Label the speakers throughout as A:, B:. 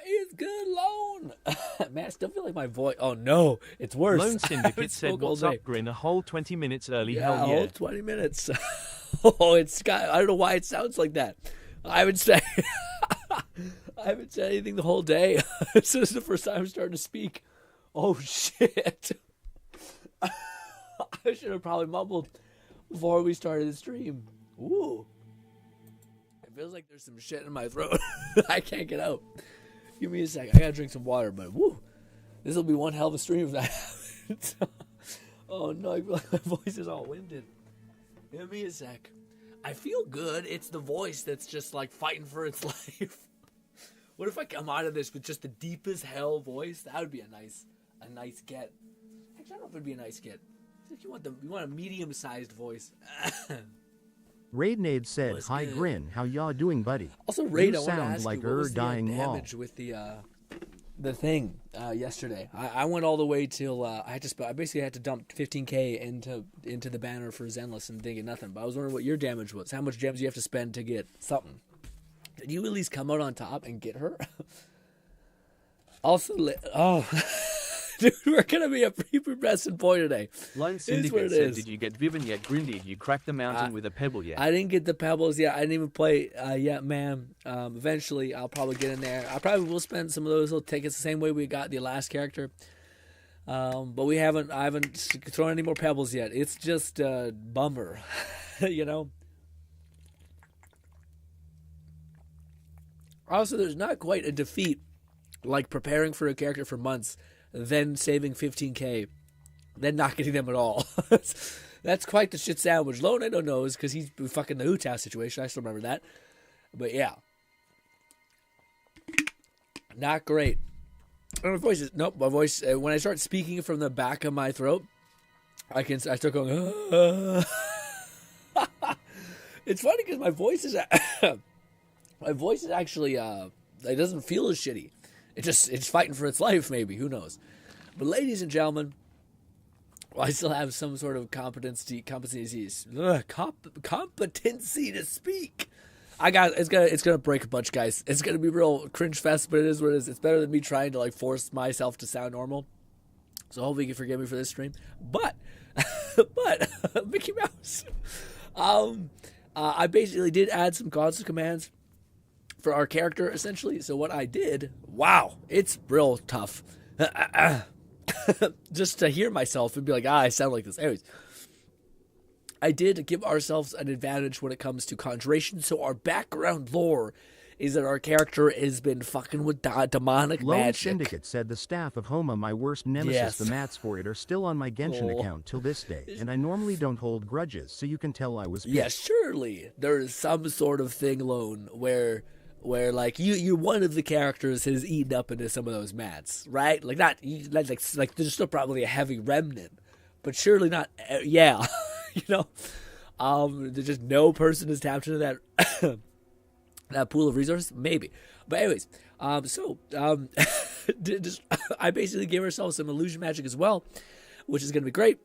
A: is good, Lone? Man, I still feel like my voice. Oh no, it's worse.
B: Lone Syndicate said, "What's up, Grin? A whole 20 minutes early.
A: Yeah,
B: Hell
A: a
B: yeah!"
A: whole 20 minutes. Oh, it's got. I don't know why it sounds like that. I haven't said. I haven't said anything the whole day. This is the first time I'm starting to speak. Oh shit! I should have probably mumbled before we started the stream. Ooh. It feels like there's some shit in my throat. I can't get out. Give me a sec. I gotta drink some water, but woo. This will be one hell of a stream if that happens. Oh no, I feel like my voice is all winded. Give me a sec. I feel good. It's the voice that's just like fighting for its life. What if I come out of this with just the deepest hell voice? That would be a nice get. Actually, I don't know if it'd be a nice get. You want a medium-sized voice.
C: Raidnade said, "Hi, Grin. How y'all doing, buddy?"
A: Also, Raid,
C: you
A: I want to
C: sound
A: ask
C: like
A: you, what was
C: dying
A: the damage with the thing yesterday? I went all the way till I basically had to dump 15k into the banner for Zenless and didn't get nothing. But I was wondering what your damage was. How much gems you have to spend to get something? Did you at least come out on top and get her? Also, dude, we're gonna be a pre-progressing boy today.
B: Lone Syndicate said, "Did you get Viven yet, Grin? Did you crack the mountain with a pebble yet?"
A: I didn't get the pebbles yet. I didn't even play yet, man. Eventually, I'll probably get in there. I probably will spend some of those little tickets the same way we got the last character. But I haven't thrown any more pebbles yet. It's just a bummer, you know. Also, there's not quite a defeat like preparing for a character for months, then saving 15k, then not getting them at all. That's quite the shit sandwich. Lone, I don't know, is because he's fucking the Hoothouse situation. I still remember that. But yeah. Not great. And my voice is, nope, my voice, when I start speaking from the back of my throat, I start going, It's funny because my voice is actually, it doesn't feel as shitty. It's fighting for its life, maybe. Who knows? But ladies and gentlemen, I still have some sort of competency to speak. It's gonna break a bunch, guys. It's gonna be real cringe fest, but it is what it is. It's better than me trying to like force myself to sound normal. So hopefully you can forgive me for this stream. But Mickey Mouse. I basically did add some console commands for our character, essentially. So what I did, wow, it's real tough. Just to hear myself and be like, I sound like this. Anyways, I did give ourselves an advantage when it comes to conjuration. So our background lore is that our character has been fucking with demonic
C: Lone
A: magic.
C: Syndicate said, "The staff of Homa, my worst nemesis,
A: Yes.
C: the mats for it, are still on my Genshin account till this day, and I normally don't hold grudges, so you can tell I was pissed."
A: Yeah, surely there is some sort of thing, Lone, where like you one of the characters has eaten up into some of those mats, right? Like not like there's still probably a heavy remnant, but surely not. Yeah, you know, there's just no person has tapped into that that pool of resources, maybe. But anyways, I basically gave ourselves some illusion magic as well, which is going to be great.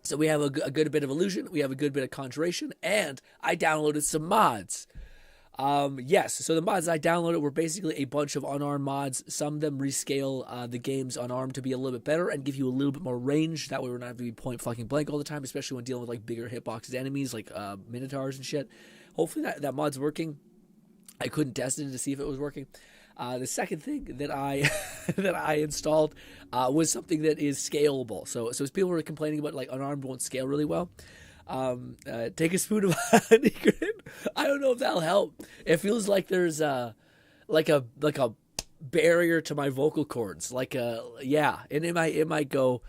A: So we have a good bit of illusion, we have a good bit of conjuration, and I downloaded some mods. Yes, so the mods I downloaded were basically a bunch of unarmed mods. Some of them rescale the game's unarmed to be a little bit better and give you a little bit more range. That way we're not having to be point fucking blank all the time, especially when dealing with like bigger hitboxes enemies like minotaurs and shit. Hopefully that mod's working. I couldn't test it to see if it was working. The second thing that I that I installed was something that is scalable. So as people were complaining about like unarmed won't scale really well. Take a spoon of honey. I don't know if that'll help. It feels like there's like a barrier to my vocal cords. And it might go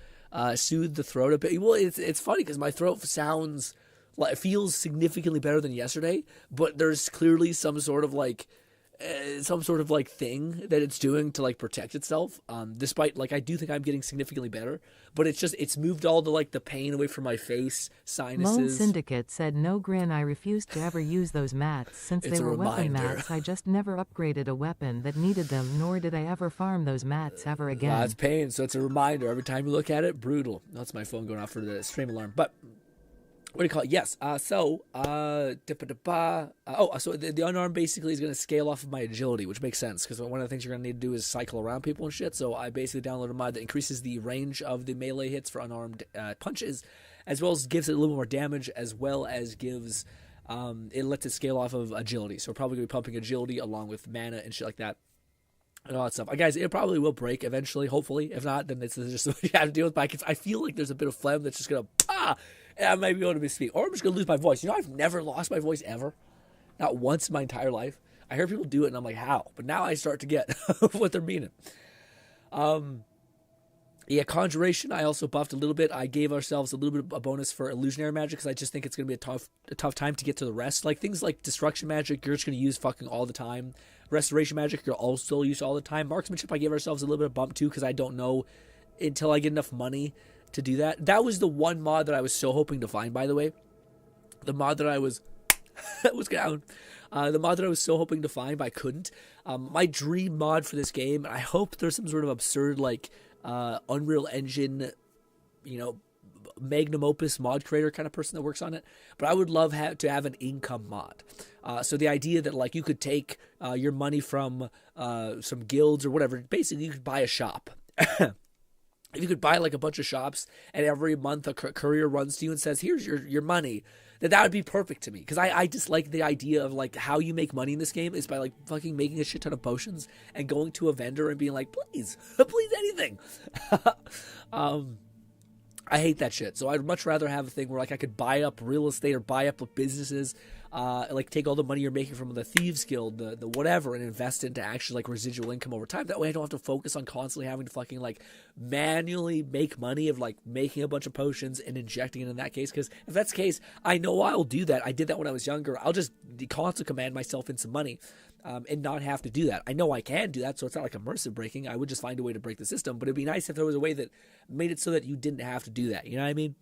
A: soothe the throat a bit. Well, it's funny because my throat feels significantly better than yesterday, but there's clearly some sort of like thing that it's doing to like protect itself. Despite like I do think I'm getting significantly better, but it's moved all the pain away from my face, sinuses.
D: Lone Syndicate said, "No, Grin, I refused to ever use those mats since they were weapon mats. I just never upgraded a weapon that needed them, nor did I ever farm those mats ever again."
A: That's pain, so it's a reminder every time you look at it. Brutal. That's my phone going off for the stream alarm. But what do you call it? Yes. So the unarmed basically is going to scale off of my agility, which makes sense because one of the things you're going to need to do is cycle around people and shit. So I basically downloaded a mod that increases the range of the melee hits for unarmed punches, as well as gives it a little more damage, as well as gives it lets it scale off of agility. So we're probably going to be pumping agility along with mana and shit like that. And all that stuff. Guys, it probably will break eventually, hopefully. If not, then it's just what you have to deal with. But I feel like there's a bit of phlegm that's just going to, and I might be able to speak. Or I'm just going to lose my voice. You know, I've never lost my voice ever. Not once in my entire life. I hear people do it, and I'm like, how? But now I start to get what they're meaning. Yeah, Conjuration, I also buffed a little bit. I gave ourselves a little bit of a bonus for Illusionary Magic because I just think it's going to be a tough time to get to the rest. Like, things like Destruction Magic, you're just going to use fucking all the time. Restoration Magic, you'll also use all the time. Marksmanship, I gave ourselves a little bit of bump too because I don't know until I get enough money to do that. That was the one mod that I was so hoping to find, by the way. The mod that I was... what's going on? The mod that I was so hoping to find, but I couldn't. My dream mod for this game, and I hope there's some sort of absurd, like... Unreal Engine, you know, magnum opus mod creator kind of person that works on it. But I would love to have an income mod. So the idea that like you could take your money from some guilds or whatever, basically you could buy a shop. If you could buy like a bunch of shops and every month a courier runs to you and says, here's your money, that would be perfect to me. Because I just like the idea of like how you make money in this game is by like fucking making a shit ton of potions and going to a vendor and being like, please anything. I hate that shit. So I'd much rather have a thing where like I could buy up real estate or buy up businesses, like take all the money you're making from the Thieves Guild, the whatever, and invest into actually like residual income over time. That way I don't have to focus on constantly having to fucking like manually make money of like making a bunch of potions and injecting it in that case. Because if that's the case, I know I'll do that. I did that when I was younger. I'll just constantly command myself in some money. And not have to do that. I know I can do that, so it's not like immersive breaking. I would just find a way to break the system, but it'd be nice if there was a way that made it so that you didn't have to do that. You know what I mean?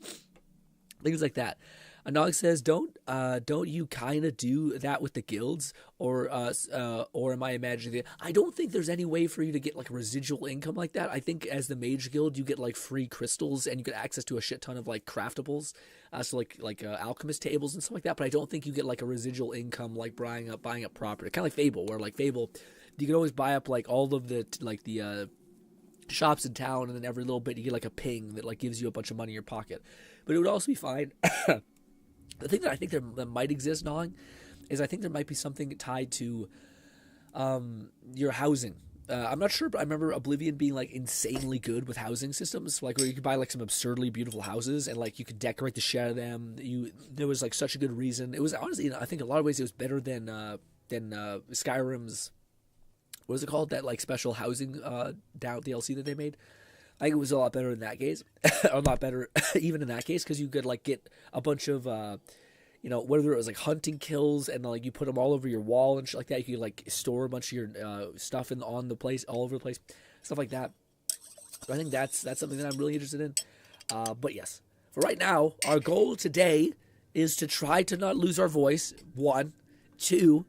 A: Things like that. Anog says, don't you kind of do that with the guilds, or am I imagining it? I don't think there's any way for you to get like residual income like that. I think as the Mage Guild, you get like free crystals and you get access to a shit ton of like craftables, so like alchemist tables and stuff like that. But I don't think you get like a residual income like buying up property, kind of like Fable, where like Fable, you can always buy up like all of the shops in town, and then every little bit you get like a ping that like gives you a bunch of money in your pocket. But it would also be fine. The thing that I think that might exist, Gnawing, is I think there might be something tied to your housing. I'm not sure, but I remember Oblivion being like insanely good with housing systems, like where you could buy like some absurdly beautiful houses and like you could decorate the shit out of them. There was like such a good reason. It was honestly, I think in a lot of ways it was better than Skyrim's, what was it called? That like special housing down DLC that they made. I think it was a lot better in that case, a lot better even in that case, because you could like get a bunch of, whether it was like hunting kills and like you put them all over your wall and shit like that. You could like store a bunch of your stuff on the place, all over the place, stuff like that. So I think that's something that I'm really interested in. But yes, for right now, our goal today is to try to not lose our voice. 1, 2.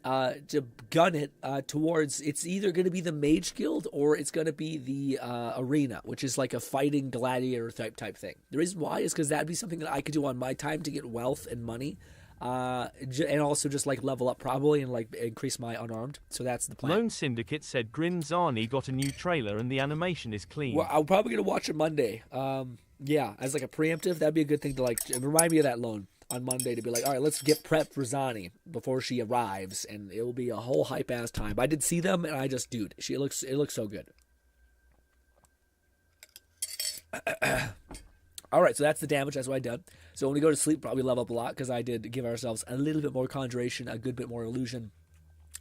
A: To gun it towards, it's either going to be the Mage Guild or it's going to be the arena, which is like a fighting gladiator type thing. The reason why is because that'd be something that I could do on my time to get wealth and money, and also just like level up probably and like increase my unarmed. So that's the plan.
E: Lone Syndicate said Grinn's Arnie got a new trailer and the animation is clean.
A: Well, I'm probably going to watch it Monday. Yeah, as like a preemptive, that'd be a good thing to like remind me of that, Lone. On Monday to be like, all right, let's get prepped for Zani before she arrives, and it will be a whole hype ass time. I did see them, and I just, dude, it looks so good. All right, so that's the damage. That's what I done. So when we go to sleep, probably level up a lot because I did give ourselves a little bit more conjuration, a good bit more illusion,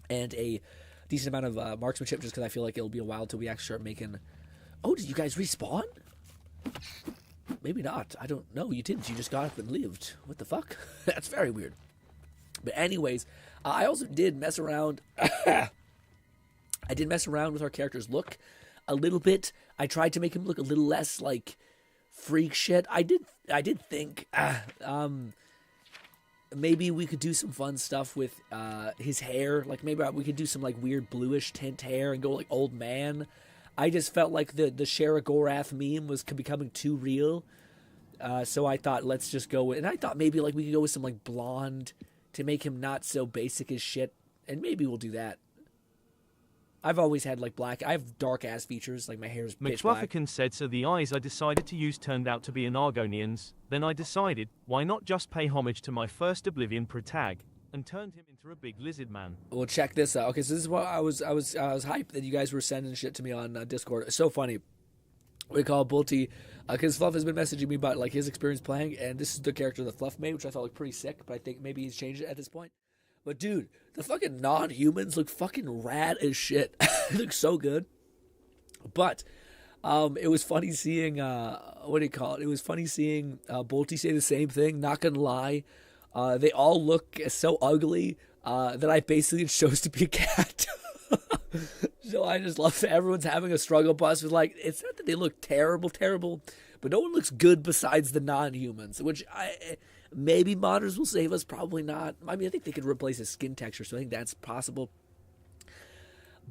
A: and a decent amount of marksmanship. Just because I feel like it'll be a while till we actually start making. Oh, did you guys respawn? Maybe not. I don't know. You didn't. You just got up and lived. What the fuck? That's very weird. But anyways, I also did mess around. I did mess around with our character's look a little bit. I tried to make him look a little less like freak shit. I did think maybe we could do some fun stuff with his hair. Like maybe we could do some like weird bluish tint hair and go like old man. I just felt like the Sharagorath meme was becoming too real. So I thought, let's just go with, and I thought maybe like we could go with some like blonde to make him not so basic as shit, and maybe we'll do that. I've always had like black. I have dark ass features, like my hair is pitch black.
E: McFluffican said, so the eyes I decided to use turned out to be an Argonian's. Then I decided, why not just pay homage to my first Oblivion protag, and turned him into a big lizard man.
A: Well, check this out. Okay, so this is what I was hyped that you guys were sending shit to me on Discord. It's so funny. We call Bulty, because Fluff has been messaging me about like his experience playing, and this is the character that Fluff made, which I thought looked pretty sick, but I think maybe he's changed it at this point. But dude, the fucking non-humans look fucking rad as shit. They look so good. But it was funny seeing what do you call it? It was funny seeing Bolty say the same thing. Not gonna lie, they all look so ugly that I basically chose to be a cat. So I just love that everyone's having a struggle bus with like, it's not that they look terrible, but no one looks good besides the non-humans, which maybe modders will save us, probably not. I mean, I think they could replace his skin texture, so I think that's possible.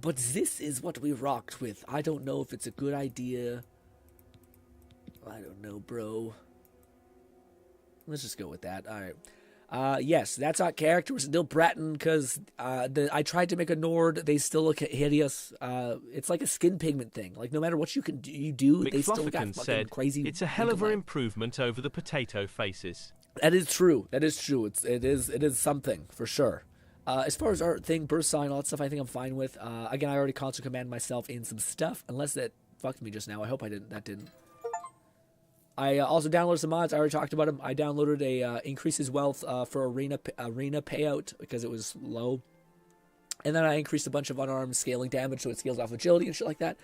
A: But this is what we rocked with. I don't know if it's a good idea. I don't know, bro. Let's just go with that. All right. Yes, that's our character. We're still bratting because I tried to make a Nord. They still look hideous. It's like a skin pigment thing. Like no matter what you do, they still got fucking crazy.
E: It's a hell of an improvement over the potato faces.
A: That is true. It is something for sure. As far as art thing, burst sign, all that stuff, I think I'm fine with. Again, I already console command myself in some stuff, unless that fucked me just now. I hope I didn't. That didn't. I also downloaded some mods. I already talked about them. I downloaded a increases wealth for arena payout because it was low, and then I increased a bunch of unarmed scaling damage so it scales off agility and shit like that.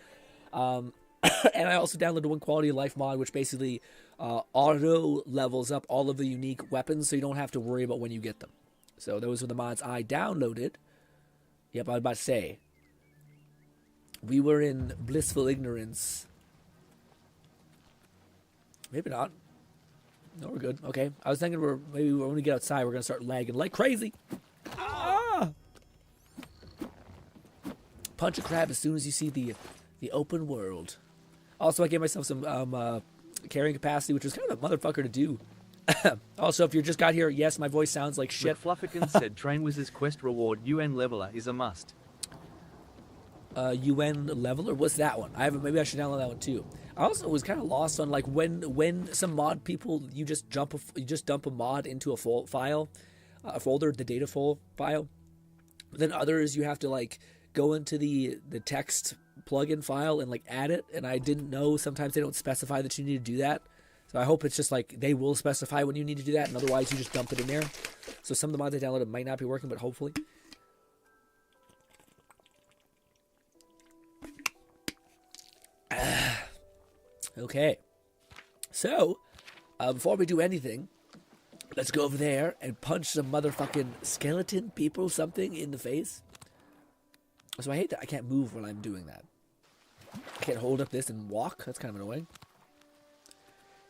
A: And I also downloaded one quality of life mod, which basically auto levels up all of the unique weapons, so you don't have to worry about when you get them. So those were the mods I downloaded. Yep, I was about to say we were in blissful ignorance. Maybe not. No, we're good. Okay. I was thinking maybe when we get outside, we're going to start lagging like crazy. Ah! Punch a crab as soon as you see the open world. Also, I gave myself some carrying capacity, which was kind of a motherfucker to do. Also, if you just got here, yes, my voice sounds like shit.
B: McFluffican said Train Wiz's quest reward UN Leveler is a must.
A: UN Leveler? What's that one? Maybe I should download that one too. I also was kind of lost on like when some mod people you just dump a mod into a file, a folder, the data file. But then others you have to like go into the text plugin file and like add it. And I didn't know sometimes they don't specify that you need to do that. So I hope it's just like they will specify when you need to do that, and otherwise you just dump it in there. So some of the mods I downloaded might not be working, but hopefully. Okay, so before we do anything, let's go over there and punch some motherfucking skeleton people something in the face. So I hate that I can't move when I'm doing that. I can't hold up this and walk. That's kind of annoying.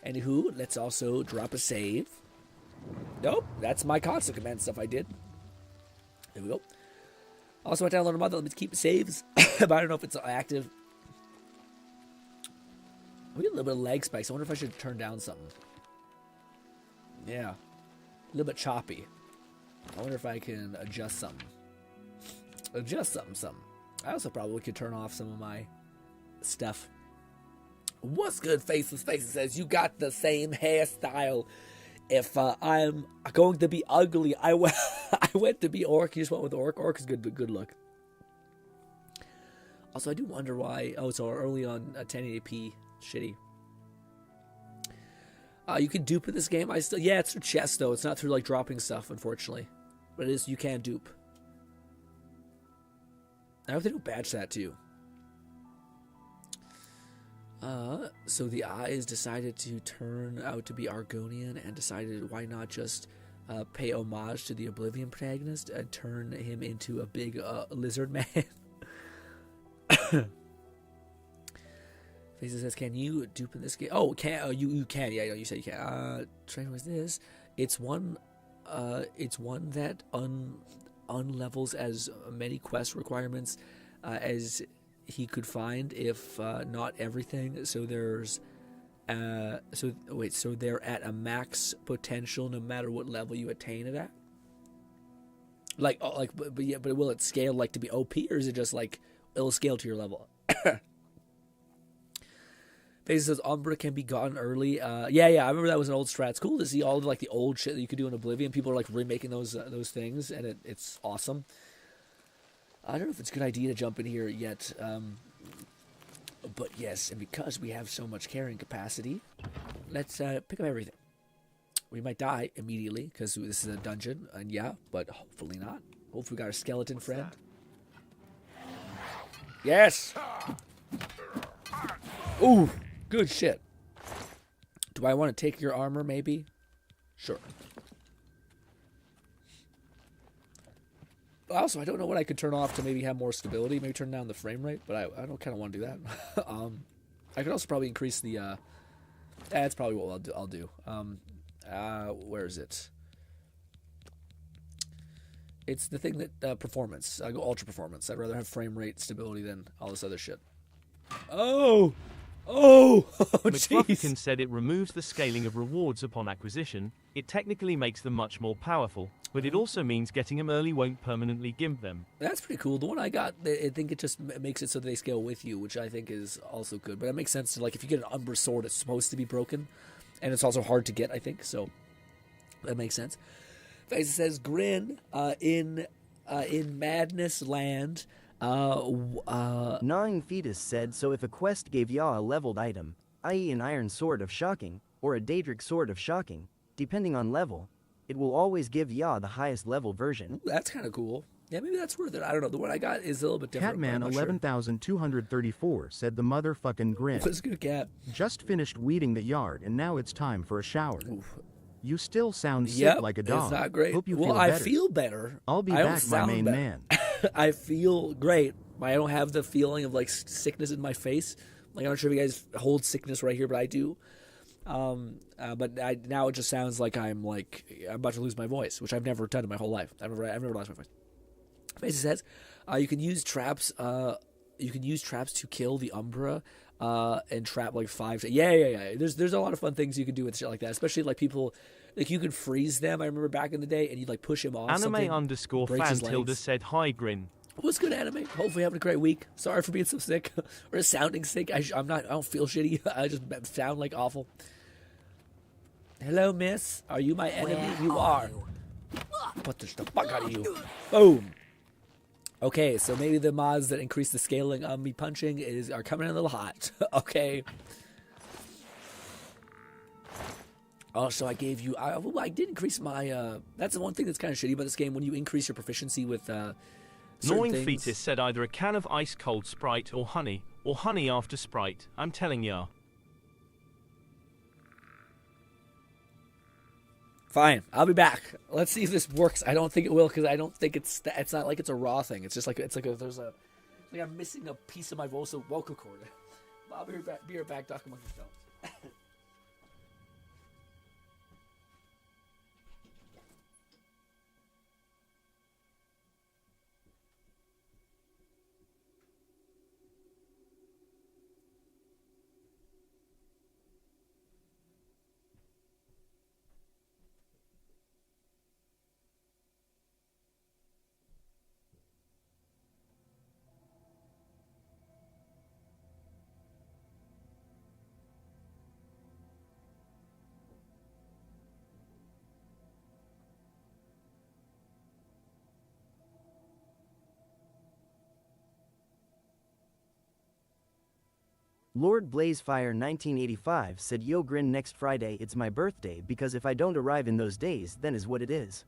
A: Anywho, let's also drop a save. Nope, that's my console command stuff I did. There we go. Also, I downloaded a mod that lets me keep saves, but I don't know if it's active. We get a little bit of lag spikes. I wonder if I should turn down something. Yeah. A little bit choppy. I wonder if I can adjust something. Something. I also probably could turn off some of my stuff. What's good, Faceless? Faceless says, you got the same hairstyle. If I'm going to be ugly, I went to be Orc. You just went with Orc. Orc is good look. Also, I do wonder why... Oh, so early on 1080p... Shitty. You can dupe in this game. Yeah, it's through chest though. It's not through like dropping stuff, unfortunately. But it is. You can dupe. I hope they don't badge that too. So the eyes decided to turn out to be Argonian and decided why not just pay homage to the Oblivion protagonist and turn him into a big lizard man. Faces says, "Can you dupe in this game?" Oh, you can. Yeah, you said you can. Train was this. It's one that unlevels as many quest requirements as he could find, if not everything. So there's So they're at a max potential no matter what level you attain it at. But will it scale like to be OP, or is it just like it'll scale to your level? Phase says Umbra can be gotten early. Yeah, I remember that was an old strat. It's cool to see all of like the old shit that you could do in Oblivion. People are like remaking those things, and it's awesome. I don't know if it's a good idea to jump in here yet, but yes, and because we have so much carrying capacity, let's pick up everything. We might die immediately because this is a dungeon, and yeah, but hopefully not. Hopefully we got a skeleton friend. Yes! Ooh, good shit. Do I want to take your armor, maybe? Sure. Also, I don't know what I could turn off to maybe have more stability. Maybe turn down the frame rate, but I don't kind of want to do that. I could also probably increase the... that's probably what I'll do. Where is it? It's the thing that performance. I go ultra performance. I'd rather have frame rate stability than all this other shit. Oh,
E: McFluffykin
A: jeez.
E: said it removes the scaling of rewards upon acquisition. It technically makes them much more powerful, but it also means getting them early won't permanently gimp them.
A: That's pretty cool. The one I got, I think it just makes it so they scale with you, which I think is also good. But it makes sense to, like, if you get an Umbra sword, it's supposed to be broken, and it's also hard to get, I think. So that makes sense. It says Grin in Madness Land.
F: 9 Fetus said, so if a quest gave ya a leveled item, i.e. an iron sword of shocking, or a Daedric sword of shocking, depending on level, it will always give ya the highest level version.
A: Ooh, that's kind of cool. Yeah, maybe that's worth it. I don't know. The one I got is a little bit different.
C: Catman 11,234 said the motherfucking Grin.
A: What's good, Cat?
C: Just finished weeding the yard and now it's time for a shower.
A: Oof.
C: You still sound sick like a dog.
A: It's not great.
C: Hope you
A: well,
C: feel
A: I
C: better.
A: feel better.
C: I'll be
A: I don't
C: back, my
A: sound
C: main
A: better.
C: man.
A: I feel great. I don't have the feeling of like sickness in my face. Like, I'm not sure if you guys hold sickness right here, but I do. But now it just sounds like I'm about to lose my voice, which I've never done in my whole life. I've never lost my voice. Basically says, you can use traps. You can use traps to kill the Umbra, and trap like 5. Yeah. There's a lot of fun things you can do with shit like that, especially like people. Like, you could freeze them, I remember back in the day, and you'd like push him off.
E: Anime_fan_Tilda said, hi Grin.
A: What's good, Anime? Hopefully having a great week. Sorry for being so sick. Or sounding sick. I don't feel shitty. I just sound like awful. Hello, miss. Are you my enemy? You are. Put the fuck out of you. Boom. Okay, so maybe the mods that increase the scaling on me punching are coming in a little hot. Okay. Also, I gave you... I did increase my... that's the one thing that's kind of shitty about this game. When you increase your proficiency with
E: Gnawing
A: things.
E: Fetus said either a can of ice-cold Sprite or honey after Sprite. I'm telling ya.
A: Fine, I'll be back. Let's see if this works. I don't think it will, because I don't think it's not like it's a raw thing. It's just like I'm missing a piece of my vocal cord. I'll be right back, Dr. Monkey Stones.
F: Lord Blazefire 1985 said, yo Grin, next Friday it's my birthday, because if I don't arrive in those days, then is what it is.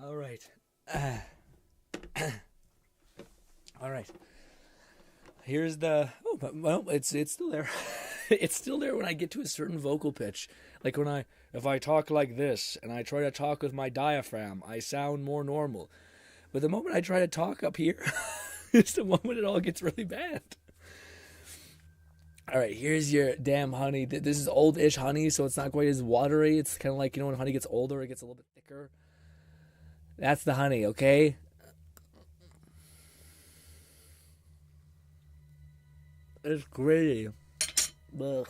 A: All right. All right. Here's the... Oh, well, it's still there. it's still there when I get to a certain vocal pitch. Like if I talk like this and I try to talk with my diaphragm, I sound more normal. But the moment I try to talk up here, it's the moment it all gets really bad. All right, here's your damn honey. This is old-ish honey, so it's not quite as watery. It's kind of like, when honey gets older, it gets a little bit thicker. That's the honey, okay? It's gritty. Ugh.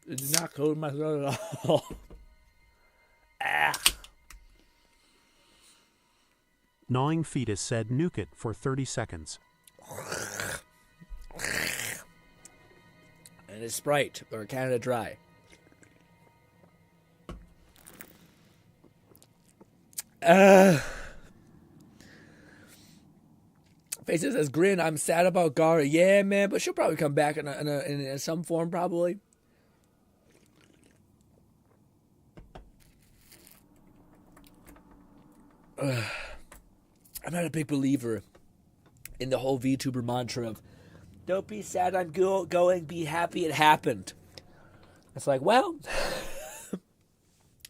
A: It's not coating my throat at all. Ah.
G: Gnawing Fetus said nuke it for 30 seconds.
A: And it's Sprite or Canada Dry. Faces says, Grin, I'm sad about Gara. Yeah, man, but she'll probably come back in some form, probably. I'm not a big believer in the whole VTuber mantra of, don't be sad, I'm going, be happy it happened. It's like, well,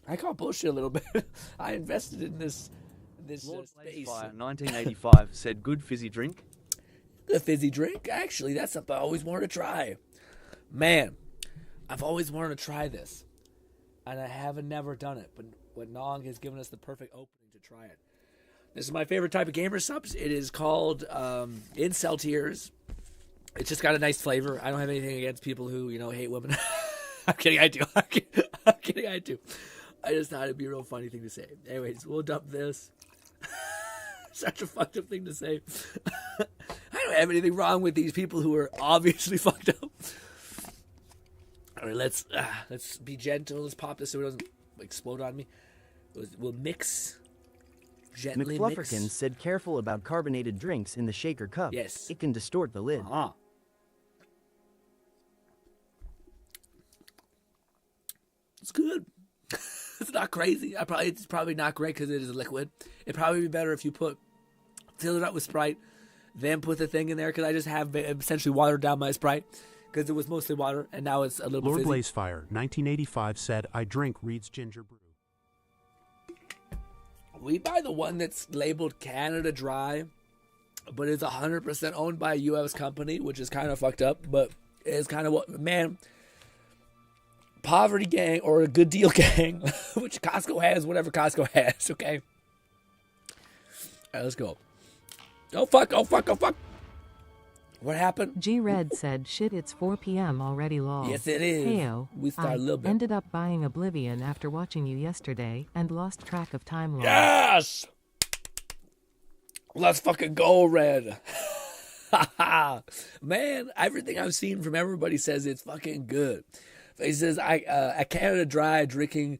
A: I call bullshit a little bit. I invested in this space.
B: 1985 said, good fizzy drink.
A: The fizzy drink? Actually, that's something I always wanted to try. Man, I've always wanted to try this. And I haven't never done it. But Nong has given us the perfect opening to try it. This is my favorite type of gamer subs. It is called Incel Tears. It's just got a nice flavor. I don't have anything against people who, hate women. I'm kidding, I do. I'm kidding, I do. I just thought it'd be a real funny thing to say. Anyways, we'll dump this. Such a fucked up thing to say. I don't have anything wrong with these people who are obviously fucked up. All right, let's be gentle. Let's pop this so it doesn't explode on me. We'll mix. Gently
F: McFlufferkin
A: mix.
F: said careful about carbonated drinks in the shaker cup.
A: Yes.
F: It can distort the lid.
A: Uh-huh. It's good. It's not crazy. It's probably not great because it is a liquid. It'd probably be better if you fill it up with Sprite, then put the thing in there, because I just have essentially watered down my Sprite because it was mostly water and now it's a little
G: Lord
A: bit fizzy.
G: Blazefire 1985 said, I drink Reed's Ginger Brew.
A: We buy the one that's labeled Canada Dry, but it's 100% owned by a U.S. company, which is kind of fucked up, but it's kind of what, man, poverty gang or a good deal gang, which Costco has, whatever Costco has, okay? All right, let's go. Oh, fuck, oh, fuck, oh, fuck. What happened?
D: G-Red said, shit, it's 4 p.m. already, lol.
A: Yes, it is.
D: Heyo,
A: We start
D: I
A: a little bit.
D: ended up buying Oblivion after watching you yesterday and lost track of time log.
A: Yes! Let's fucking go, Red. Man, everything I've seen from everybody says it's fucking good. He says, I Canada Dry drinking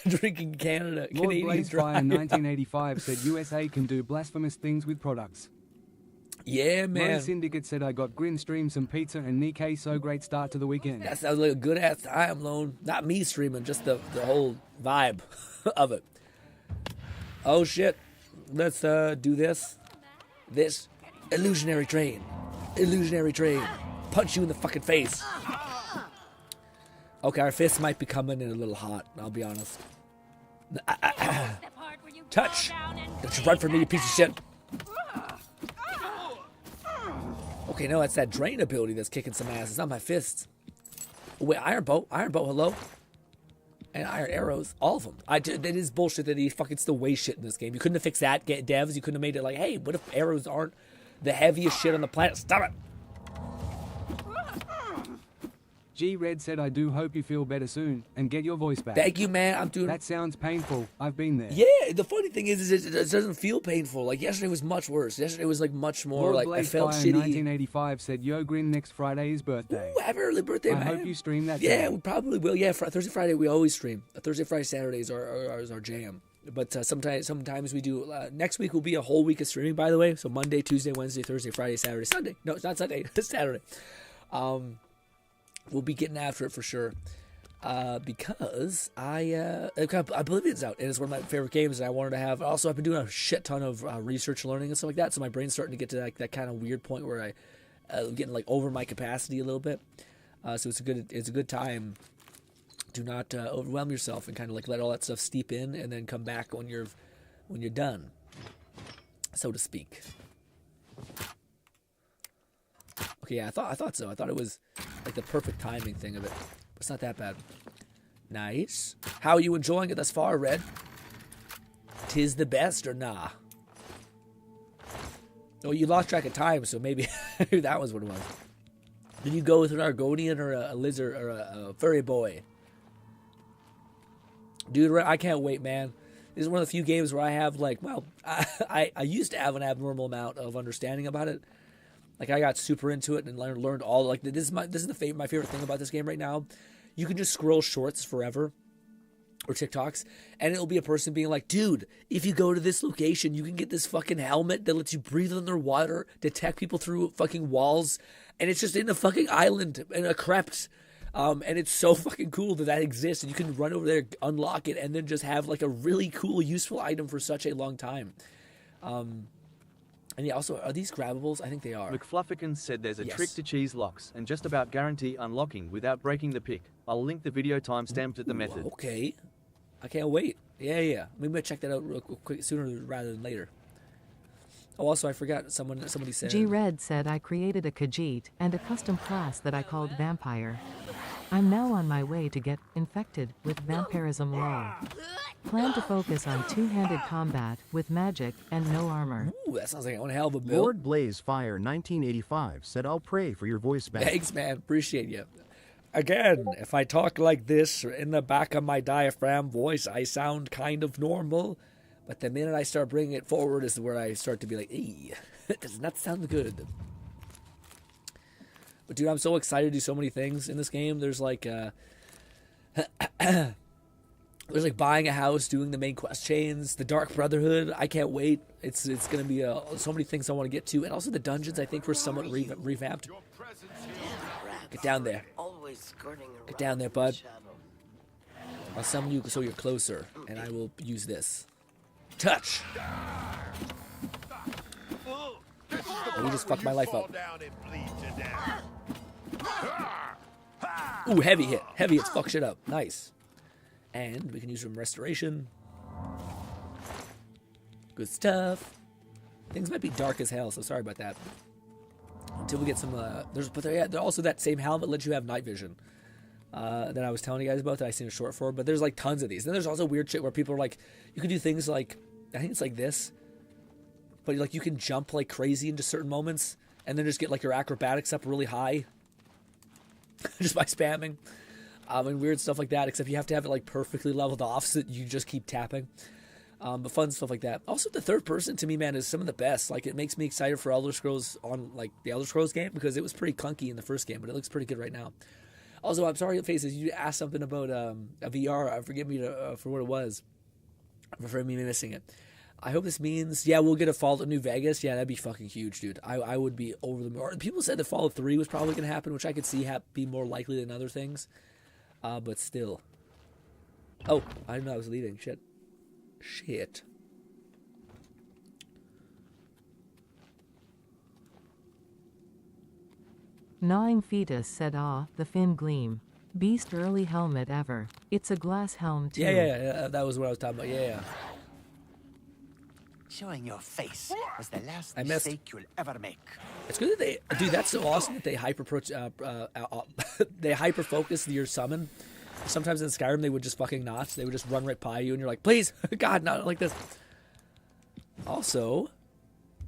A: Canada.
H: Lord
A: Canadian
H: Blazefire
A: Dry.
H: in 1985 said USA can do blasphemous things with products.
A: Yeah,
H: My
A: man.
H: Syndicate said I got Grin stream some pizza and Nikkei, so great start to the weekend.
A: That sounds like a good ass time, Lone. Not me streaming, just the whole vibe of it. Oh shit. Let's do this. This illusionary train. Illusionary train. Punch you in the fucking face. Okay, our fists might be coming in a little hot, I'll be honest. Touch! Don't you run from me, you piece of shit. Okay, no, that's that drain ability that's kicking some ass. It's not my fists. Oh, wait, Iron Bow, hello? And Iron Arrows, all of them. That is bullshit that he fucking still weighs shit in this game. You couldn't have fixed that, devs. You couldn't have made it like, hey, what if arrows aren't the heaviest shit on the planet? Stop it!
H: G-Red said I do hope you feel better soon and get your voice back.
A: Thank you, man. I'm doing...
H: That sounds painful. I've been there.
A: Yeah, the funny thing is it doesn't feel painful. Like, yesterday was much worse. Yesterday was, like, much more,
H: Lord
A: like, I felt
H: Blazefire
A: shitty.
H: 1985 said, yo, Grin, next Friday is birthday.
A: Ooh, happy early birthday,
H: I
A: man.
H: hope you stream that
A: Yeah,
H: day.
A: we probably will. Yeah, Thursday, Friday, we always stream. Thursday, Friday, Saturdays are our jam. But sometimes we do. Next week will be a whole week of streaming, by the way. So Monday, Tuesday, Wednesday, Thursday, Friday, Saturday, Sunday. No, it's not Sunday. It's Saturday. We'll be getting after it for sure. Because Oblivion's out, and it's one of my favorite games, and I wanted to have. Also, I've been doing a shit ton of research, learning, and stuff like that. So my brain's starting to get to that kind of weird point where getting like over my capacity a little bit. So it's a good time. Do not overwhelm yourself and kind of like let all that stuff steep in, and then come back when you're done, so to speak. Okay, yeah, I thought so. I thought it was like the perfect timing thing of it. But it's not that bad. Nice. How are you enjoying it thus far, Red? 'Tis the best or nah? Oh, you lost track of time, so maybe that was what it was. Did you go with an Argonian or a lizard or a furry boy? Dude, I can't wait, man. This is one of the few games where I have like, well, I used to have an abnormal amount of understanding about it. Like I got super into it and learned all like this is my favorite thing about this game right now. You can just scroll shorts forever or TikToks, and it'll be a person being like, dude, if you go to this location, you can get this fucking helmet that lets you breathe underwater, detect people through fucking walls, and it's just in a fucking island in a crypt. And it's so fucking cool that exists, and you can run over there, unlock it, and then just have like a really cool, useful item for such a long time. And yeah, also, are these grabbables? I think they are.
B: McFluffikins said there's a
A: Yes.
B: trick to cheese locks and just about guarantee unlocking without breaking the pick. I'll link the video timestamped at the method.
A: Okay. I can't wait. Yeah. Maybe I'll check that out real quick, sooner rather than later. Oh, also, I forgot. Somebody said...
D: G-Red said I created a Khajiit and a custom class that I called Vampire. I'm now on my way to get infected with vampirism lore. Plan to focus on two-handed combat with magic and no armor.
A: Ooh, that sounds like one hell of a build.
C: Lord Blaze Fire 1985 said, I'll pray for your voice back.
A: Thanks, man. Appreciate you. Again, if I talk like this in the back of my diaphragm voice, I sound kind of normal. But the minute I start bringing it forward is where I start to be like, "Ee, that does not sound good." But dude, I'm so excited to do so many things in this game. There's like, there's like buying a house, doing the main quest chains, the Dark Brotherhood. I can't wait. It's gonna be so many things I want to get to, and also the dungeons. I think were somewhat revamped. Get down there. Get down there, bud. I'll summon you so you're closer, and I will use this. Touch! Oh, you just fucked my life up. Ooh, heavy hit. Heavy hits fuck shit up. Nice. And we can use some restoration. Good stuff. Things might be dark as hell, so sorry about that. Until we get some, there's also that same helmet lets you have night vision. That I was telling you guys about that I seen a short for, but there's like tons of these. Then there's also weird shit where people are like, you can do things like, I think it's like this, but like you can jump like crazy into certain moments and then just get like your acrobatics up really high just by spamming, and weird stuff like that, except you have to have it like perfectly leveled off so that you just keep tapping. But fun stuff like that. Also, the third person to me, man, is some of the best. Like, it makes me excited for Elder Scrolls on like the Elder Scrolls game because it was pretty clunky in the first game, but it looks pretty good right now. Also, I'm sorry, Faces, you asked something about a VR. Forgive me for what it was, for me missing it. I hope this means, yeah, we'll get a Fallout New Vegas. Yeah, that'd be fucking huge, dude. I would be over the moon. People said that Fallout 3 was probably going to happen, which I could see be more likely than other things. But still. Oh, I didn't know I was leaving. Shit.
D: Gnawing Fetus said, the fin gleam. Beast early helmet ever. It's a glass helm too.
A: Yeah, that was what I was talking about. Yeah.
I: Showing your face was the last
A: I missed.
I: mistake you'll ever make.
A: It's good that they, dude. That's so awesome that they they hyper focus your summon. Sometimes in Skyrim they would just fucking not. They would just run right by you, and you're like, please, God, not like this. Also,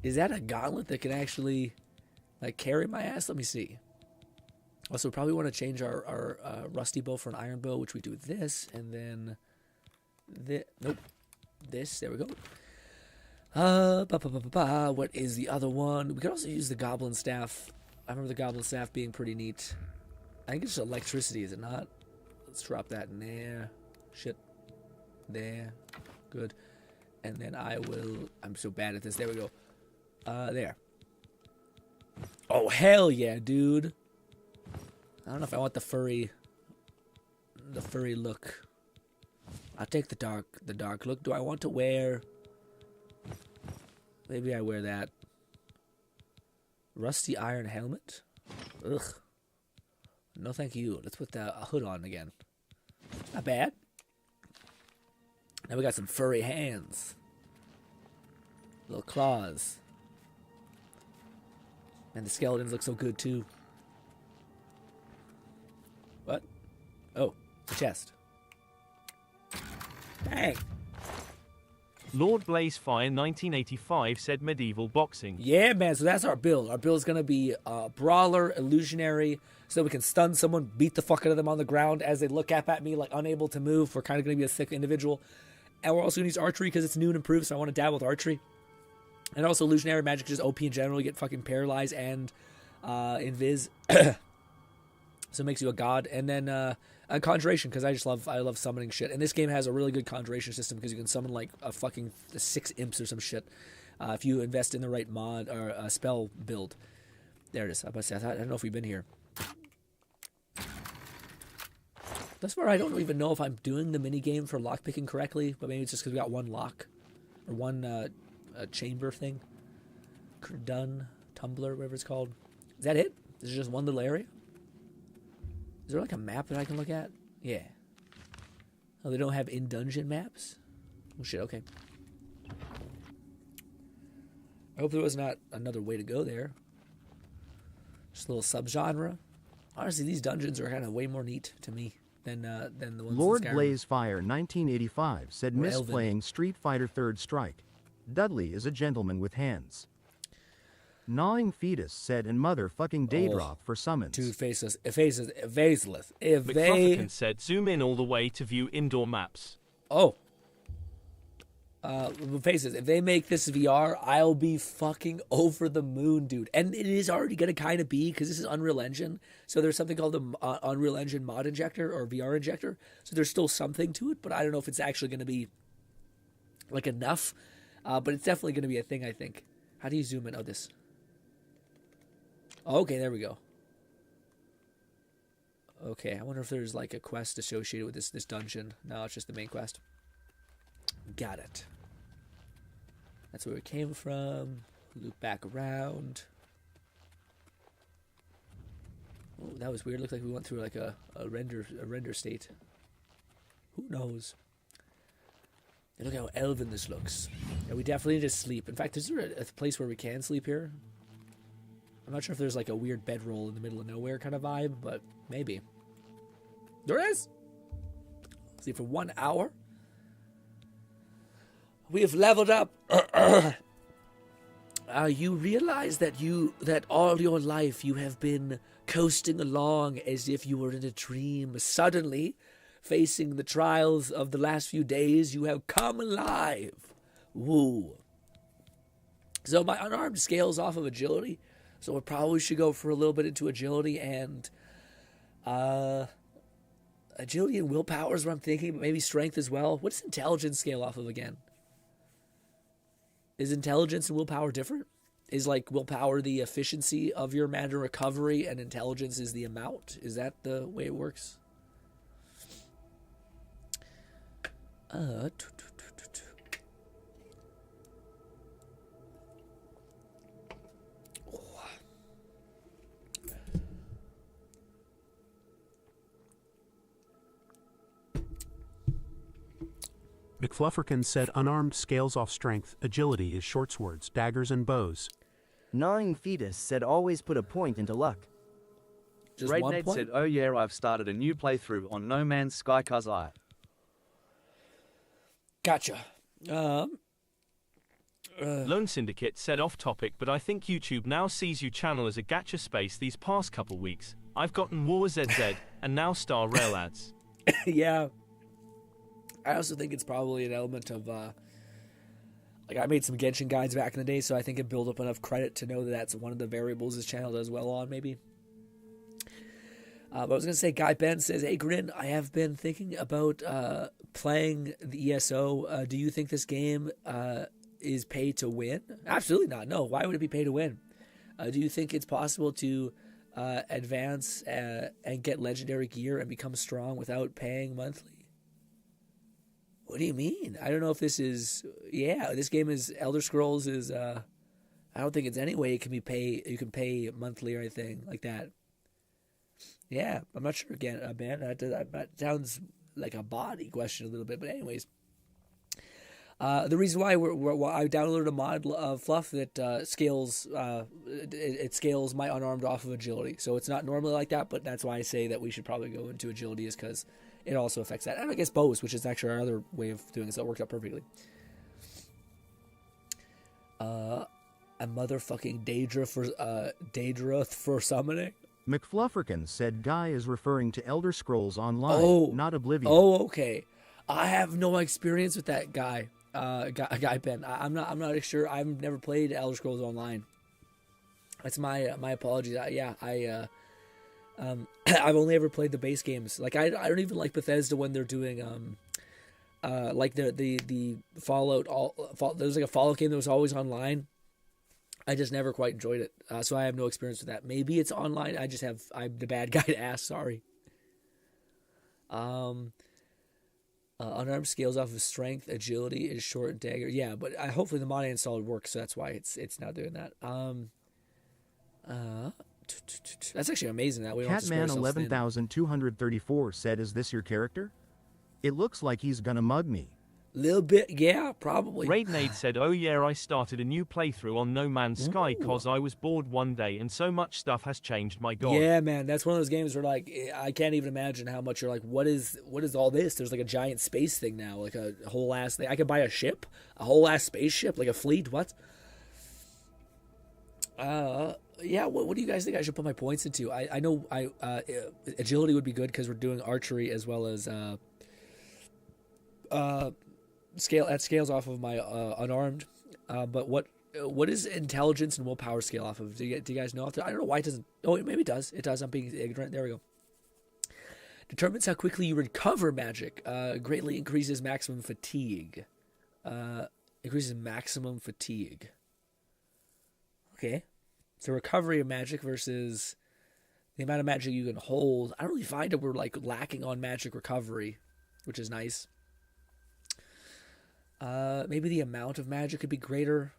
A: is that a gauntlet that can actually like carry my ass? Let me see. Also, we probably want to change our rusty bow for an iron bow, which we do with this, and then nope, this. There we go. What is the other one? We could also use the goblin staff. I remember the goblin staff being pretty neat. I think it's just electricity, is it not? Let's drop that in there. Shit. There. Good. And then I'm so bad at this. There we go. There. Oh, hell yeah, dude. I don't know if I want the furry look. I'll take the dark look. Do I want to wear... Maybe I wear that. Rusty iron helmet. Ugh. No, thank you. Let's put the hood on again. Not bad. Now we got some furry hands. Little claws. And the skeletons look so good too. What? Oh, the chest. Bang!
E: Lord Blazefire 1985 said medieval boxing.
A: Yeah, man, so that's our build. Our build is going to be brawler, illusionary, so that we can stun someone, beat the fuck out of them on the ground as they look up at me like unable to move. We're kind of going to be a thick individual. And we're also going to use archery because it's new and improved, so I want to dabble with archery. And also illusionary magic, just OP in general. You get fucking paralyzed and invis. So it makes you a god. And then a conjuration, because I love summoning shit. And this game has a really good conjuration system because you can summon like a fucking 6 imps or some shit if you invest in the right mod or spell build. There it is. I don't know if we've been here. Thus far, I don't even know if I'm doing the minigame for lockpicking correctly, but maybe it's just because we got one lock or one chamber thing. Done, tumbler, whatever it's called. Is that it? Is it just one little area? Is there like a map that I can look at? Yeah. Oh, they don't have in-dungeon maps? Oh shit, okay. I hope there was not another way to go there. Just a little subgenre. Honestly, these dungeons are kind of way more neat to me than the ones
C: Lord
A: in Skyrim.
C: Blazefire 1985 said
A: Or
C: miss
A: Elven.
C: playing Street Fighter Third Strike. Dudley is a gentleman with hands. Gnawing Fetus said and motherfucking Daedroth for summons.
A: Dude, faceless. If they...
E: McFlufferkin said zoom in all the way to view indoor maps.
A: Oh. Faces, if they make this VR, I'll be fucking over the moon, dude. And it is already going to kind of be, because this is Unreal Engine. So there's something called the Unreal Engine mod injector or VR injector. So there's still something to it, but I don't know if it's actually going to be like enough. But it's definitely going to be a thing, I think. How do you zoom in? Oh, this. Okay, there we go. Okay, I wonder if there's like a quest associated with this dungeon. No, it's just the main quest. Got it. That's where we came from. Loop back around. Oh, that was weird. Looked like we went through like a render state. Who knows? And look how elven this looks. Yeah, we definitely need to sleep. In fact, is there a place where we can sleep here? I'm not sure if there's like a weird bedroll in the middle of nowhere kind of vibe, but maybe. There is! See, for 1 hour, we have leveled up. You realize that all your life you have been coasting along as if you were in a dream. Suddenly, facing the trials of the last few days, you have come alive. Woo. So my unarmed scales off of agility. So we probably should go for a little bit into agility and agility and willpower is what I'm thinking, but maybe strength as well. What does intelligence scale off of again? Is intelligence and willpower different? Is like willpower the efficiency of your mana recovery and intelligence is the amount? Is that the way it works?
G: McFlufferkin said unarmed scales off strength, agility is short swords, daggers, and bows.
F: Gnawing Fetus said always put a point into luck.
A: Just
B: Raid
A: one
B: Ned
A: point?
B: said, oh yeah, I've started a new playthrough on No Man's Sky cuz I.
A: Gotcha.
E: Lone Syndicate said off topic, but I think YouTube now sees you channel as a gacha space these past couple weeks. I've gotten War ZZ and now Star Rail ads.
A: Yeah. I also think it's probably an element of, like I made some Genshin guides back in the day, so I think it built up enough credit to know that that's one of the variables this channel does well on, maybe. But I was going to say, Guy Ben says, hey, Grin, I have been thinking about playing the ESO. Do you think this game is pay to win? Absolutely not. No. Why would it be pay to win? Do you think it's possible to advance and get legendary gear and become strong without paying monthly? What do you mean? I don't know if this is... Yeah, this game is... Elder Scrolls is I don't think it's any way it can be you can pay monthly or anything like that. Yeah, I'm not sure again, man. That sounds like a body question a little bit, but anyways. The reason why I downloaded a mod of Fluff that scales it scales my unarmed off of agility. So it's not normally like that, but that's why I say that we should probably go into agility, is because it also affects that. And I guess bows, which is actually our other way of doing it, so it worked out perfectly. A motherfucking Daedra for summoning.
C: McFlufferkin said Guy is referring to Elder Scrolls Online, not Oblivion.
A: Oh, okay. I have no experience with that guy. Guy Ben. I'm not sure. I've never played Elder Scrolls Online. That's my apologies. I've only ever played the base games. Like I don't even like Bethesda when they're doing like the Fallout. There was like a Fallout game that was always online. I just never quite enjoyed it, so I have no experience with that. Maybe it's online. I'm the bad guy to ask. Sorry. Unarmed scales off of strength, agility is short dagger. Yeah, but hopefully the mod I installed works, so that's why it's not doing that. That's actually amazing that we don't have to spread
C: Catman
A: ourselves thin.
C: 11234 said, "Is this your character? It looks like he's gonna mug me."
A: Little bit, yeah, probably.
E: Raidnade said, "Oh yeah, I started a new playthrough on No Man's Sky cause I was bored one day and so much stuff has changed, my god."
A: Yeah, man, that's one of those games where like I can't even imagine how much you're like, what is all this? There's like a giant space thing now, like a whole ass thing. I could buy a ship, a whole ass spaceship, like a fleet. What? Yeah. What do you guys think I should put my points into? I know agility would be good because we're doing archery as well as scales off of my unarmed. But what is intelligence and willpower scale off of? Do you guys know? I don't know why it doesn't. Oh, maybe it does. It does. I'm being ignorant. There we go. Determines how quickly you recover magic. Greatly increases maximum fatigue. Increases maximum fatigue. Okay. So recovery of magic versus the amount of magic you can hold. I don't really find that we're like lacking on magic recovery, which is nice. Maybe the amount of magic could be greater.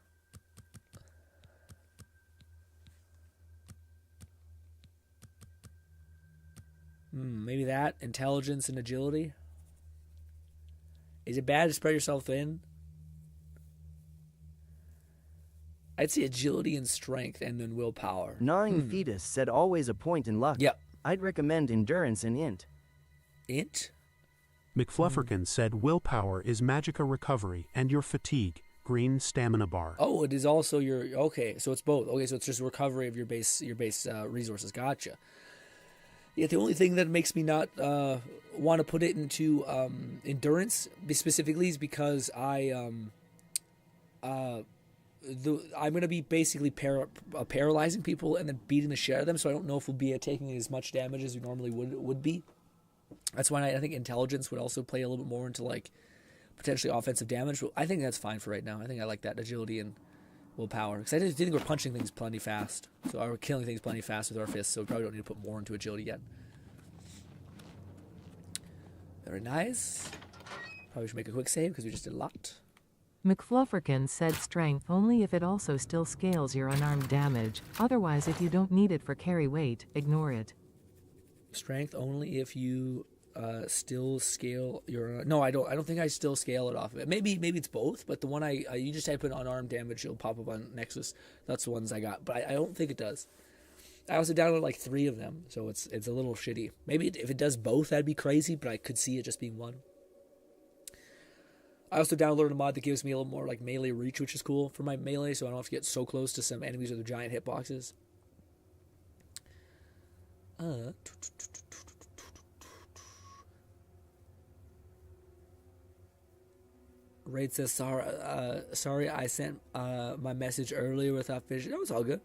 A: Maybe that. Intelligence and agility. Is it bad to spread yourself thin? I'd say agility and strength and then willpower.
F: Gnawing Fetus said always a point in luck.
A: Yep.
F: I'd recommend endurance and int.
A: Int?
G: McFlufferkin said willpower is magicka recovery and your fatigue, green stamina bar.
A: Oh, it is also your... Okay, so it's both. Okay, so it's just recovery of your base resources. Gotcha. Yeah, the only thing that makes me not want to put it into endurance specifically is because I'm going to be basically paralyzing people and then beating the shit out of them, so I don't know if we'll be taking as much damage as we normally would be. That's why I think intelligence would also play a little bit more into like potentially offensive damage. But I think that's fine for right now. I think I like that agility and willpower because I do think we're punching things plenty fast, so we're killing things plenty fast with our fists. So we probably don't need to put more into agility yet. Very nice. Probably should make a quick save because we just did a lot.
D: McFlufferkin said strength only if it also still scales your unarmed damage. Otherwise, if you don't need it for carry weight, ignore it.
A: Strength only if you still scale your... No, I don't think I still scale it off of it. Maybe it's both, but the one you just type in unarmed damage, it'll pop up on Nexus. That's the ones I got, but I don't think it does. I also downloaded like 3 of them, so it's a little shitty. Maybe if it does both, that'd be crazy, but I could see it just being one. I also downloaded a mod that gives me a little more like melee reach, which is cool for my melee, so I don't have to get so close to some enemies with their giant hitboxes. Raid says, sorry I sent my message earlier without finishing. That was all good.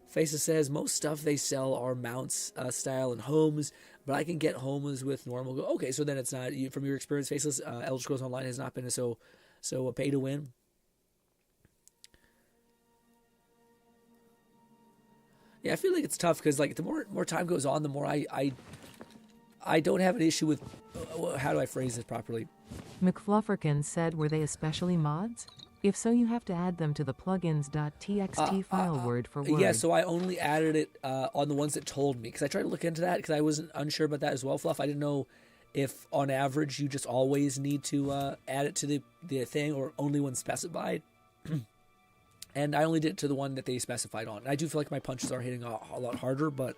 A: Faces says, most stuff they sell are mounts style and homes, but I can get homes with normal. Okay, so then it's not, from your experience, Faceless, Elder Scrolls Online has not been so a pay to win. Yeah, I feel like it's tough because like the more time goes on, the more I don't have an issue with how do I phrase this properly?
D: McFlufferkin said, were they especially mods? If so, you have to add them to the plugins.txt file word for word.
A: Yeah, so I only added it on the ones that told me, because I tried to look into that because I wasn't unsure about that as well, Fluff. I didn't know if on average you just always need to add it to the thing or only when specified. And I only did it to the one that they specified on. I do feel like my punches are hitting a lot harder, but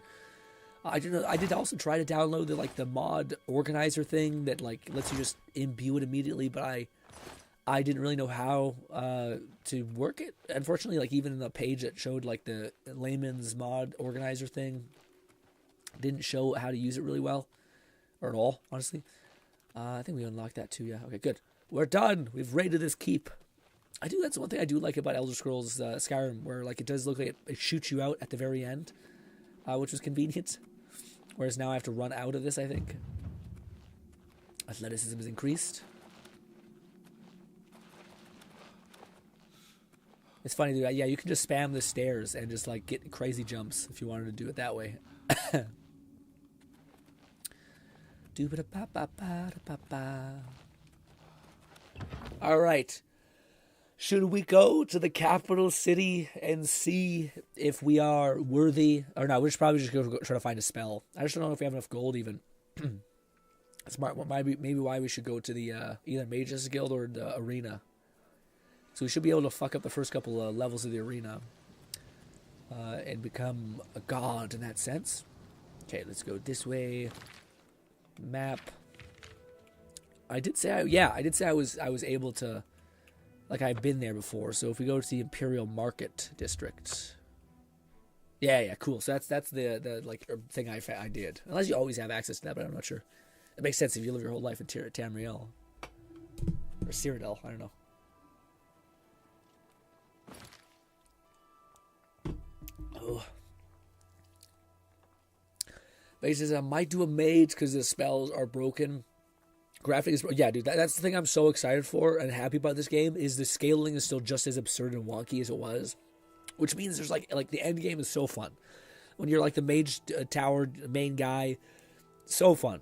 A: I did also try to download the mod organizer thing that like lets you just imbue it immediately, but I didn't really know how to work it. Unfortunately, like even in the page that showed like the layman's mod organizer thing, didn't show how to use it really well, or at all, honestly. I think we unlocked that too, yeah. Okay, good. We're done. We've raided this keep. That's one thing I do like about Elder Scrolls Skyrim, where like it does look like it shoots you out at the very end, which was convenient. Whereas now I have to run out of this, I think. Athleticism is increased. It's funny, dude. Yeah, you can just spam the stairs and just like get crazy jumps if you wanted to do it that way. All right. Should we go to the capital city and see if we are worthy or not? We should probably just go try to find a spell. I just don't know if we have enough gold even. That's maybe why we should go to the either Mages Guild or the arena. So we should be able to fuck up the first couple of levels of the arena and become a god in that sense. Okay, let's go this way. Map. I did say I was able to, like I've been there before. So if we go to the Imperial Market District. Yeah, cool. So that's the like thing I did. Unless you always have access to that, but I'm not sure. It makes sense if you live your whole life in Tamriel. Or Cyrodiil, I don't know. Oh. But he says I might do a mage because the spells are broken. Graphic is, yeah, dude. That's the thing I'm so excited for and happy about this game is the scaling is still just as absurd and wonky as it was, which means there's like the end game is so fun when you're like the mage tower main guy. So fun.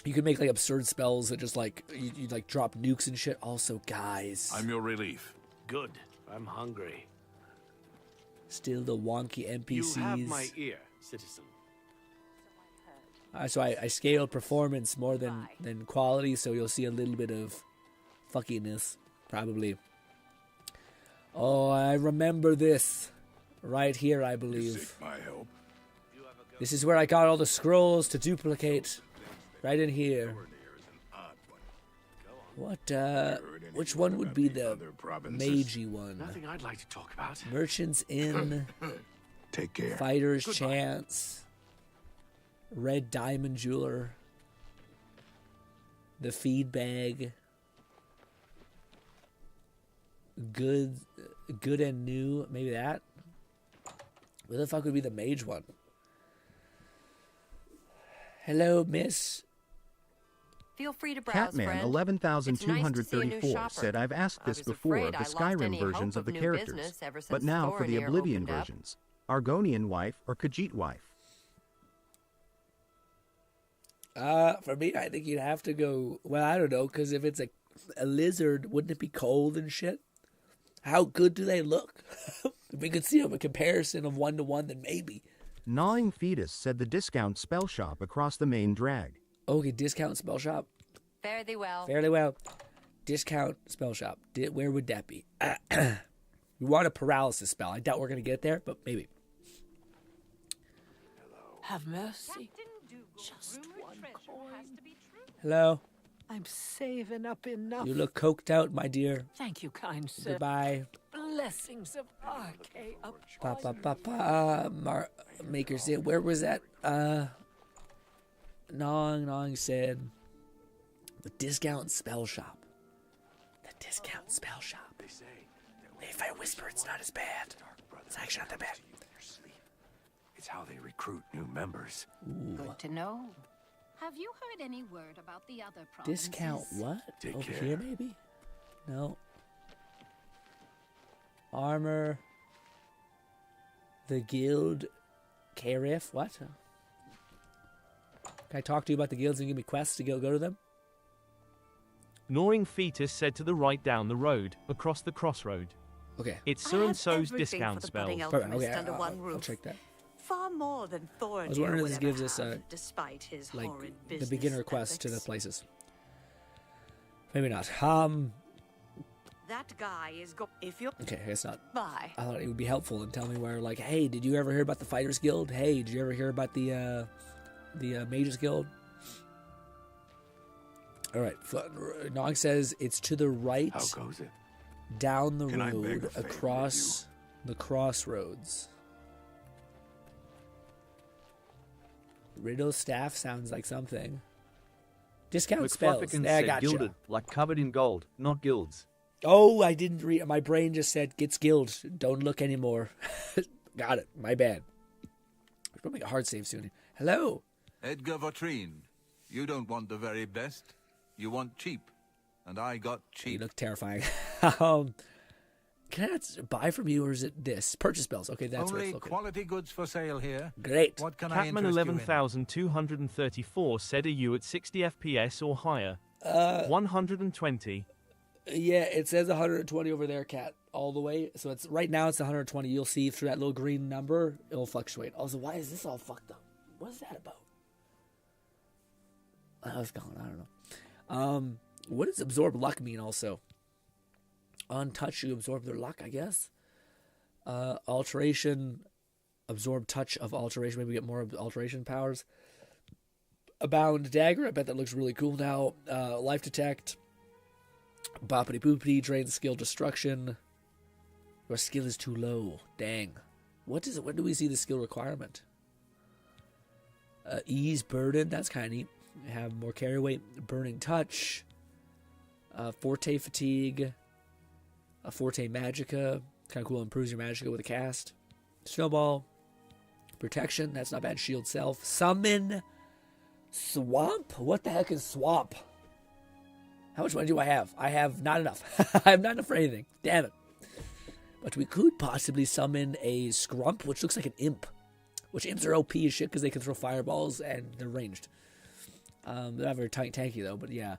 A: You can make like absurd spells that just like you like drop nukes and shit. Also, guys,
J: I'm your relief.
K: Good. I'm hungry.
A: Still the wonky NPCs.
K: You have my ear, citizen.
A: So I scaled performance more than quality, so you'll see a little bit of fuckiness, probably. Oh, I remember this right here, I believe.
J: My help.
A: This is where I got all the scrolls to duplicate. Right in here. What, which one would be the magey one?
K: Nothing I'd like to talk about.
A: Merchant's Inn.
J: Take care.
A: Fighter's Chance. Red Diamond Jeweler. The Feed Bag. Good and New. Maybe that. Where the fuck would be the mage one? Hello, miss.
L: Feel free to browse,
C: Catman
L: friend.
C: 11,234 said I've asked this before of the Skyrim versions of the characters, but now for the Oblivion versions. Argonian wife or Khajiit wife?
A: For me, I think you'd have to go, well, I don't know, because if it's a lizard, wouldn't it be cold and shit? How good do they look? If we could see a comparison of 1-to-1, then maybe.
C: Gnawing Fetus said the discount spell shop across the main drag.
A: Okay, discount spell shop.
L: Fare thee well.
A: Fairly well. Discount spell shop. Where would that be? We want a paralysis spell. I doubt we're going to get there, but maybe.
M: Have mercy. Just one coin.
A: Hello.
M: I'm saving up enough.
A: You look coked out, my dear.
M: Thank you, kind sir.
A: Goodbye.
M: Blessings of RK
A: Maker said, where was that? Nong said, the discount spell shop. The discount spell shop. If I whisper, it's not as bad. It's actually not that bad.
I: It's how they recruit new members.
A: Ooh.
L: Good to know.
N: Have you heard any word about the other provinces?
A: Discount what?
I: Take
A: Over
I: care.
A: here, maybe? No. Armor. The guild. Carif. What? Can I talk to you about the guilds and give me quests to go to them?
E: Gnawing Fetus said to the right down the road, across the crossroad.
A: Okay.
E: It's
O: I
E: so and
O: have
E: so's
O: everything
E: discount
O: for the
E: spell.
O: budding
A: Perfect.
O: alchemist
A: Okay,
O: under one roof.
A: I'll check that.
O: Far more than Thor
A: I was
O: or
A: wondering if this
O: whatever
A: gives us
O: have, despite his
A: like
O: horrid
A: the
O: business
A: beginner quest to the
O: ethics.
A: places. Maybe not.
O: That guy is if you're
A: Okay, I guess not.
O: Bye.
A: I thought it would be helpful and tell me where, like, hey, did you ever hear about the Fighters Guild? Hey, did you ever hear about the Mages Guild? All right. Nog says it's to the right.
I: How goes it?
A: Down the
I: Can I beg
A: road,
I: a favor of
A: across the crossroads. Riddle staff sounds like something. Discount spells.
B: McFlufferkin
A: There, I
B: said
A: gotcha.
B: gilded, like covered in gold, not guilds.
A: Oh, I didn't read. My brain just said gets guild. Don't look anymore. Got it. My bad. We're gonna make a hard save soon. Hello.
P: Edgar Vautrin, you don't want the very best. You want cheap, and I got cheap.
A: You look terrifying. Can I not buy from you, or is it this? Purchase spells. Okay, that's what
P: Only
A: it's looking.
P: quality goods for sale here.
A: Great.
P: What can I
E: Catman
P: interest you in?
E: 11,234 said, are you at 60 FPS or higher? 120.
A: Yeah, it says 120 over there, Cat, all the way. So it's right now it's 120. You'll see through that little green number, it'll fluctuate. Also, why is this all fucked up? What is that about? What's going on? I don't know. What does absorb luck mean also? Untouch, you absorb their luck, I guess. Alteration, absorb touch of alteration. Maybe we get more alteration powers. Abound dagger, I bet that looks really cool now. Life detect. Boppity boopity, drain skill destruction. Your skill is too low. Dang. What is it? When do we see the skill requirement? Ease burden, that's kind of neat. Have more carry weight. Burning touch. Forte fatigue. Forte Magica, kind of cool, improves your Magica with a cast. Snowball, protection, that's not bad. Shield self. Summon, swamp. What the heck is swamp? How much money do I have? I have not enough. I have not enough for anything. Damn it. But we could possibly summon a scrump, which looks like an imp. Which imps are OP as shit because they can throw fireballs and they're ranged. They're not very tanky though, but yeah.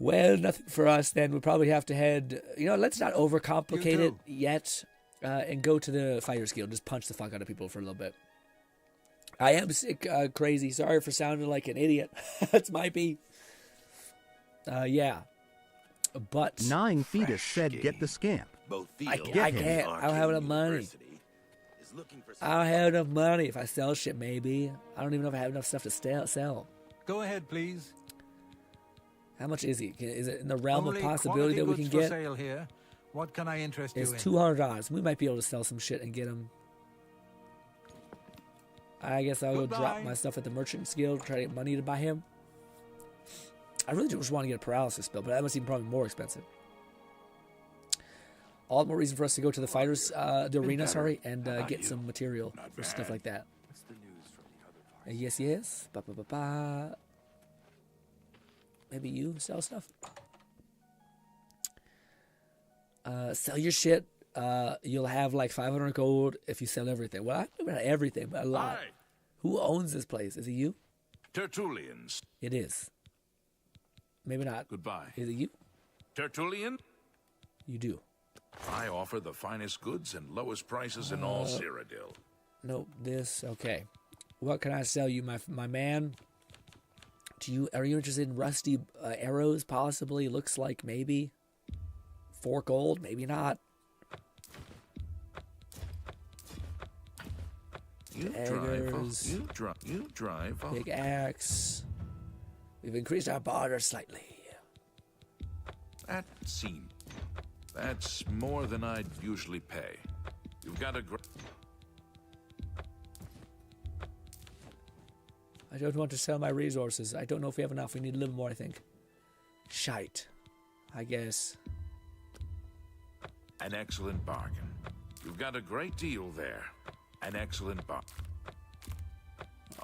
A: Well, nothing for us then. We'll probably have to head... let's not overcomplicate it yet. And go to the Fighters Guild. Just punch the fuck out of people for a little bit. I am sick, crazy. Sorry for sounding like an idiot. That's my be. Yeah. But...
C: Gnawing Fetus said get the scamp.
A: I can't. I don't have enough money. I don't have enough money. If I sell shit, maybe. I don't even know if I have enough stuff to sell.
P: Go ahead, please.
A: How much is he? Is it in the realm
P: Only
A: of possibility that we can get?
P: For sale here. What can I interest
A: It's
P: you in?
A: $200. We might be able to sell some shit and get him. I guess I'll go drop my stuff at the Merchant's Guild, try to get money to buy him. I really just want to get a paralysis spell, but that must be probably more expensive. All the more reason for us to go to the fighters, the arena, and get some material for stuff like that.
I: What's the news from the other parts?
A: Yes. Ba-ba-ba-ba. Maybe you sell stuff. Sell your shit. You'll have like 500 gold if you sell everything. Well, maybe not everything, but a lot.
J: Hi.
A: Who owns this place? Is it you?
J: Tertullians.
A: It is. Maybe not.
J: Goodbye.
A: Is it you?
J: Tertullian?
A: You do.
J: I offer the finest goods and lowest prices in all Cyrodiil.
A: Nope. This. Okay. What can I sell you, my man? Are you interested in rusty arrows? Possibly. Looks like maybe 4 gold. Maybe not.
J: You drive.
A: Big axe. We've increased our barter slightly.
J: That's more than I'd usually pay. You've got a
A: I don't want to sell my resources. I don't know if we have enough. We need a little more, I think. Shite. I guess.
J: An excellent bargain. You've got a great deal there. An excellent bargain.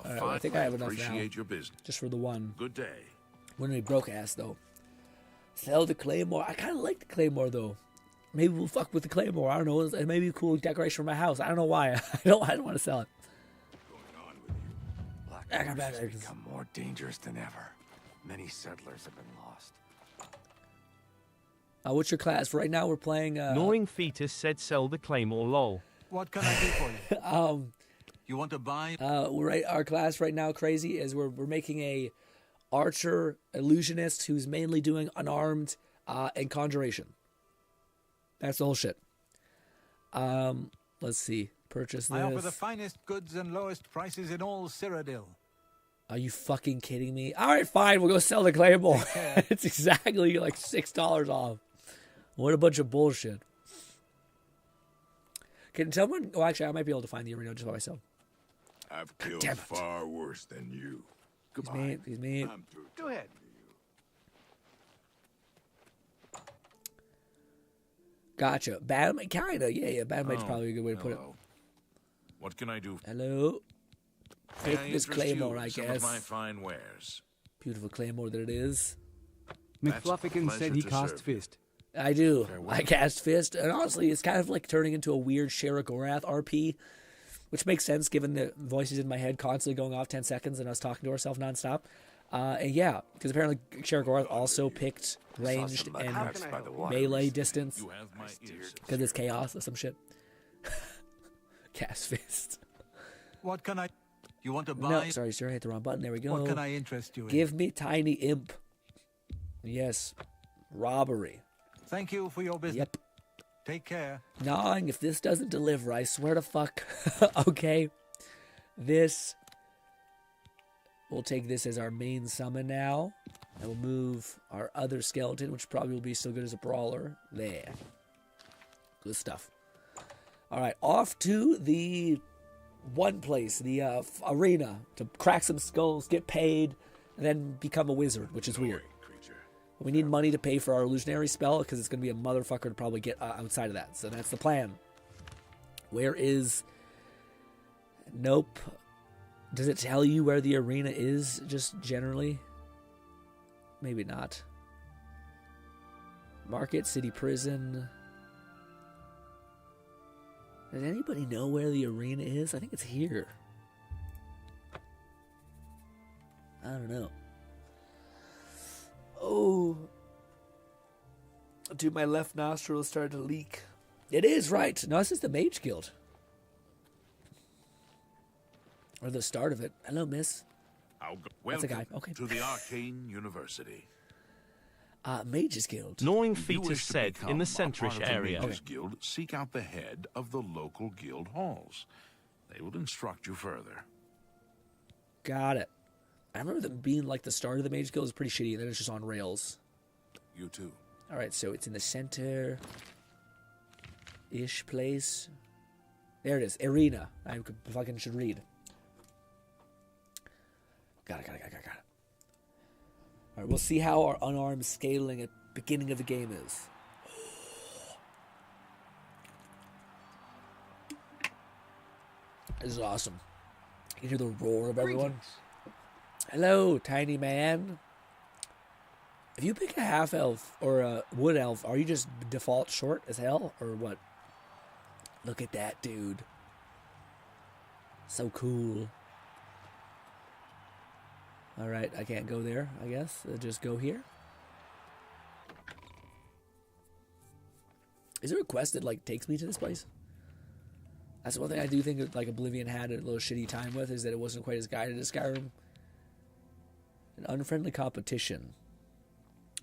A: Alright, well, I think I have enough now.
J: Appreciate your business.
A: Just for the one.
J: Good day.
A: Wouldn't be broke ass though. Sell the claymore. I kind of like the claymore though. Maybe we'll fuck with the claymore. I don't know. It may be a cool decoration for my house. I don't know why. I don't want to sell it.
I: Black Marsh has become more dangerous than ever. Many settlers have been lost.
A: What's your class? Right now we're playing...
E: Gnawing Fetus said sell the Claymore lol.
P: What can I do for you? You want to buy?
A: Our class right now, Crazy, is we're making a archer illusionist who's mainly doing unarmed and conjuration. That's the whole shit. Let's see. Purchase this.
P: I offer the finest goods and lowest prices in all Cyrodiil.
A: Are you fucking kidding me? All right, fine. We'll go sell the Claymore. It's exactly like $6 off. What a bunch of bullshit. Can someone... Oh, actually, I might be able to find the arena just by myself.
J: I've killed far worse than you.
A: Goodbye. He's me.
P: Go ahead.
A: Gotcha. Batman, kinda. Yeah. Batman's probably a good way to put it.
J: What can I do?
A: Hello.
J: May
A: Take this Claymore, I
J: some
A: guess.
J: of my fine wares.
A: Beautiful Claymore that it is.
H: McFluffican said he cast Fist.
A: I do. I cast Fist, and honestly, it's kind of like turning into a weird Shara-Gorath RP, which makes sense given the voices in my head constantly going off 10 seconds and us talking to ourselves nonstop. And yeah, because apparently Shara-Gorath also picked ranged and melee distance because it's chaos or some shit. Cast Fist.
P: What can I... You want to buy?
A: No, sorry, sir. I hit the wrong button. There we go.
P: What can I interest you in?
A: Give me Tiny Imp. Yes. Robbery.
P: Thank you for your business.
A: Yep.
P: Take care.
A: Gnawing, if this doesn't deliver, I swear to fuck. Okay. This. We'll take this as our main summon now. And we'll move our other skeleton, which probably will be so good as a brawler. There. Good stuff. Alright, off to the one place, the arena, to crack some skulls, get paid, and then become a wizard, which is weird. We need money to pay for our illusionary spell, because it's going to be a motherfucker to probably get outside of that. So that's the plan. Where is... Nope. Does it tell you where the arena is, just generally? Maybe not. Market, City Prison... Does anybody know where the arena is? I think it's here. I don't know. Oh. Dude, my left nostril started to leak. It is, right. No, this is the Mage Guild. Or the start of it. Hello, miss. That's a guy. Okay.
J: To the Arcane University.
A: Mages Guild.
E: Gnawing Fetus said in the centrish area.
J: Mages Guild, seek out the head of the local guild halls. They will instruct you further.
A: Got it. I remember them being like the start of the Mage Guild is pretty shitty, and then it's just on rails.
J: You too.
A: All right, so it's in the center-ish place. There it is. Arena. I fucking should read. Got it. All right, we'll see how our unarmed scaling at beginning of the game is. This is awesome. You can hear the roar of everyone. Hello, tiny man. If you pick a half elf or a wood elf, are you just default short as hell or what? Look at that dude. So cool. Alright, I can't go there, I guess. I'll just go here. Is there a quest that, like, takes me to this place? That's one thing I do think, like, Oblivion had a little shitty time with, is that it wasn't quite as guided as Skyrim. An unfriendly competition.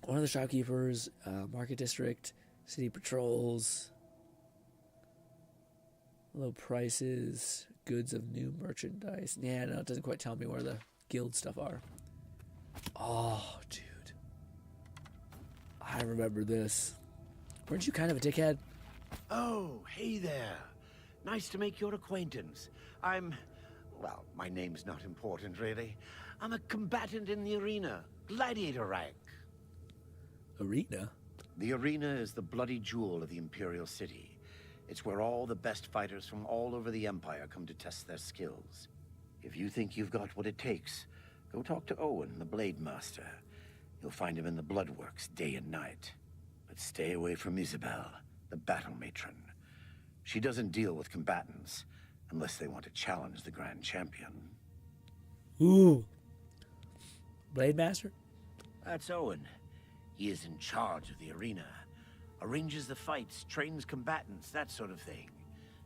A: One of the shopkeepers, market district, city patrols, low prices, goods of new merchandise. Yeah, no, it doesn't quite tell me where the guild stuff are. Oh, dude. I remember this. Weren't you kind of a dickhead?
K: Oh, hey there. Nice to make your acquaintance. Well, my name's not important, really. I'm a combatant in the arena. Gladiator rank.
A: Arena?
K: The arena is the bloody jewel of the Imperial City. It's where all the best fighters from all over the Empire come to test their skills. If you think you've got what it takes, go talk to Owen, the Blade Master. You'll find him in the Bloodworks day and night. But stay away from Isabel, the Battle Matron. She doesn't deal with combatants unless they want to challenge the Grand Champion.
A: Ooh. Blade Master?
K: That's Owen. He is in charge of the arena. Arranges the fights, trains combatants, that sort of thing.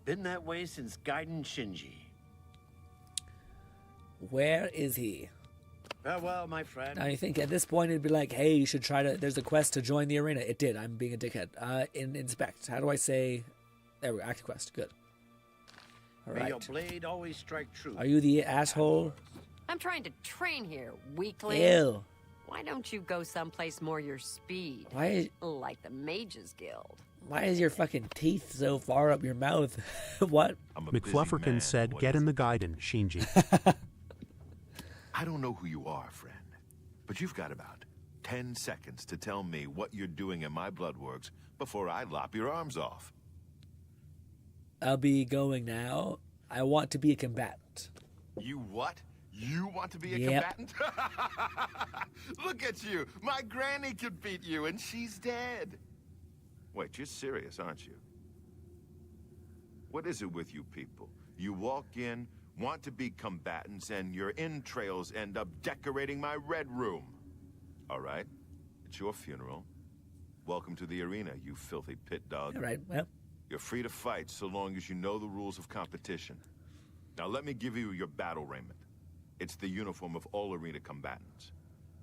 K: Been that way since Gaiden Shinji.
A: Where is he?
K: Farewell, my friend.
A: Now you think at this point it'd be like, hey, you should try to, there's a quest to join the arena. It did. I'm being a dickhead. Inspect. How do I say, there we go, active quest. Good. All
K: May
A: right.
K: your blade always strike true.
A: Are you the asshole?
Q: I'm trying to train here, weakling.
A: Ew.
Q: Why don't you go someplace more your speed?
A: Why?
Q: Like the Mages Guild.
A: Why is your fucking teeth so far up your mouth? What?
G: McFlufferkin said, get in the Gaiden, Shinji.
R: I don't know who you are, friend, but you've got about 10 seconds to tell me what you're doing in my bloodworks before I lop your arms off.
A: I'll be going now. I want to be a combatant.
R: You what? You want to be a
A: Yep.
R: combatant? Look at you! My granny could beat you, and she's dead. Wait, you're serious, aren't you? What is it with you people? You walk in, want to be combatants, and your entrails end up decorating my red room. All right, it's your funeral. Welcome to the arena, you filthy pit dog.
A: All right, well.
R: You're free to fight so long as you know the rules of competition. Now let me give you your battle raiment. It's the uniform of all arena combatants.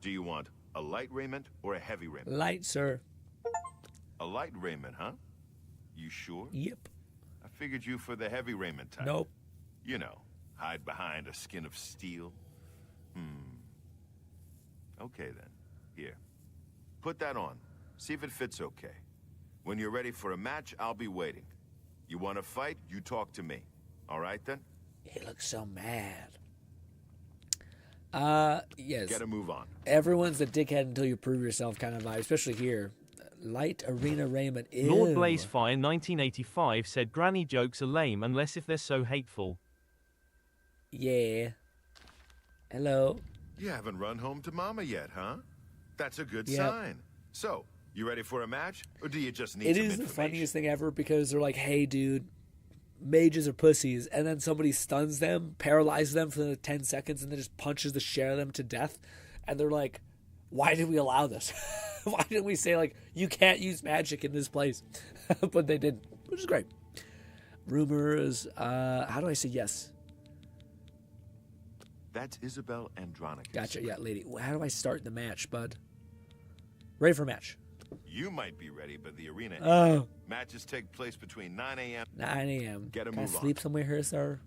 R: Do you want a light raiment or a heavy raiment?
A: Light, sir.
R: A light raiment, huh? You sure?
A: Yep.
R: I figured you for the heavy raiment type.
A: Nope.
R: You know, hide behind a skin of steel. Okay then. Here. Put that on. See if it fits okay. When you're ready for a match, I'll be waiting. You want to fight, you talk to me. All right then?
A: He looks so mad. Yes.
R: Gotta move on.
A: Everyone's a dickhead until you prove yourself kind of vibe, especially here. Light arena raiment. Ew.
E: Lord Blazefire 1985 said granny jokes are lame unless if they're so hateful.
A: Yeah. Hello.
R: You haven't run home to Mama yet, huh? That's a good
A: Yep.
R: sign. So, you ready for a match? Or do you just need
A: It
R: some
A: is the
R: information?
A: funniest thing ever because they're like, hey, dude, mages are pussies. And then somebody stuns them, paralyzes them for 10 seconds, and then just punches the shit out of them to death. And they're like, why did we allow this? Why didn't we say, like, you can't use magic in this place? But they didn't, which is great. Rumors. How do I say yes?
R: That's Isabel Andronicus.
A: Gotcha. Yeah, lady. How do I start the match, bud? Ready for match.
R: You might be ready, but the arena ain't.
A: Oh.
R: Matches take place between 9 a.m.
A: 9 a.m.
R: Get a
A: Can I
R: move on.
A: sleep somewhere here, sir?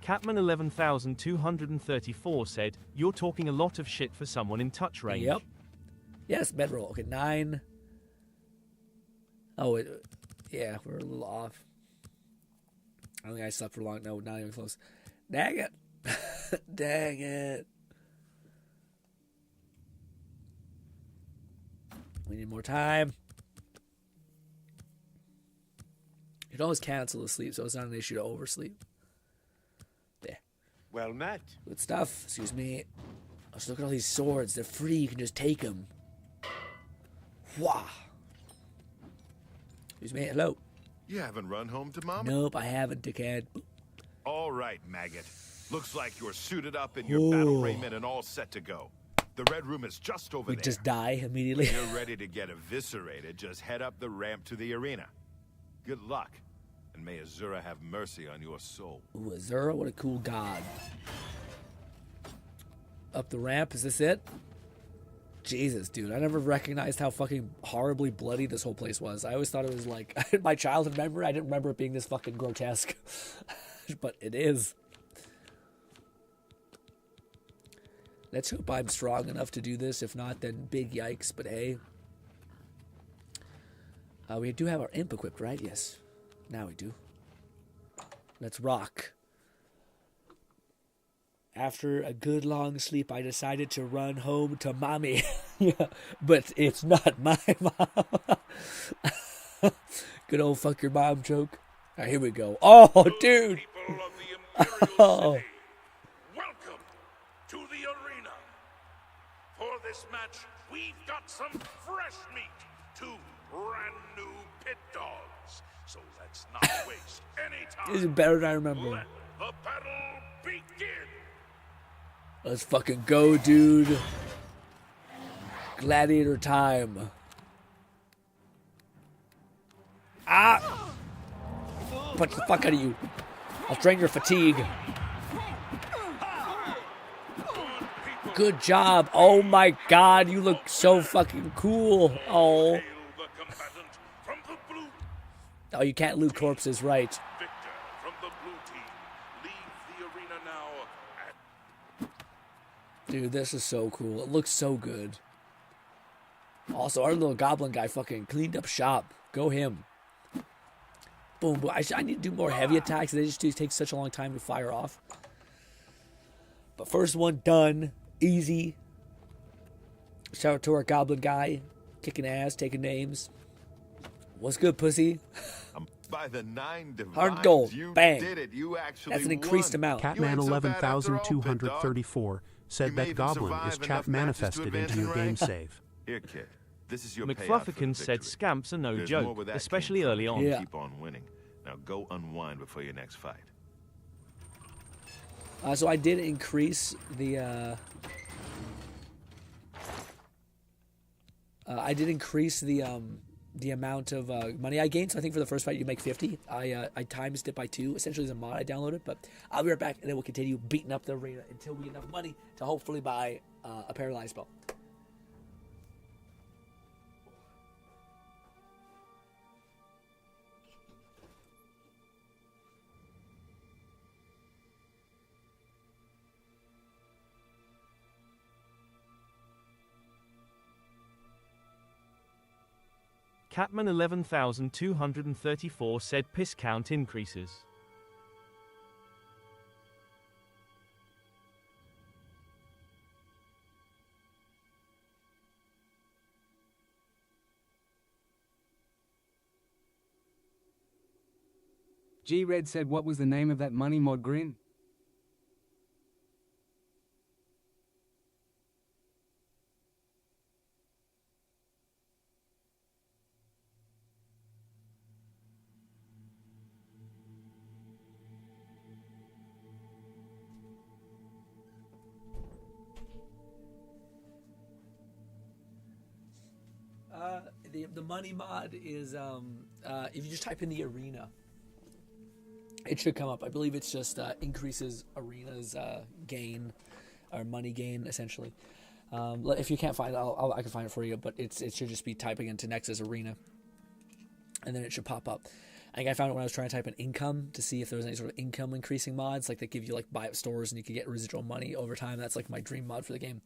E: Catman 11234 said, you're talking a lot of shit for someone in touch range.
A: Yep. Yes, bedroll. Okay, 9. Oh, yeah, we're a little off. I don't think I slept for long. No, not even close. Dang it. Dang it. We need more time. You can always cancel the sleep, so it's not an issue to oversleep. There.
K: Well met.
A: Good stuff. Excuse me. Let's look at all these swords. They're free. You can just take them. Wah. Excuse me. Hello.
R: You haven't run home to Mama?
A: Nope, I haven't, dickhead.
R: All right, maggot. Looks like you're suited up in your battle raiment and all set to go. The red room is just over
A: We
R: there.
A: just die immediately.
R: When you're ready to get eviscerated, just head up the ramp to the arena. Good luck, and may Azura have mercy on your soul.
A: Ooh, Azura, what a cool god. Up the ramp, is this it? Jesus, dude, I never recognized how fucking horribly bloody this whole place was. I always thought it was like, my childhood memory, I didn't remember it being this fucking grotesque. But it is. Let's hope I'm strong enough to do this. If not, then big yikes, but hey. We do have our imp equipped, right? Yes. Now we do. Let's rock. After a good long sleep, I decided to run home to mommy. Yeah, but it's not my mom. Good old fuck your mom joke. All right, here we go. Oh, dude. Oh.
J: Welcome to the arena. For this match, we've got some fresh meat. 2 brand new pit dogs. So let's not waste any time.
A: This is better than I remember.
J: Let the battle begin.
A: Let's fucking go, dude. Gladiator time. Ah! Punch the fuck out of you. I'll drain your fatigue. Good job. Oh my god, you look so fucking cool. Oh. Oh, you can't loot corpses, right. Dude, this is so cool. It looks so good. Also, our little goblin guy fucking cleaned up shop. Go him. Boom, boom. I need to do more heavy attacks. They just take such a long time to fire off. But first one done. Easy. Shout out to our goblin guy. Kicking ass, taking names. What's good, pussy?
R: By the 9 divines,
A: Hard gold.
R: You
A: Bang.
R: did it. You actually
A: That's an increased
R: won.
A: amount.
G: Catman
R: You ain't so bad after all,
G: 11,234 said
R: may
G: that
R: even
G: Goblin
R: survive
G: is
R: enough
G: chat
R: matches to
G: manifested
R: advance
G: into
R: in
G: your game
R: rank.
G: save.
R: Here, kid. This is your payout for the
E: McFlufferkins said
R: victory.
E: scamps are no
R: There's more
E: joke,
R: where that
E: especially
R: came from.
E: early on.
A: Yeah.
R: Keep on winning. Now go unwind before your next fight.
A: So I did increase the the amount of money I gained. So I think for the first fight you make 50. I times it by 2. Essentially, as a mod I downloaded. But I'll be right back, and then we'll continue beating up the arena until we get enough money to hopefully buy a paralyzed spell.
E: Catman 11,234 said piss count increases.
H: G-Red said what was the name of that money mod grin?
A: The money mod is if you just type in the arena, it should come up. I believe it's just increases arena's gain or money gain essentially. If you can't find it, I can find it for you. But it should just be typing into Nexus Arena, and then it should pop up. I think I found it when I was trying to type in income to see if there was any sort of income increasing mods, like they give you like buy up stores and you can get residual money over time. That's like my dream mod for the game.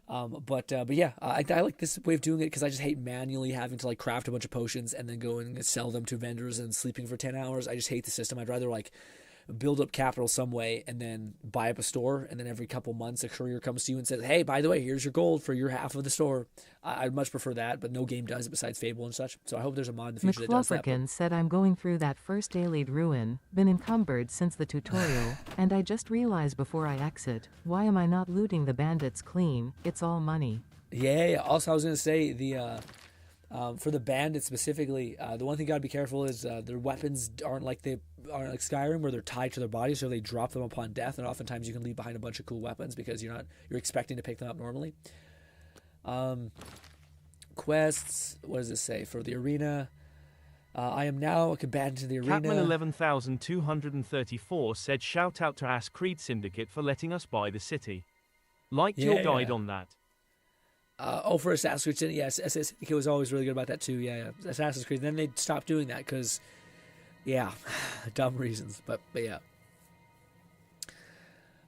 A: But yeah, I like this way of doing it because I just hate manually having to like craft a bunch of potions and then go and sell them to vendors and sleeping for 10 hours. I just hate the system. I'd rather like build up capital some way and then buy up a store, and then every couple months a courier comes to you and says, hey, by the way, here's your gold for your half of the store. I'd much prefer that, but no game does it besides Fable and such. So I hope there's a mod in the future that does that.
D: McFlufferkins said I'm going through that first daily ruin, been encumbered since the tutorial, and I just realized before I exit, why am I not looting the bandits clean? It's all money.
A: Yeah. Also, I was going to say for the bandits specifically, the one thing you got to be careful is their weapons aren't like Skyrim where they're tied to their body, so they drop them upon death, and oftentimes you can leave behind a bunch of cool weapons because you're expecting to pick them up normally. Quests, what does this say for the arena? I am now a combatant in the arena.
E: Catman 11,234 said shout out to Ass Creed Syndicate for letting us buy the city. Liked your guide on that.
A: For Assassin's Creed, yes, SSK was always really good about that too. Yeah, Assassin's Creed. Then they stopped doing that because, yeah, dumb reasons. But yeah,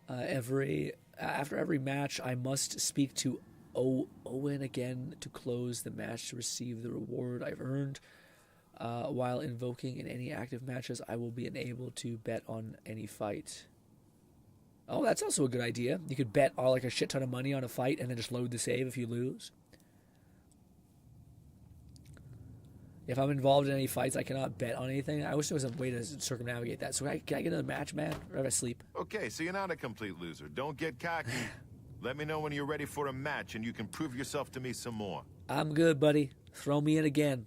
A: after every match, I must speak to Owen again to close the match to receive the reward I've earned. While invoking in any active matches, I will be enabled to bet on any fight. Oh, that's also a good idea. You could bet like a shit ton of money on a fight and then just load the save if you lose. If I'm involved in any fights, I cannot bet on anything. I wish there was a way to circumnavigate that. So can I get another match, man? Or have I sleep?
R: Okay, so you're not a complete loser. Don't get cocky. Let me know when you're ready for a match and you can prove yourself to me some more.
A: I'm good, buddy. Throw me in again.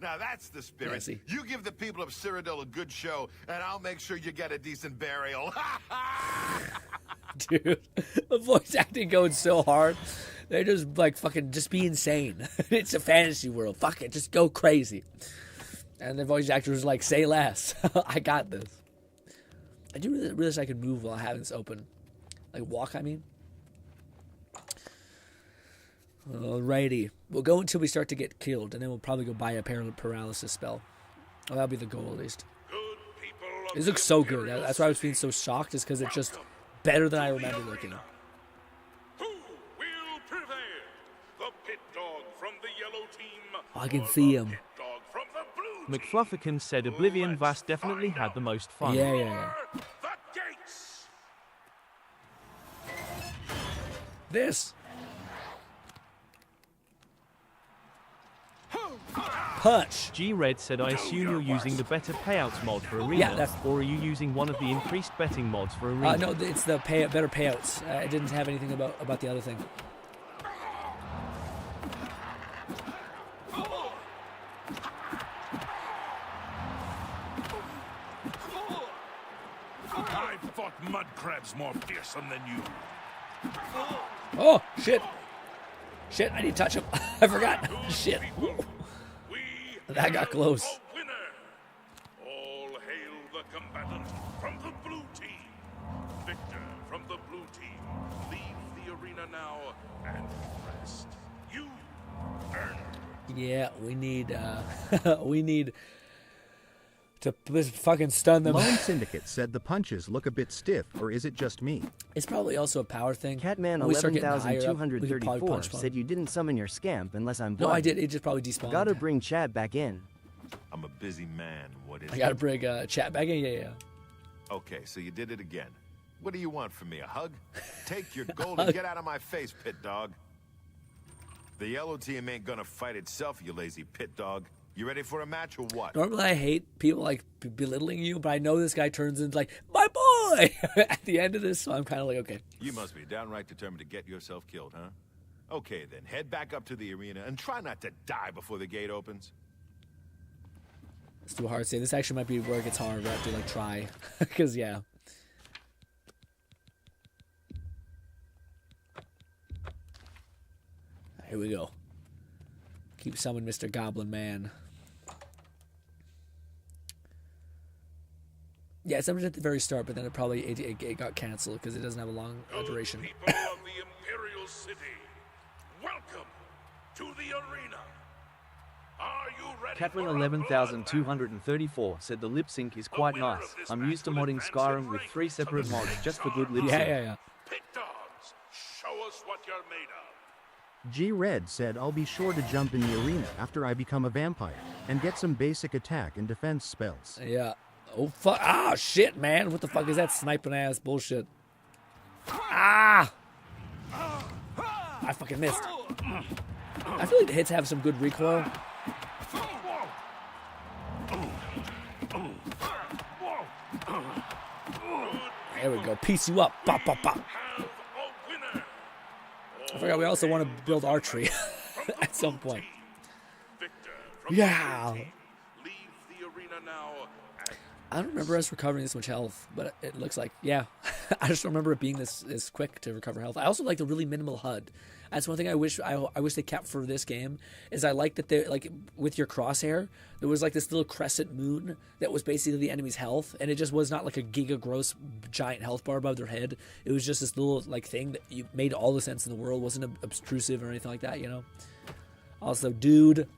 R: Now that's the spirit.
A: Nancy.
R: You give the people of Cyrodiil a good show, and I'll make sure you get a decent burial.
A: Dude, the voice acting going so hard. They're just like fucking just be insane. It's a fantasy world. Fuck it, just go crazy. And the voice actor was like, say less. I got this. I do really wish I could move while having this open. Like walk, I mean. Alrighty. We'll go until we start to get killed, and then we'll probably go buy a paralysis spell. Oh, that'll be the goal, at least. This looks so good. That's why I was feeling so shocked, is because it's just better than I remember looking. Oh, I can see him.
E: McFlufferkin said Oblivion Vast definitely had the most fun.
A: Yeah. This. Punch.
E: G-Red said, I assume you're using the better payouts mod for Arena,
A: Yeah,
E: or are you using one of the increased betting mods for Arena?
A: No, it's the better payouts. I didn't have anything about the other thing.
J: I fought mud crabs more fearsome than you.
A: Oh, shit. Shit, I need to touch him. I forgot. Shit. That got close.
J: All hail the combatant from the blue team. Victor from the blue team. Leave the arena now and rest. You earned.
A: Yeah, we need to fucking stun them.
C: Lone Syndicate said the punches look a bit stiff, or is it just me?
A: It's probably also a power thing.
F: Catman
A: When we start getting higher up,
F: 11234 said you didn't summon your scamp unless I'm
A: No,
F: blind.
A: I did. It just probably despawned.
F: Gotta bring Chad back in.
R: I'm a busy man. What is
A: I gotta bring chat back in. Yeah.
R: Okay, so you did it again. What do you want from me, a hug? Take your gold and get out of my face, pit dog. The yellow team ain't gonna fight itself, you lazy pit dog. You ready for a match or what?
A: Normally I hate people like belittling you, but I know this guy turns into like, my boy, at the end of this, so I'm kind of like, okay.
R: You must be downright determined to get yourself killed, huh? Okay, then head back up to the arena and try not to die before the gate opens.
A: It's too hard to say. This actually might be where it gets hard. We have to like try, because yeah. Here we go. Keep summoning Mr. Goblin Man. Yeah, it's summoned at the very start, but then it got canceled because it doesn't have a long duration.
J: People of the Imperial City, welcome to the arena. Are you ready?
B: Catwin 11234 said the lip sync is quite nice. I'm used to modding Skyrim with 3 separate mods just for good lip sync.
A: Yeah.
J: Pit dogs, show us what you're made of.
C: G-Red said I'll be sure to jump in the arena after I become a vampire and get some basic attack and defense spells.
A: Yeah. Oh, fuck. Ah, shit, man. What the fuck is that sniping ass bullshit? Ah! I fucking missed. I feel like the hits have some good recoil. There we go. Piece you up. Pop, pop, pop. I forgot we also want to build archery at some point. Yeah. I don't remember us recovering this much health, but it looks like, yeah. I just don't remember it being this quick to recover health. I also like the really minimal HUD. That's one thing I wish they kept for this game, is I like that they like with your crosshair, there was like this little crescent moon that was basically the enemy's health, and it just was not like a giga gross giant health bar above their head. It was just this little like thing that you made all the sense in the world, wasn't obtrusive or anything like that, you know. Also, dude,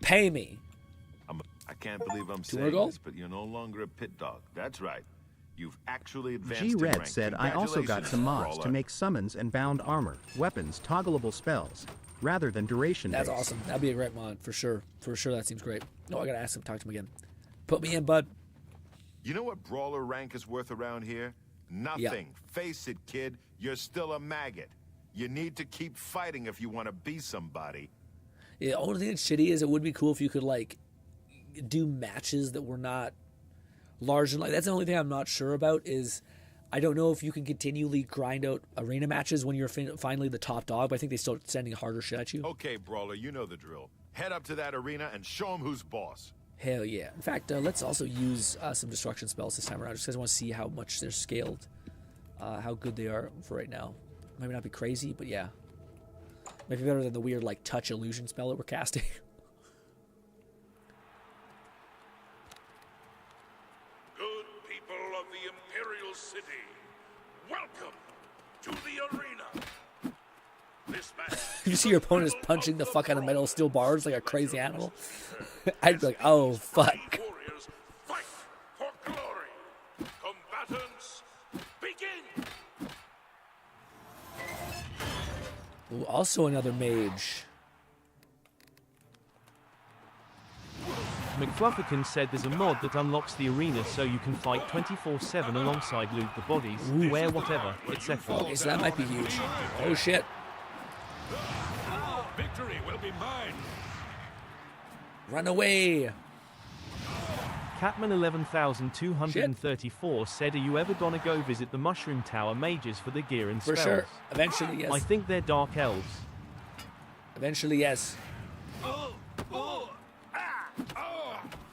A: pay me.
R: I can't believe I'm saying this, but you're no longer a pit dog. That's right. You've actually advanced in rank.
C: G-Red said I also got some mods to make summons and bound armor, weapons, toggleable spells, rather than duration.
A: That's awesome. That'd be a great mod, for sure. For sure, that seems great. No, I gotta ask him, talk to him again. Put me in, bud.
R: You know what brawler rank is worth around here? Nothing.
A: Yeah.
R: Face it, kid. You're still a maggot. You need to keep fighting if you want to be somebody.
A: Yeah, the only thing that's shitty is it would be cool if you could, like, do matches that were not large and like. That's the only thing I'm not sure about, is I don't know if you can continually grind out arena matches when you're finally the top dog, but I think they still sending harder shit at you.
R: Okay, brawler, you know the drill. Head up to that arena and show them who's boss.
A: Hell yeah. In fact, let's also use some destruction spells this time around, just because I want to see how much they're scaled, how good they are for right now. Maybe not be crazy, but yeah. Maybe better than the weird like touch illusion spell that we're casting.
J: City. Welcome to the arena. This match.
A: You see your opponent is punching the fuck out of metal steel bars like a crazy animal. I'd be like, oh fuck.
J: Warriors fight for glory. Combatants begin.
A: Ooh, also another mage.
E: McFlufferkin said there's a mod that unlocks the arena so you can fight 24/7 alongside loot the bodies, wear whatever, etc.
A: Okay, so that might be huge. Oh shit.
J: Victory will be mine.
A: Run away.
E: Catman 11234 said, are you ever gonna go visit the Mushroom Tower mages for the gear and
A: For
E: spells?
A: sure. Eventually, yes.
E: I think they're dark elves.
A: Eventually, yes.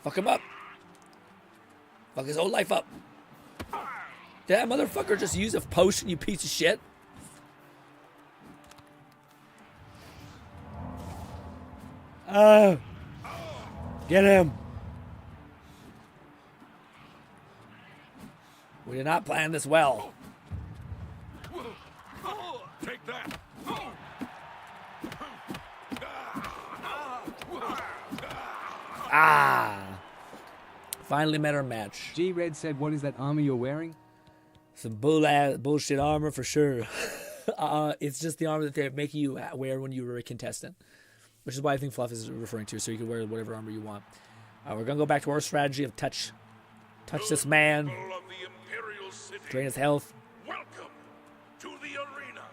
A: Fuck him up. Fuck his whole life up. Did that motherfucker just use a potion, you piece of shit? Get him. We did not plan this well.
J: Take that.
A: Finally met our match.
H: G-Red said, what is that armor you're wearing?
A: Some bullshit armor for sure. It's just the armor that they're making you wear when you were a contestant, which is why I think Fluff is referring to. So you can wear whatever armor you want. We're gonna go back to our strategy of touch this man, drain his health.
J: Welcome to the arena.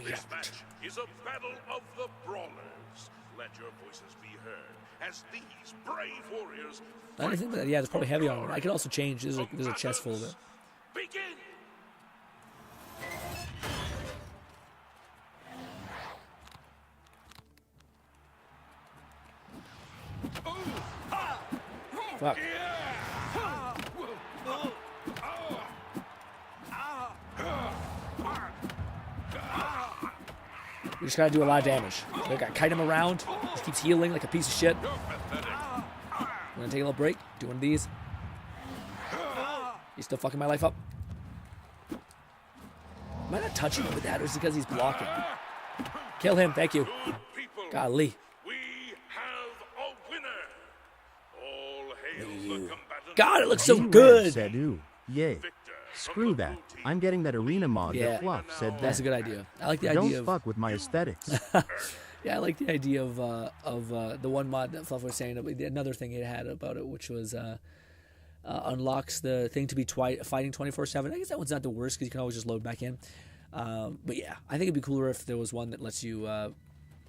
J: This match is a battle of the brawlers. Let your voices be heard as these brave warriors.
A: I don't think that, yeah, it's probably heavy armor. I could also change. There's a chest full of it.
J: Begin.
A: Fuck. We just gotta do a lot of damage. We gotta kite him around. Just keeps healing like a piece of shit. We're gonna take a little break. Do one of these. He's still fucking my life up. Am I not touching him with that, or is it because he's blocking? Kill him, thank you. Golly.
J: We have a winner. All hail the combatants.
A: God, it looks so
C: G-Red
A: good.
C: Said, ooh, yay. Screw that. I'm getting that arena mod
A: Yeah,
C: that Fluff said that.
A: that's a good idea. I like the
C: Don't
A: idea of...
C: fuck with my aesthetics.
A: Yeah, I like the idea of the one mod that Fluff was saying. Another thing it had about it, which was unlocks the thing to be fighting 24/7. I guess that one's not the worst because you can always just load back in. But yeah, I think it'd be cooler if there was one that lets you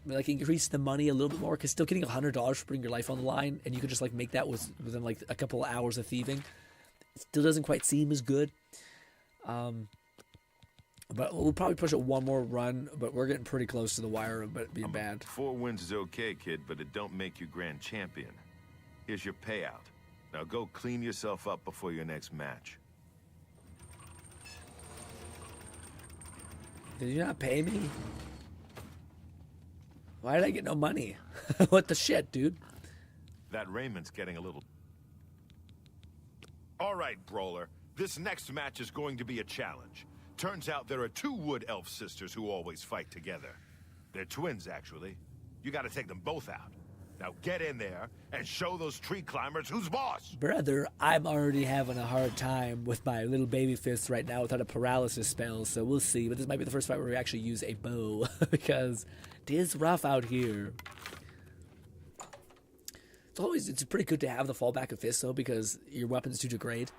A: like increase the money a little bit more. Because still getting $100 for putting your life on the line, and you could just like make that within like a couple of hours of thieving. It still doesn't quite seem as good. But we'll probably push it one more run, but we're getting pretty close to the wire of it being bad.
R: 4 wins is okay, kid, but it don't make you grand champion. Here's your payout. Now go clean yourself up before your next match.
A: Did you not pay me? Why did I get no money? What the shit, dude?
R: That Raymond's getting a little... All right, Brawler. This next match is going to be a challenge. Turns out there are 2 wood elf sisters who always fight together. They're twins, actually. You gotta take them both out. Now get in there and show those tree climbers who's boss.
A: Brother, I'm already having a hard time with my little baby fists right now without a paralysis spell, so we'll see. But this might be the first fight where we actually use a bow, because it is rough out here. It's pretty good to have the fallback of fists, though, because your weapons do degrade.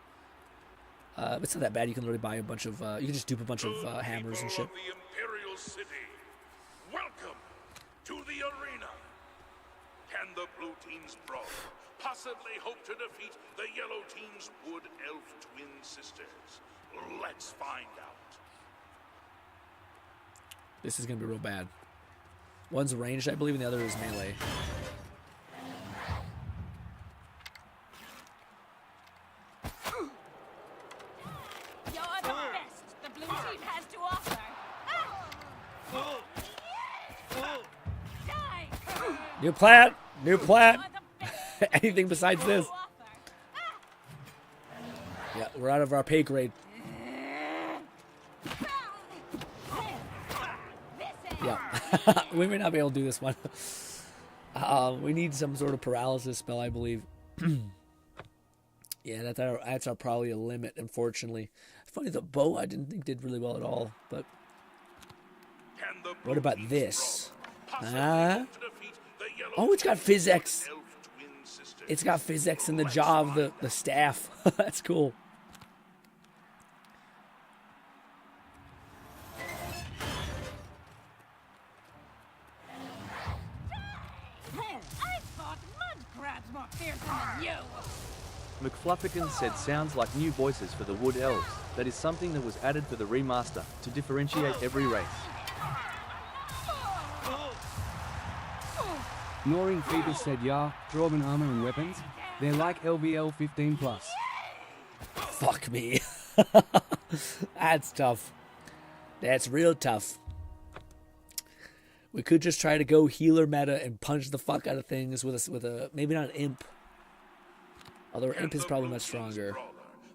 A: It's not that bad. You can literally buy a bunch of, you can just dupe a bunch of hammers and shit.
J: The Imperial City. Welcome to the arena. Can the blue team's brawler possibly hope to defeat the yellow team's wood elf twin sisters? Let's find out.
A: This is gonna be real bad. One's ranged, I believe, and the other is melee. New plant! New plant! Anything besides this. Yeah, we're out of our pay grade. Yeah, we may not be able to do this one. We need some sort of paralysis spell, I believe. Yeah, that's our probably a limit, unfortunately. Funny, the bow I didn't think did really well at all, but what about this? Oh, it's got physics. It's got physics in the jaw of the staff. That's cool.
B: McFluffican said sounds like new voices for the Wood Elves. That is something that was added for the remaster to differentiate every race.
H: Noring Phoebus said, yeah, Dwarven armor and weapons, they're like LVL 15+.
A: Fuck me. That's tough. That's real tough. We could just try to go healer meta and punch the fuck out of things with a maybe not an imp. Although imp is probably much stronger.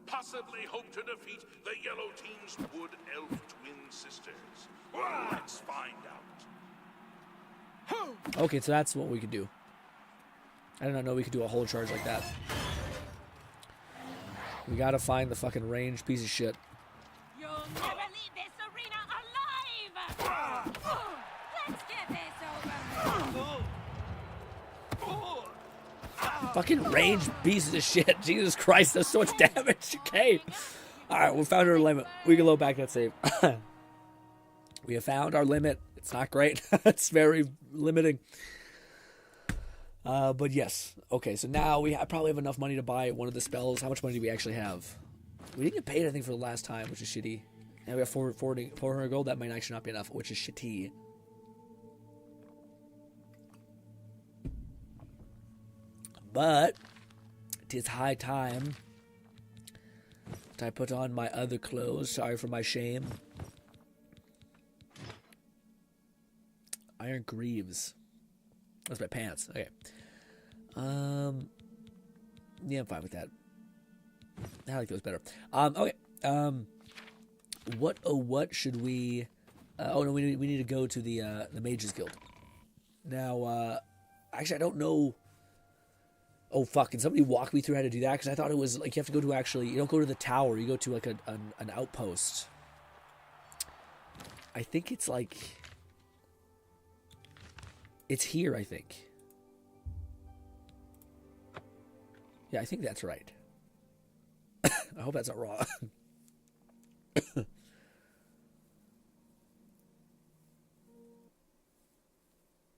J: Possibly hope to defeat the yellow team's Wood Elf twin sisters. Let's find out.
A: Okay, so that's what we could do. I did not know we could do a whole charge like that. We gotta find the fucking ranged piece of shit.
S: You'll never leave this arena alive! Let's get this over.
A: Fucking ranged pieces of shit. Jesus Christ, that's so much damage. Okay. Alright, we found our limit. We can load back that save. We have found our limit. It's not great. It's very limiting. But yes. Okay, so now I probably have enough money to buy one of the spells. How much money do we actually have? We didn't get paid, I think, for the last time, which is shitty. Now we have 400 gold. That might actually not be enough, which is shitty. But it is high time that I put on my other clothes. Sorry for my shame. Iron Greaves. That's my pants. Okay. Yeah, I'm fine with that. I like those better. Okay. What should we? Oh no, we need to go to the Mages Guild. Now, actually, I don't know. Oh fuck! Can somebody walk me through how to do that? Because I thought it was like you have to go to you don't go to the tower. You go to like an outpost. I think it's like. It's here, I think. Yeah, I think that's right. I hope that's not wrong.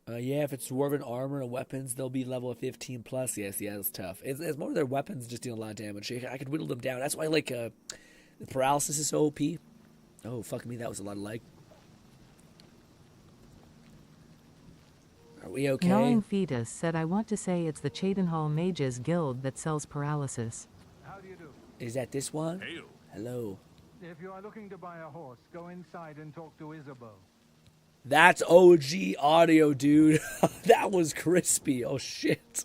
A: Yeah, if it's dwarven armor and weapons, they'll be level 15 plus. Yes, yeah, it's tough. It's more of their weapons just deal a lot of damage. I could whittle them down. That's why, like, the paralysis is so OP. Oh, fuck me, that was a lot of lag. Are we okay?
D: Gnawing Fetus said, I want to say it's the Cheydinhall Mages Guild that sells paralysis.
T: How do you do?
A: Is that this one?
J: Hail.
A: Hello.
T: If you are looking to buy a horse, go inside and talk to Isabeau.
A: That's OG audio, dude. That was crispy. Oh, shit.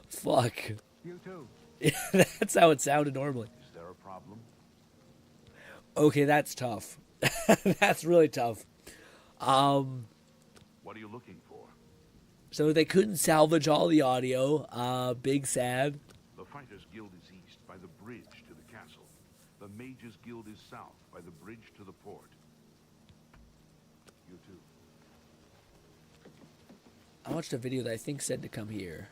A: Fuck.
T: You too.
A: That's how it sounded normally.
I: Is there a problem?
A: Okay, that's tough. That's really tough.
I: What are you looking for?
A: So they couldn't salvage all the audio. Big sad.
I: The Fighters Guild is east by the bridge to the castle. The Mages Guild is south by the bridge to the port. You too.
A: I watched a video that I think said to come here.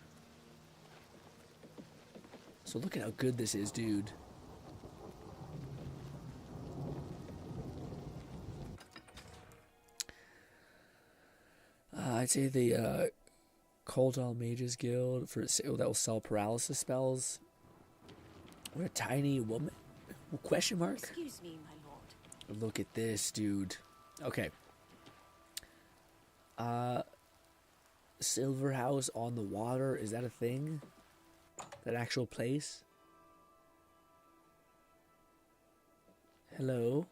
A: So look at how good this is, dude. I'd say the Coldall Mages Guild that will sell paralysis spells. What a tiny woman? Question mark?
O: Excuse me, my lord.
A: Look at this, dude. Okay. Silver House on the water, is that a thing? That actual place? Hello?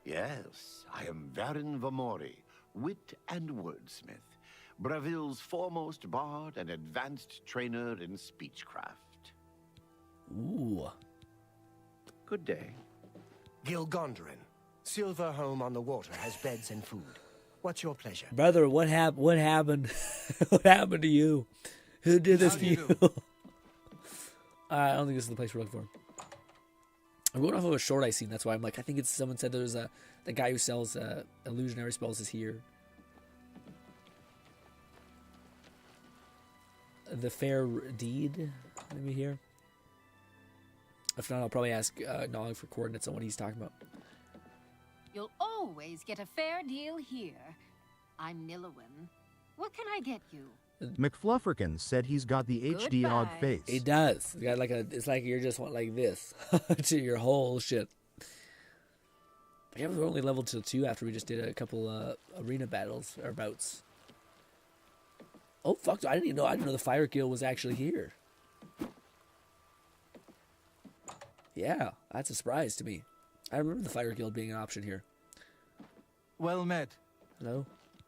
K: Yes, I am Baron Vamori, wit and wordsmith, Braville's foremost bard and advanced trainer in speechcraft.
A: Ooh.
K: Good day.
U: Gilgondrin. Silver home on the water has beds and food. What's your pleasure?
A: Brother, what happened? What happened? What happened to you? Who did this to you? I don't think this is the place we're looking for. I'm going off of a short I seen. That's why I'm like, I think it's someone said there's the guy who sells illusionary spells is here. The fair deed, maybe here. If not, I'll probably ask Nog for coordinates on what he's talking about.
N: You'll always get a fair deal here. I'm Nillowen. What can I get you?
C: McFlufferkin said he's got the HD Og face.
A: He does. He got like it's like you're just like this to your whole shit. Yeah, we were only leveled to 2 after we just did a couple arena battles or bouts. Oh fuck! I didn't know the Fire Guild was actually here. Yeah, that's a surprise to me. I remember the Fire Guild being an option here.
V: Well met.
A: Hello?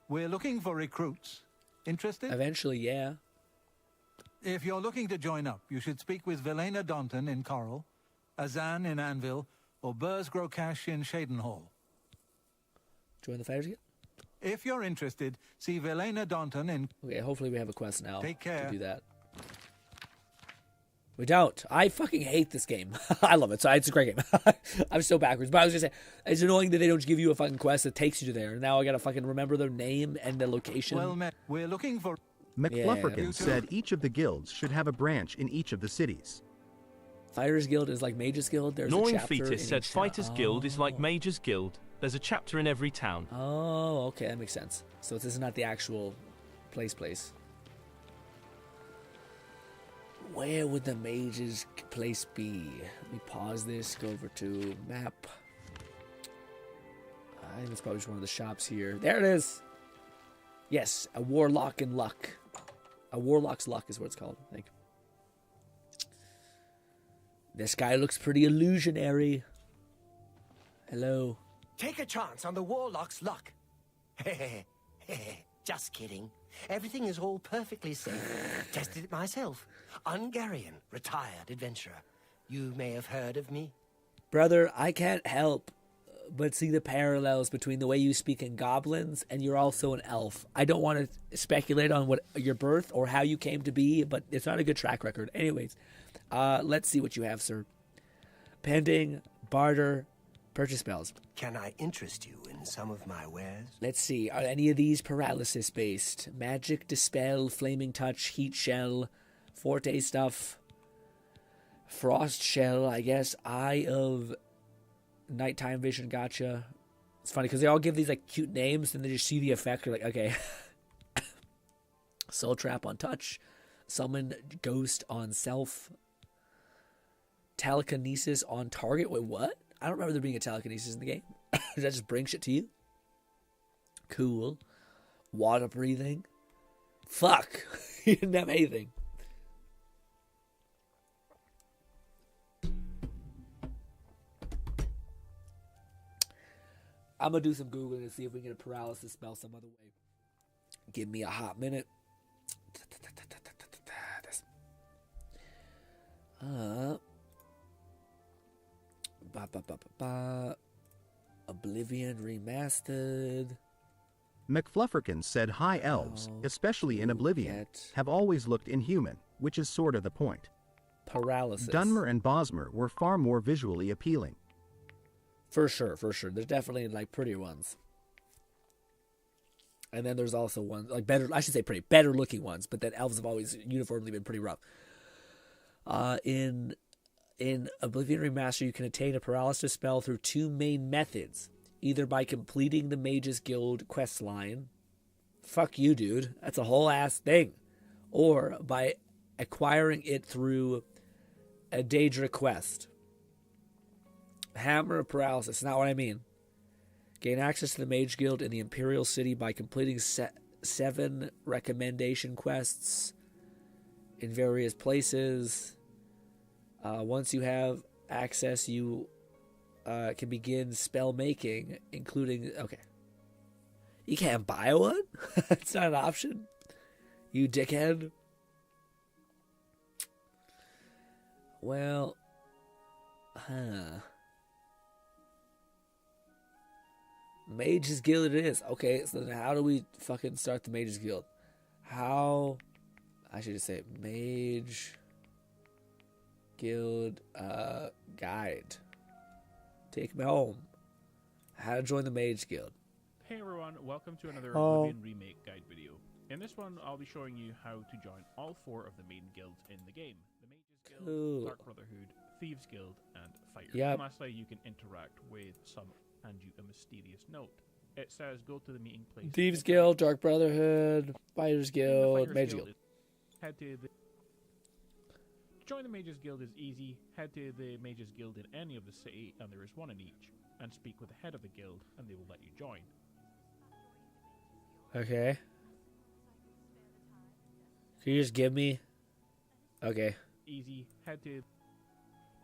V: We're looking for recruits. Interested?
A: Eventually, yeah.
V: If you're looking to join up, you should speak with Velena Daunton in Coral, Azan in Anvil, or Burz Grokash in Shadenhall.
A: Join the Fire Guild?
V: If you're interested, see Velena Daunton in...
A: Okay, hopefully we have a quest now.
V: Take care.
A: To do that. We don't. I fucking hate this game. I love it. So it's a great game. I'm so backwards. But I was just saying, it's annoying that they don't give you a fucking quest that takes you to there. Now I gotta fucking remember their name and the location.
V: Well met. We're looking for...
C: McFlufferkin said each of the guilds should have a branch in each of the cities.
A: Fighters Guild is like Mages Guild. There's
E: Gnawing
A: a chapter
E: Fetus said Fighters Guild is like Mages Guild. There's a chapter in every town.
A: Oh, okay. That makes sense. So this is not the actual place. Where would the mage's place be? Let me pause this, go over to map. I think it's probably just one of the shops here. There it is! Yes, a Warlock in Luck. A Warlock's Luck is what it's called, I think. This guy looks pretty illusionary. Hello.
U: Take a chance on the Warlock's luck. Just kidding. Everything is all perfectly safe. Tested it myself. Ungarian, retired adventurer. You may have heard of me.
A: Brother, I can't help but see the parallels between the way you speak in goblins and you're also an elf. I don't want to speculate on what your birth or how you came to be, but it's not a good track record. Anyways, let's see what you have, sir. Pending, barter, purchase spells.
U: Can I interest you in some of my wares?
A: Let's see. Are any of these paralysis based? Magic, dispel, flaming touch, heat shell, forte stuff, frost shell, I guess. Eye of nighttime vision, gotcha. It's funny because they all give these like cute names and then you see the effect. You're like, okay. Soul trap on touch, summon ghost on self, telekinesis on target. Wait, what? I don't remember there being a telekinesis in the game. Does that just bring shit to you? Cool. Water breathing. Fuck. You didn't have anything. I'm going to do some Googling and see if we can get a paralysis spell some other way. Give me a hot minute. Oblivion Remastered.
C: McFlufferkin said high elves, especially in Oblivion, have always looked inhuman, which is sort of the point.
A: Paralysis.
C: Dunmer and Bosmer were far more visually appealing.
A: For sure. There's definitely like prettier ones. And then there's also ones like better, I should say better looking ones, but then elves have always uniformly been pretty rough. In Oblivion Remastered, you can attain a paralysis spell through 2 main methods. Either by completing the Mages Guild quest line. Fuck you, dude. That's a whole ass thing. Or by acquiring it through a Daedra quest. Hammer of Paralysis. Not what I mean. Gain access to the Mage Guild in the Imperial City by completing 7 recommendation quests in various places. Once you have access, you can begin spell making, including... Okay. You can't buy one? That's not an option? You dickhead? Well... Mages Guild it is. Okay, so then how do we fucking start the Mages Guild? How... I should just say Mage Guild guide. Take me home. How to join the Mage Guild.
L: Hey everyone, welcome to another Oblivion Remake guide video. In this one, I'll be showing you how to join all 4 of the main guilds in the game. The Mages Guild, Dark Brotherhood, Thieves Guild, and Fighters.
A: Yep.
L: And lastly, you can interact with some and you a mysterious note. It says go to the meeting place.
A: Thieves Guild, Dark Brotherhood, Fighters Guild, Mage Guild.
L: Head to the... To join the Mages Guild is easy. Head to the Mages Guild in any of the city, and there is one in each, and speak with the head of the guild, and they will let you join.
A: Okay. Can you just give me... Okay.
L: Easy. Head to...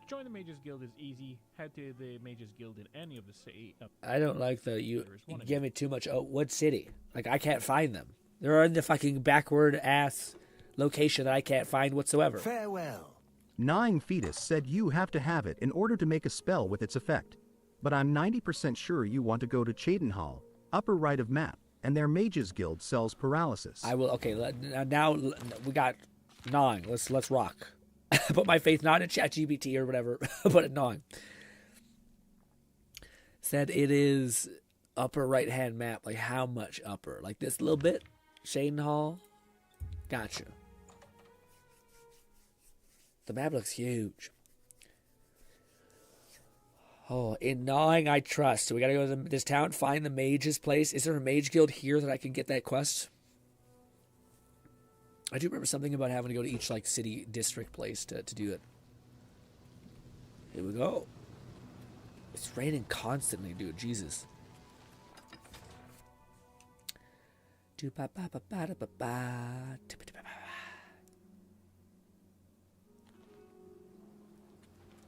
L: Join the Mages Guild is easy. Head to the Mages Guild in any of the city.
A: I don't like the... You give me too much... Oh, what city? Like, I can't find them. They're in the fucking backward-ass location that I can't find whatsoever.
U: Farewell.
C: Gnawing Fetus said you have to have it in order to make a spell with its effect. But I'm 90% sure you want to go to Cheydinhal, upper right of map, and their Mages Guild sells Paralysis.
A: I will... Okay, now we got gnawing. Let's rock. Put my faith not in ChatGPT or whatever, but in gnawing. Said it is upper right-hand map. Like, how much upper? Like this little bit? Cheydinhal? Gotcha. The map looks huge. Oh, in gnawing I trust. So we gotta go to this town, find the mage's place. Is there a mage guild here that I can get that quest? I do remember something about having to go to each like city district place to do it. Here we go. It's raining constantly, dude. Jesus.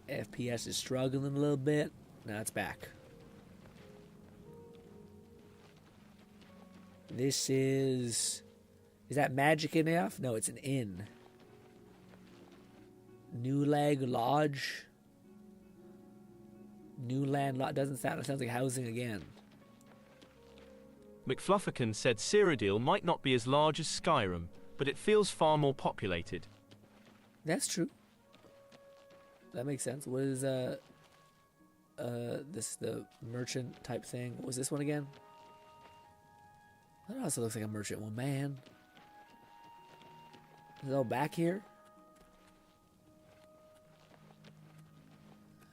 A: FPS is struggling a little bit. Now it's back. This is that Magic enough? No, it's an inn. New Lag Lodge. New Land Lodge. It sounds like housing again.
E: McFlufferkin said Cyrodiil might not be as large as Skyrim, but it feels far more populated.
A: That's true. That makes sense. What is this the merchant type thing? What was this one again? That also looks like a merchant one, man. Is it all back here?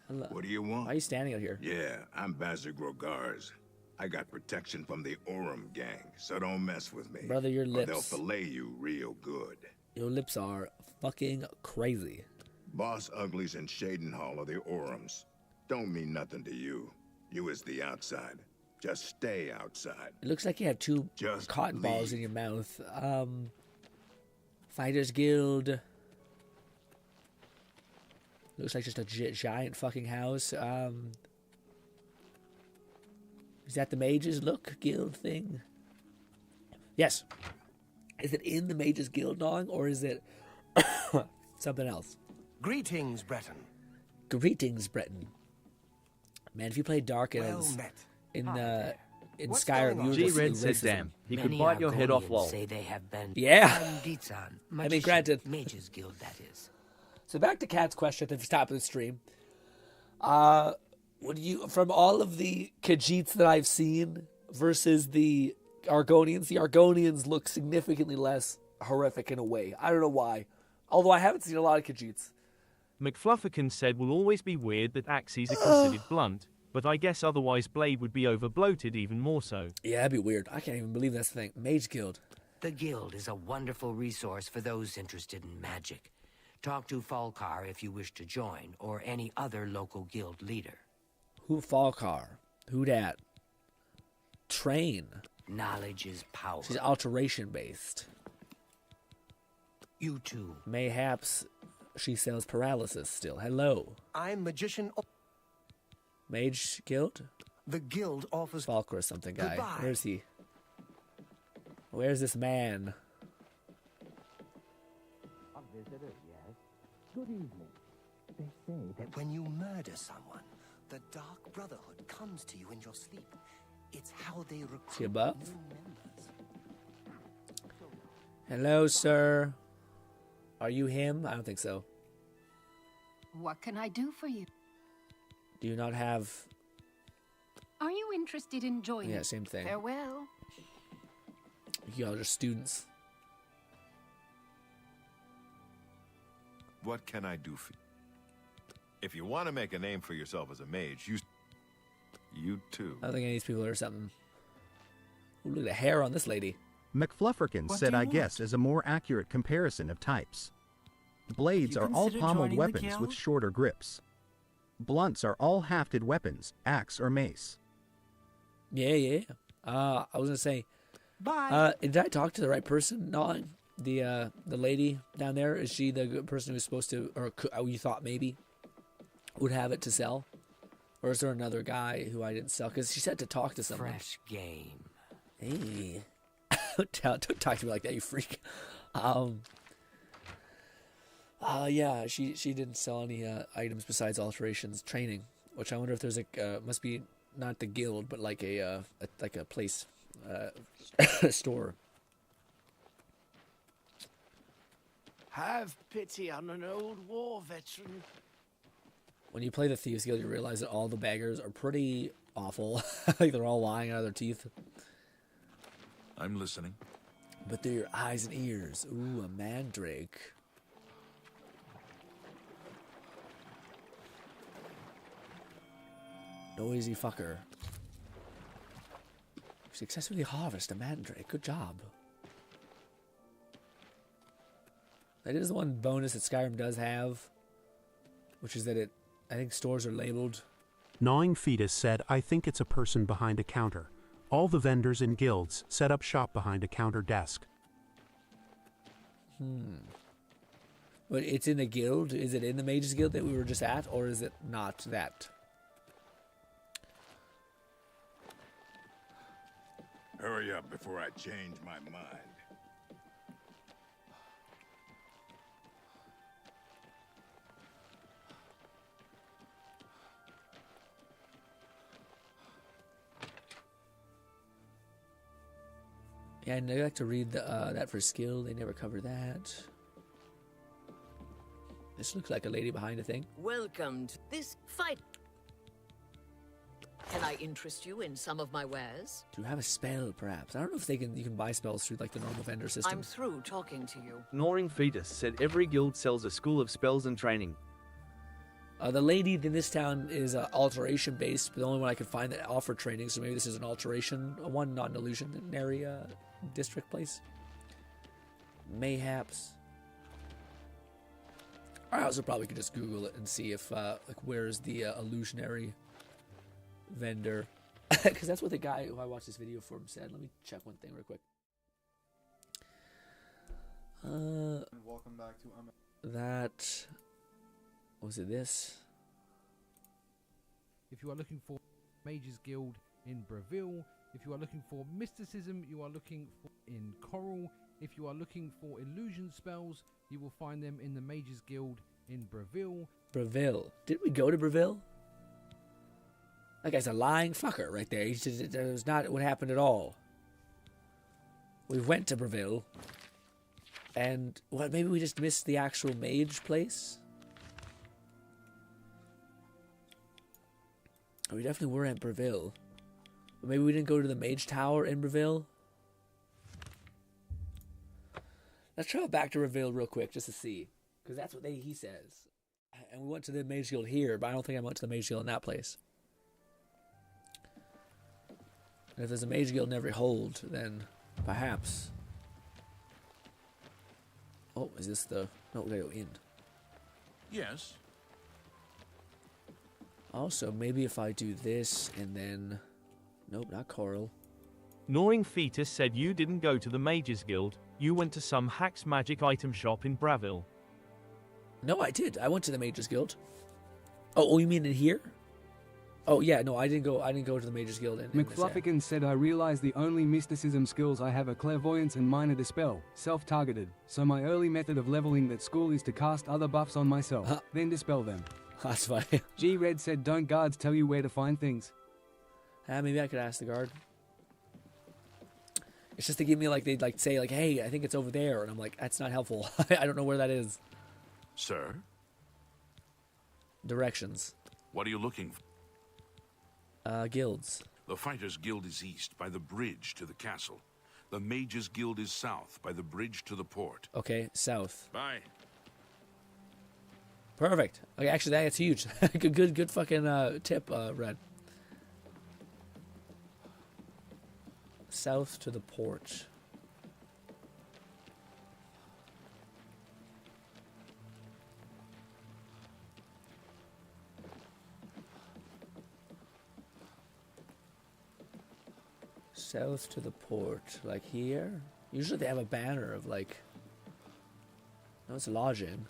A: Hello.
M: What do you want?
A: Why are you standing out here?
M: Yeah, I'm Bazir Grogars. I got protection from the Orem gang, so don't mess with me.
A: Brother, your lips.
M: Or they'll fillet you real good.
A: Your lips are fucking crazy.
M: Boss Uglies and Cheydinhal are the Orems. Don't mean nothing to you. You is the outside. Just stay outside.
A: It looks like you have two
M: Just
A: cotton balls
M: leave.
A: in your mouth. Fighters Guild. Looks like just a giant fucking house. Is that the Mages Look Guild thing? Yes. Is it in the Mages Guild gnawing, or is it something else?
U: Greetings, Breton.
A: Greetings, Breton. Man, if you play Dark Elves in Skyrim, you would just
B: G-Red said, damn, he could bite your head off, lol.
U: Say they have been
A: Yeah.
U: I
A: mean, granted.
U: Mages Guild, that is.
A: So back to Kat's question at the top of the stream. Would you, from all of the Khajiits that I've seen versus the Argonians look significantly less horrific in a way. I don't know why. Although I haven't seen a lot of Khajiits.
E: McFlufferkin said will always be weird that axes are considered blunt, but I guess otherwise Blade would be over-bloated even more so.
A: Yeah, that'd be weird. I can't even believe that's the thing. Mage Guild.
U: The Guild is a wonderful resource for those interested in magic. Talk to Falkar if you wish to join, or any other local guild leader.
A: Who Falkar? Who dat? Train.
U: Knowledge is power.
A: She's alteration based.
U: You too.
A: Mayhaps she sells paralysis still. Hello.
U: I'm Magician.
A: Mage Guild?
U: The Guild offers...
A: Falkar or something guy.
U: Goodbye.
A: Where's he? Where's this man?
U: A visitor, yes. Good evening. They say that when you murder someone, the Dark Brotherhood comes to you in your sleep. It's how they recruit
A: See above?
U: new members.
A: Hello, sir. Are you him? I don't think so.
N: What can I do for you?
A: Do you not have...
N: Are you interested in joining?
A: Yeah, same thing.
N: Farewell.
A: Y'all are students.
R: What can I do for you? If you want to make a name for yourself as a mage, you too.
A: I don't think any of these people are something. Ooh, look at the hair on this lady.
C: McFlufferkin
A: What
C: said,
A: do you
C: I guess, as a more accurate comparison of types. Blades are all pommeled weapons with shorter grips. Blunts are all hafted weapons, axe or mace.
A: Yeah. I was gonna say.
U: Bye.
A: Did I talk to the right person? No, the lady down there, is she the good person who's supposed to, or you thought maybe would have it to sell, or is there another guy who I didn't sell? Because she said to talk to someone.
U: Fresh game.
A: Hey, don't talk to me like that, you freak. Yeah, she didn't sell any items besides alterations training, which I wonder if there's must be not the guild, but like a place, store.
P: Have pity on an old war veteran.
A: When you play the Thieves Guild, you realize that all the beggars are pretty awful. Like they're all lying out of their teeth.
J: I'm listening.
A: But they're your eyes and ears. Ooh, a mandrake. Noisy fucker. Successfully harvest a mandrake. Good job. That is the one bonus that Skyrim does have, which is that I think stores are labeled.
G: Gnawing Fetus said, I think it's a person behind a counter. All the vendors in guilds set up shop behind a counter desk.
A: But it's in the guild? Is it in the Mages Guild that we were just at, or is it not that?
M: Hurry up before I change my mind.
A: Yeah, I'd like to read that for skill. They never cover that. This looks like a lady behind a thing.
Q: Welcome to this fight. Can I interest you in some of my wares?
A: Do you have a spell, perhaps? I don't know if you can buy spells through like the normal vendor system.
Q: I'm through talking to you.
B: Gnawing Fetus said every guild sells a school of spells and training.
A: The lady in this town is alteration based, but the only one I could find that offered training. So maybe this is an alteration one, not an illusionary district place. Mayhaps. I also probably could just Google it and see if where's the illusionary vendor, because that's what the guy who I watched this video for him said. Let me check one thing real quick.
W: Welcome back to
A: That was it. This.
X: If you are looking for Mages Guild in Breville, if you are looking for mysticism, you are looking for in Coral. If you are looking for illusion spells, you will find them in the Mages Guild in Breville.
A: Breville. Did we go to Breville? That guy's a lying fucker right there. That was not what happened at all. We went to Breville. And, maybe we just missed the actual mage place? We definitely were at Breville. But maybe we didn't go to the mage tower in Breville? Let's travel back to Breville real quick just to see. Because that's what he says. And we went to the mage guild here, but I don't think I went to the mage guild in that place. And if there's a mage guild in every hold, then perhaps. Oh, is this the... No, we gotta go in.
J: Yes.
A: Also, maybe if I do this and then... Nope, not Coral.
E: Gnawing Fetus said you didn't go to the Mages Guild, you went to some Hacks Magic item shop in Breville.
A: No, I did. I went to the Mages Guild. Oh, you mean in here? Oh yeah, no, I didn't go to the Mages Guild.
H: McFlufferkin said, I realize the only mysticism skills I have are clairvoyance and minor dispel, self-targeted. So my early method of leveling that school is to cast other buffs on myself, then dispel them.
A: That's funny.
H: G-Red said, don't guards tell you where to find things?
A: Maybe I could ask the guard. It's just to give me like they'd like say like, hey, I think it's over there, and I'm like, that's not helpful. I don't know where that is.
J: Sir?
A: Directions.
J: What are you looking for?
A: Guilds.
J: The Fighters Guild is east by the bridge to the castle. The Mages Guild is south by the bridge to the port.
A: Okay, south.
J: Bye.
A: Perfect. Okay, actually that's huge. good fucking tip, Red. South to the port. South to the port, like here. Usually they have a banner of like, no, it's lodging.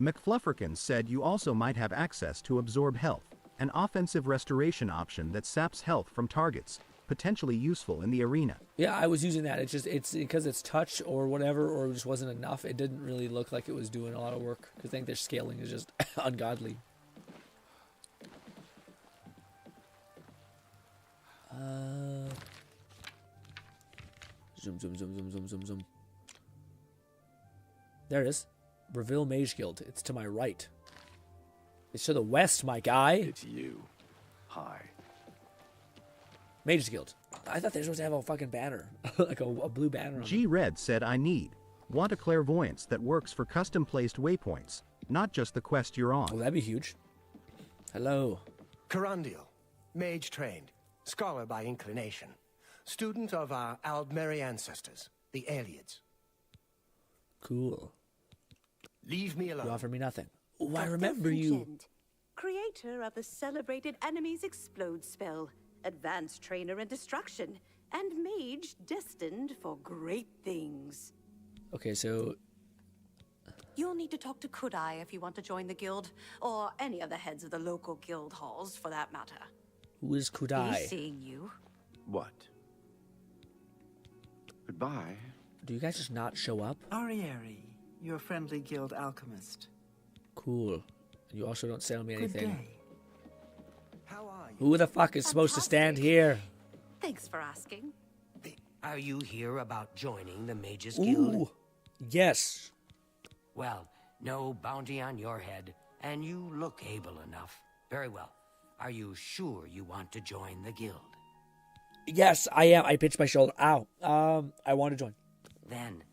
C: McFlufferkin said you also might have access to Absorb Health, an offensive restoration option that saps health from targets, potentially useful in the arena.
A: Yeah, I was using that. It's because it's touch or whatever, or it just wasn't enough. It didn't really look like it was doing a lot of work because I think their scaling is just ungodly. Zoom. There it is. Breville Mage Guild. It's to my right. It's to the west, my guy.
D: It's you. Hi.
A: Mages Guild. I thought they were supposed to have a fucking banner. Like a blue banner on
C: G Red said I want a clairvoyance that works for custom placed waypoints, not just the quest you're on.
A: Oh, that'd be huge. Hello.
U: Carandial, mage trained, scholar by inclination, student of our Aldmeri ancestors, the Aelids.
A: Cool.
U: Leave me alone.
A: You offer me nothing. Oh, I remember you.
F: Creator of the celebrated Enemies Explode spell, advanced trainer in destruction, and mage destined for great things.
A: Okay, so
F: You'll need to talk to Kudai if you want to join the guild, or any of the heads of the local guild halls for that matter.
A: who is Kudai?
F: He's seeing you.
D: What? Goodbye.
A: Do you guys just not show up?
S: Arieri, your friendly guild alchemist.
A: Cool. You also don't sell me
S: Good
A: anything.
S: day.
U: How are you?
A: Who the fuck is supposed to stand here?
F: Thanks for asking.
U: Are you here about joining the Mages Guild?
A: Ooh. Yes.
U: Well, no bounty on your head, and you look able enough. Very well. Are you sure you want to join the guild?
A: Yes, I am. I pinched my shoulder. Ow. I want to join.
U: Then,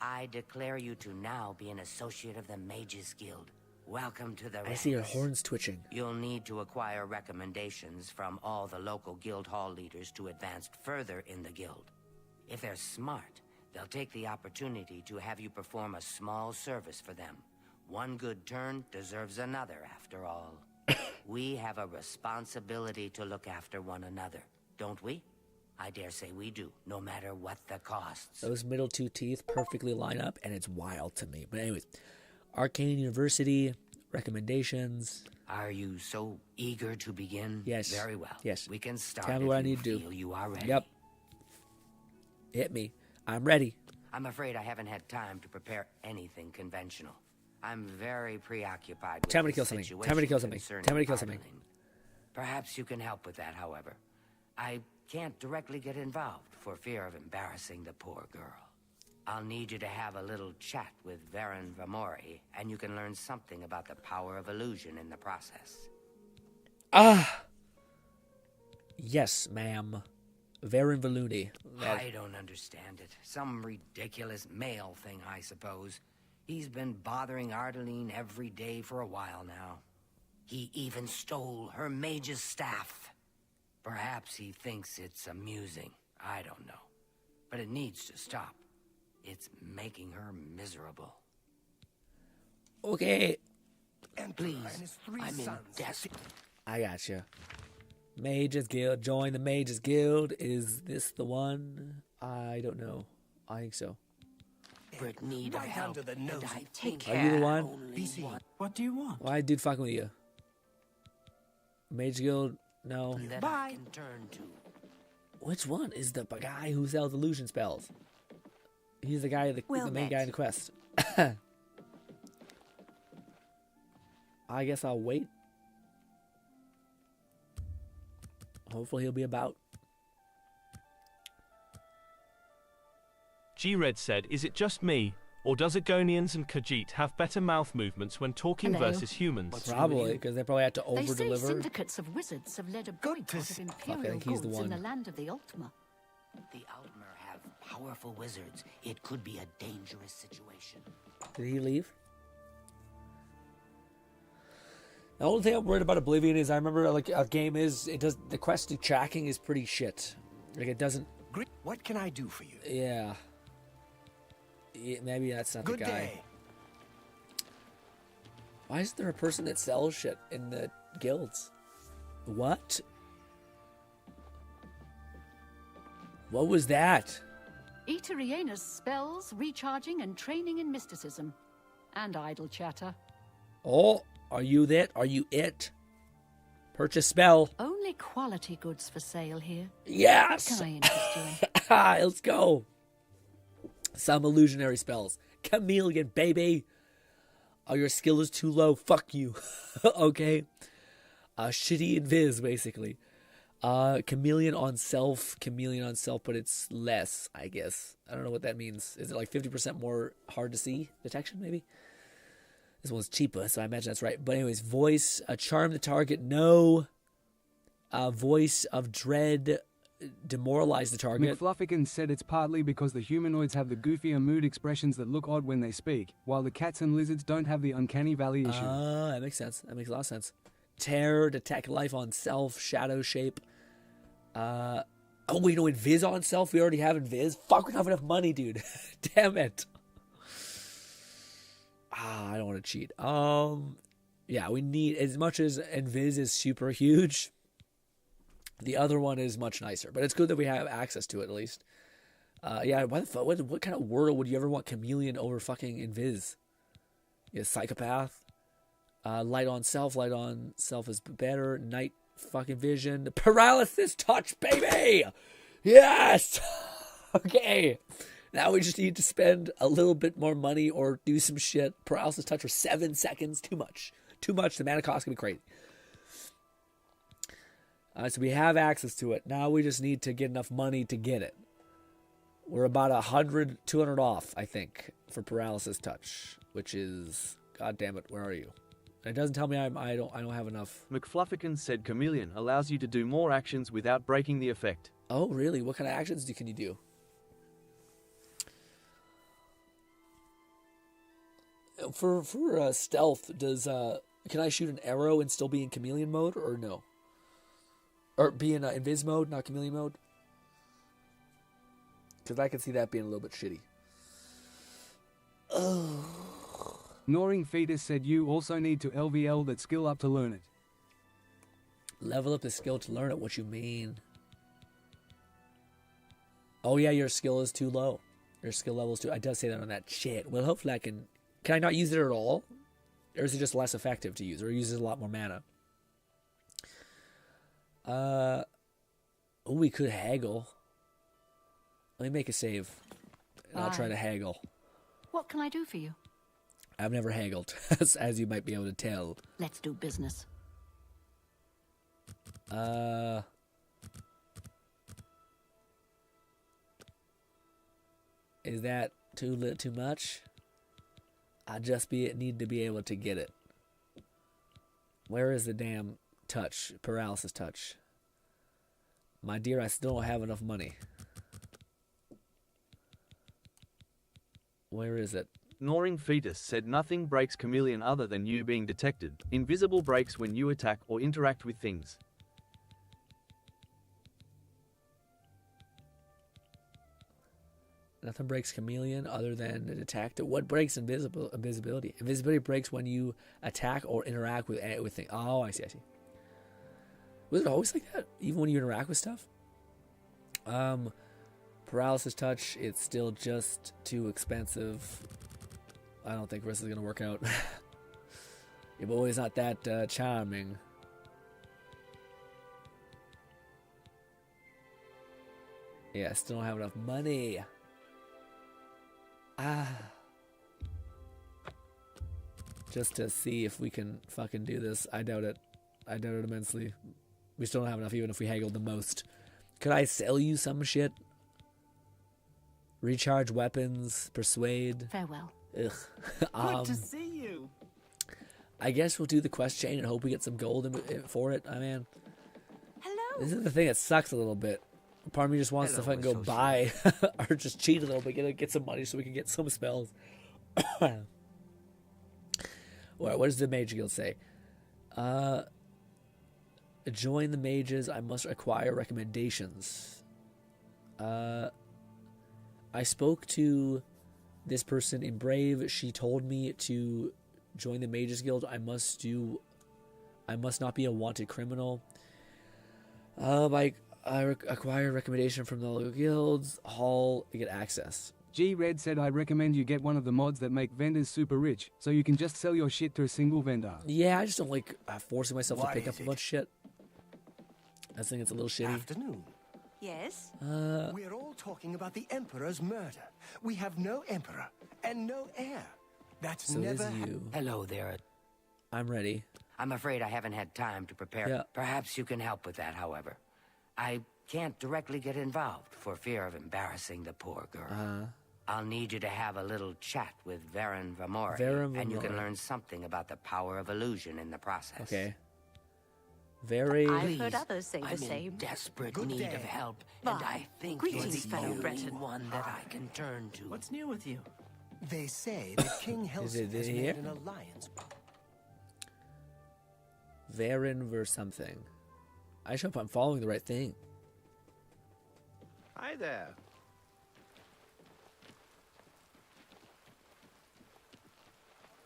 U: I declare you to now be an associate of the Mages Guild. Welcome to the
A: I see your
U: ranks.
A: horns twitching.
U: You'll need to acquire recommendations from all the local guild hall leaders to advance further in the guild. If they're smart, they'll take the opportunity to have you perform a small service for them. One good turn deserves another, after all. We have a responsibility to look after one another, don't we? I dare say we do, no matter what the costs.
A: Those middle two teeth perfectly line up, and it's wild to me. But anyways, Arcane University, recommendations.
U: Are you so eager to begin?
A: Yes.
U: Very well.
A: Yes.
U: We can start.
A: Tell me what I need to do.
U: Feel you are ready.
A: Yep. Hit me. I'm ready.
U: I'm afraid I haven't had time to prepare anything conventional. I'm very preoccupied with
A: Tell me to
U: the
A: kill something.
U: situation
A: Tell me to kill something.
U: concerning
A: Tell me to kill something.
U: idling. Perhaps you can help with that, however. I can't directly get involved for fear of embarrassing the poor girl. I'll need you to have a little chat with Varen Vamori, and you can learn something about the power of illusion in the process.
A: Ah! Yes, ma'am. Varen Valuni.
U: I don't understand it. Some ridiculous male thing, I suppose. He's been bothering Ardeline every day for a while now. He even stole her mage's staff. Perhaps he thinks it's amusing. I don't know. But it needs to stop. It's making her miserable.
A: Okay.
U: And please, I'm in desperate...
A: I gotcha. Mages Guild. Join the Mages Guild. Is this the one? I don't know. I think so.
U: Need of help, under the nose. and I take
A: Are you the one?
S: What do you want?
A: Why dude fucking with you? Mage Guild? No.
U: That I can turn to.
A: Which one is the guy who sells illusion spells? He's the guy, the main
F: met.
A: guy in the quest. I guess I'll wait. Hopefully he'll be about.
E: G-Red said, is it just me, or does Agonians and Khajiit have better mouth movements when talking
N: Hello.
E: versus humans?
A: Probably, because they probably had to
N: They say
A: over-deliver.
N: syndicates of wizards have led a boycott of
A: Fuck, I
N: imperial
A: think he's the
N: goods in the
A: one.
N: land of the Ultima.
U: The Altmer have powerful wizards. It could be a dangerous situation.
A: Did he leave? The only thing I'm worried about Oblivion is I remember like a game is the quest tracking is pretty shit. Like it doesn't.
P: What can I do for you?
A: Yeah. Maybe that's not
P: Good
A: the guy.
P: day.
A: Why is there a person that sells shit in the guilds? What? What was that?
N: Eteriena's spells, recharging and training in mysticism. And idle chatter.
A: Oh, are you that? Are you it? Purchase spell.
N: Only quality goods for sale here.
A: Yes!
N: What can I interest you in?
A: Let's go. Some illusionary spells. Chameleon, baby. Oh, your skill is too low. Fuck you. Okay. Shitty invis, basically. Chameleon on self, but it's less, I guess. I don't know what that means. Is it like 50% more hard to see detection, maybe? This one's cheaper, so I imagine that's right. But anyways, voice, charm the target, no. Voice of dread, demoralize the target.
H: McFluffican said it's partly because the humanoids have the goofier mood expressions that look odd when they speak, while the cats and lizards don't have the uncanny valley issue.
A: That makes sense. That makes a lot of sense. Terror, detect life on self, shadow shape. Oh, wait, no, invis on self? We already have invis? Fuck, we don't have enough money, dude. Damn it. I don't want to cheat. Yeah, we need, as much as invis is super huge, the other one is much nicer. But it's good that we have access to it, at least. Yeah, why the fuck? What kind of world would you ever want chameleon over fucking invis? Yeah, psychopath. Light on self is better. Night fucking vision. Paralysis touch, baby! Yes! Okay. Now we just need to spend a little bit more money or do some shit. Paralysis touch for 7 seconds. Too much. Too much. The mana cost can be crazy. So we have access to it. Now we just need to get enough money to get it. We're about 100, 200 off, I think, for Paralysis touch, which is, god damn it, where are you? It doesn't tell me I don't have enough.
B: McFluffican said Chameleon allows you to do more actions without breaking the effect.
A: Oh, really? What kind of actions can you do? For stealth, can I shoot an arrow and still be in chameleon mode, or no? Or be in invis mode, not chameleon mode? Because I can see that being a little bit shitty. Oh.
H: Gnawing Fetus said you also need to LVL that skill up to learn it.
A: Level up the skill to learn it, what you mean? Oh yeah, your skill is too low. Your skill level is too... It does say that on that shit. Well, hopefully I can... Can I not use it at all? Or is it just less effective to use? Or it uses a lot more mana? Oh, we could haggle. Let me make a save. And I'll try to haggle.
N: What can I do for you?
A: I've never haggled, as you might be able to tell.
N: Let's do business.
A: Is that too much? I just need to be able to get it. Where is the damn touch? Paralysis touch. My dear, I still don't have enough money. Where is it?
B: Gnawing Fetus said nothing breaks Chameleon other than you being detected. Invisible breaks when you attack or interact with things.
A: Nothing breaks chameleon other than it attacked. What breaks invisibility? Invisibility breaks when you attack or interact with things. Oh, I see. Was it always like that? Even when you interact with stuff? Paralysis touch, it's still just too expensive. I don't think this is going to work out. Your boy's not that charming. Yeah, I still don't have enough money. Just to see if we can fucking do this. I doubt it. I doubt it immensely. We still don't have enough, even if we haggled the most. Could I sell you some shit? Recharge weapons, persuade.
N: Farewell.
A: Ugh.
S: Good to see you.
A: I guess we'll do the quest chain and hope we get some gold for it. I mean,
F: hello.
A: This is the thing that sucks a little bit. Part of me just wants to fucking go buy or just cheat a little bit, get some money so we can get some spells. What does the Mage Guild say? Join the mages. I must acquire recommendations. I spoke to this person in Brave. She told me to join the Mages Guild. I must not be a wanted criminal. I acquire recommendation from the local guilds. Hall to get access.
H: G-Red said I recommend you get one of the mods that make vendors super rich, so you can just sell your shit to a single vendor.
A: Yeah, I just don't like forcing myself to pick up a bunch of shit. I think it's a little shitty.
I: Afternoon.
F: Yes?
I: We're all talking about the Emperor's murder. We have no Emperor and no heir. That's
A: So
I: never
A: is you.
U: Hello there.
A: I'm ready.
U: I'm afraid I haven't had time to prepare.
A: Yeah.
U: Perhaps you can help with that, however. I can't directly get involved for fear of embarrassing the poor girl. I'll need you to have a little chat with Varen Vamori, and you can learn something about the power of illusion in the process.
A: Okay. Very.
F: I've heard others say
U: I'm
F: the same.
U: in desperate
I: Good
U: need
I: day.
U: of help,
F: Bye.
U: and I think
F: Greetings,
U: you're the
F: fellow
U: only
F: Breton.
U: one that I can turn to.
S: What's new with you?
I: They say that King Helsing has
A: here?
I: made an alliance.
A: Varen versus something. I just hope I'm following the right thing.
P: Hi there.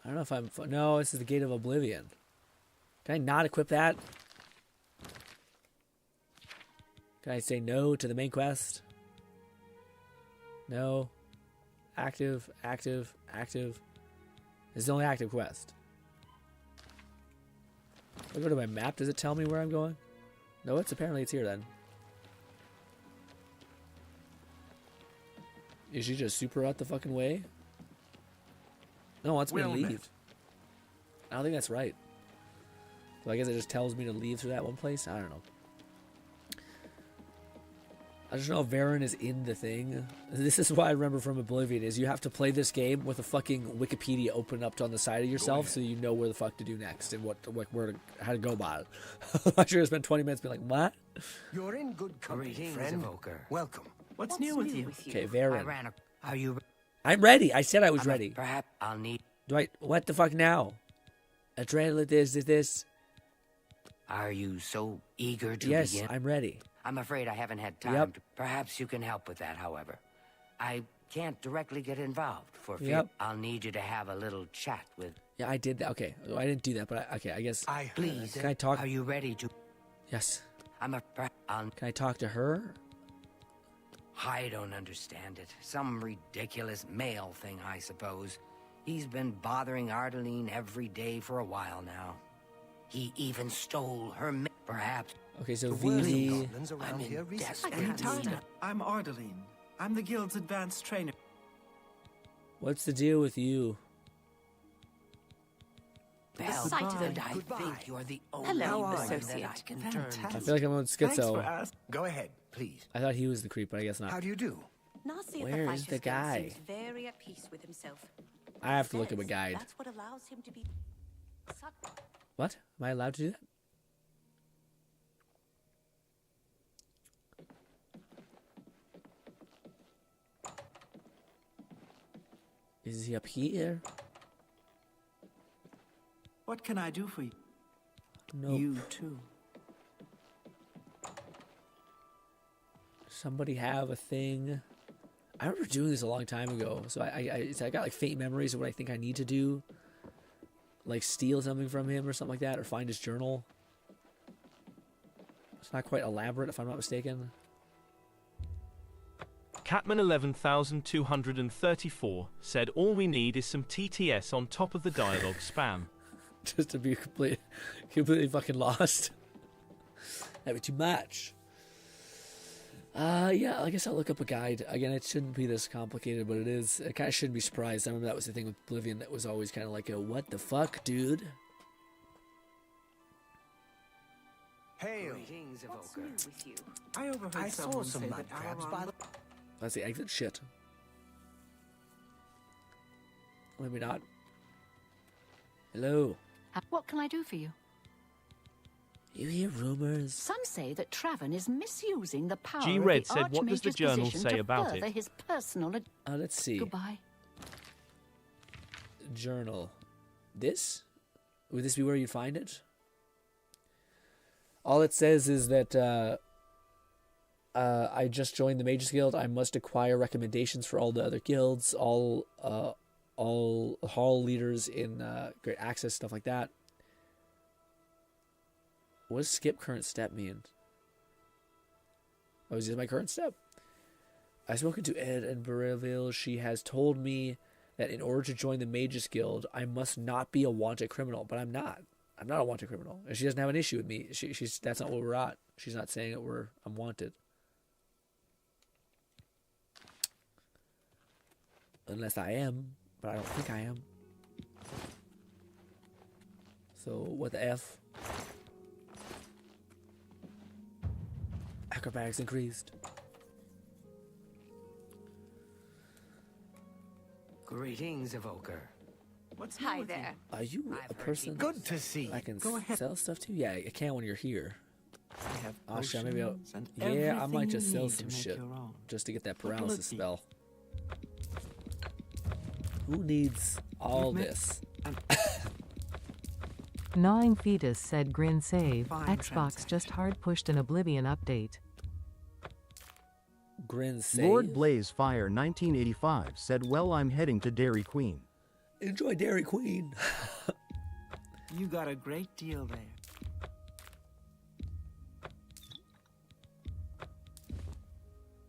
A: I don't know if I'm... No, this is the Gate of Oblivion. Can I not equip that? Can I say no to the main quest? No. Active, active, active. This is the only active quest. If I go to my map, does it tell me where I'm going? No, apparently it's here then. Is she just super out the fucking way? No, it wants me to leave. I don't think that's right. So I guess it just tells me to leave through that one place? I don't know. I just know if Varen is in the thing. This is what I remember from Oblivion, is you have to play this game with a fucking Wikipedia open up on the side of yourself so you know where the fuck to do next and how to go about it. I'm not sure I spent 20 minutes being like, what?
I: You're in good company,
U: Greetings,
I: friend.
U: Evoker.
I: Welcome.
S: What's new with you?
A: Okay, Varen.
U: Are you...
A: I'm ready. I said I was ready.
U: Perhaps I'll need...
A: What the fuck now? Adrenaline, this.
U: Are you so eager to
A: yes,
U: begin?
A: I'm ready.
U: I'm afraid I haven't had time to... Perhaps you can help with that, however. I can't directly get involved for fear... I'll need you to have a little chat with...
A: Yeah, I did that. Okay, I didn't do that, but I guess...
U: Please,
A: can I talk...
U: Are you ready to...
A: Yes.
U: Can
A: I talk to her?
U: I don't understand it. Some ridiculous male thing, I suppose. He's been bothering Ardeline every day for a while now. He even stole her perhaps.
A: Okay, so
I: VV...
U: I'm in desperate
S: Anytime.
U: need.
S: I'm Ardeline. I'm the guild's advanced trainer.
A: What's the deal with you?
U: Belle, and I think you're the only one that I can turn to.
A: I feel like I'm on schizo.
I: Go ahead, please.
A: I thought he was the creep, but I guess not.
I: How do you do?
F: Nasi
A: Where is the guy?
F: Seems very at peace with himself.
A: I have to look at a guide.
F: That's what allows him to be subtle.
A: What? Am I allowed to do that? Is he up here?
S: What can I do for you?
A: Nope.
S: You too.
A: Somebody have a thing. I remember doing this a long time ago, so I got like faint memories of what I think I need to do, like steal something from him or something like that, or find his journal. It's not quite elaborate, if I'm not mistaken.
E: Catman 11234 said all we need is some TTS on top of the dialogue spam.
A: Just to be completely fucking lost. That'd be too much. Yeah, I guess I'll look up a guide. Again, it shouldn't be this complicated, but it is. I kind of shouldn't be surprised. I remember that was the thing with Oblivion that was always kind of like a, what the fuck, dude?
I: Hail.
Q: Greetings, Evoker.
F: With you.
S: I overheard
I: I saw
S: someone
I: some
S: say
I: mud
S: that
I: crabs
S: Alaron
I: by the...
A: That's the exit? Shit. Maybe not. Hello.
N: What can I do for you?
A: You hear rumors?
N: Some say that Traven is misusing the power
E: G-Red
N: of the
E: said, what does the
N: Archmage's
E: journal
N: position
E: say
N: to
E: about
N: further
E: it?
N: his personal
A: let's see.
N: Goodbye.
A: Journal. This? Would this be where you'd find it? All it says is that I just joined the Mages Guild. I must acquire recommendations for all the other guilds, all hall leaders in great access, stuff like that. What does skip current step mean? Oh, is this my current step? I've spoken to Ed and Barreville. She has told me that in order to join the Mages Guild, I must not be a wanted criminal, but I'm not. I'm not a wanted criminal. And she doesn't have an issue with me. She's that's not where we're at. She's not saying that I'm wanted. Unless I am, but I don't think I am. So, what the F? Acrobatics increased.
U: Greetings, Evoker.
S: What's
F: Hi
S: with
F: there.
A: Are you a person
I: Good to see
A: I can
S: Go ahead.
A: sell stuff to? Yeah, I can when you're here.
S: I have
A: Oh shit, maybe I'll...
S: potions and
A: Yeah, I might
S: everything
A: just
S: you
A: sell
S: need
A: some
S: to make
A: shit.
S: your own.
A: Just to get that
S: What will
A: paralysis
S: it be?
A: spell. Who needs all
S: You've met-
A: this?
K: Gnawing Fetus said Grin save.
S: Fine
K: Xbox
S: transaction.
K: just hard pushed an Oblivion update.
A: Grin save?
C: Lord Blaze Fire 1985 said, well, I'm heading to Dairy Queen.
A: Enjoy Dairy Queen.
S: You got a great deal there.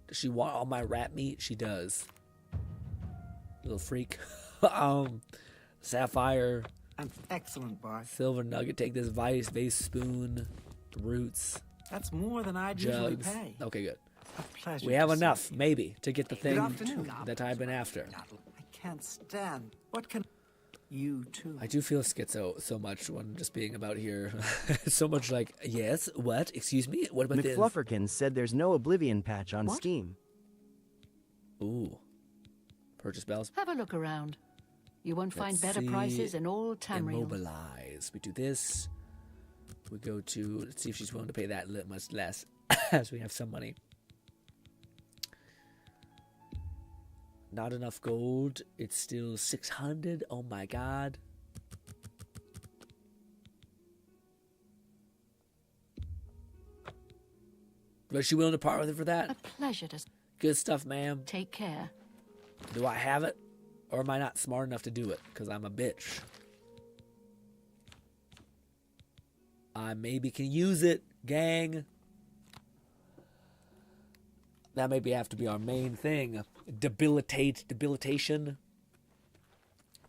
A: Does she want all my rat meat? She does. Little freak. Sapphire.
S: An excellent bar.
A: Silver nugget. Take this vase spoon. Roots.
S: That's more than I'd usually
A: Jugs.
S: pay.
A: Okay, good.
S: A pleasure.
A: We have
S: to
A: enough,
S: see you.
A: maybe, to get the thing
S: afternoon.
A: that I've been after.
S: I can't stand. What can you too?
A: I do feel schizo so much when just being about here. So much like, yes, what? Excuse me? What about this?
O: McFlufferkin said there's no Oblivion patch on
S: What?
O: Steam.
A: Ooh. Purchase bells.
N: Have a look around. You won't find
A: Let's
N: better
A: see.
N: prices in all Tamriel.
A: Immobilize. We do this. We go to, let's see if she's willing to pay that much less. So we have some money. Not enough gold. It's still 600. Oh my god. Was she willing to part with it for that?
N: A pleasure to
A: Good stuff, ma'am.
N: take care.
A: Do I have it? Or am I not smart enough to do it? Because I'm a bitch. I maybe can use it, gang. That maybe have to be our main thing. Debilitation.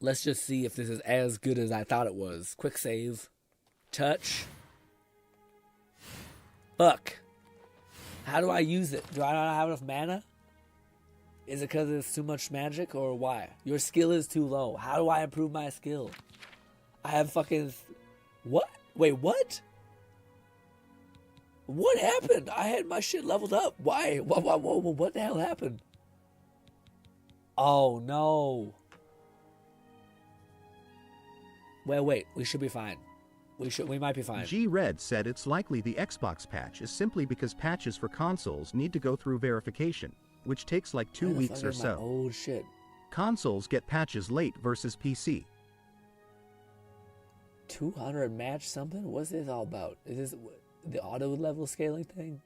A: Let's just see if this is as good as I thought it was. Quick save. Touch. Fuck. How do I use it? Do I not have enough mana? Is it because it's too much magic or why? Your skill is too low. How do I improve my skill? I have fucking... What? Wait, what? What happened? I had my shit leveled up. Why? What the hell happened? Oh, no. Well, wait. We should be fine. We might be fine.
C: G-Red said it's likely the Xbox patch is simply because patches for consoles need to go through verification, which takes like 2 weeks or so.
A: Oh, shit.
C: Consoles get patches late versus PC.
A: 200 match something? What's this all about? Is this the auto level scaling thing?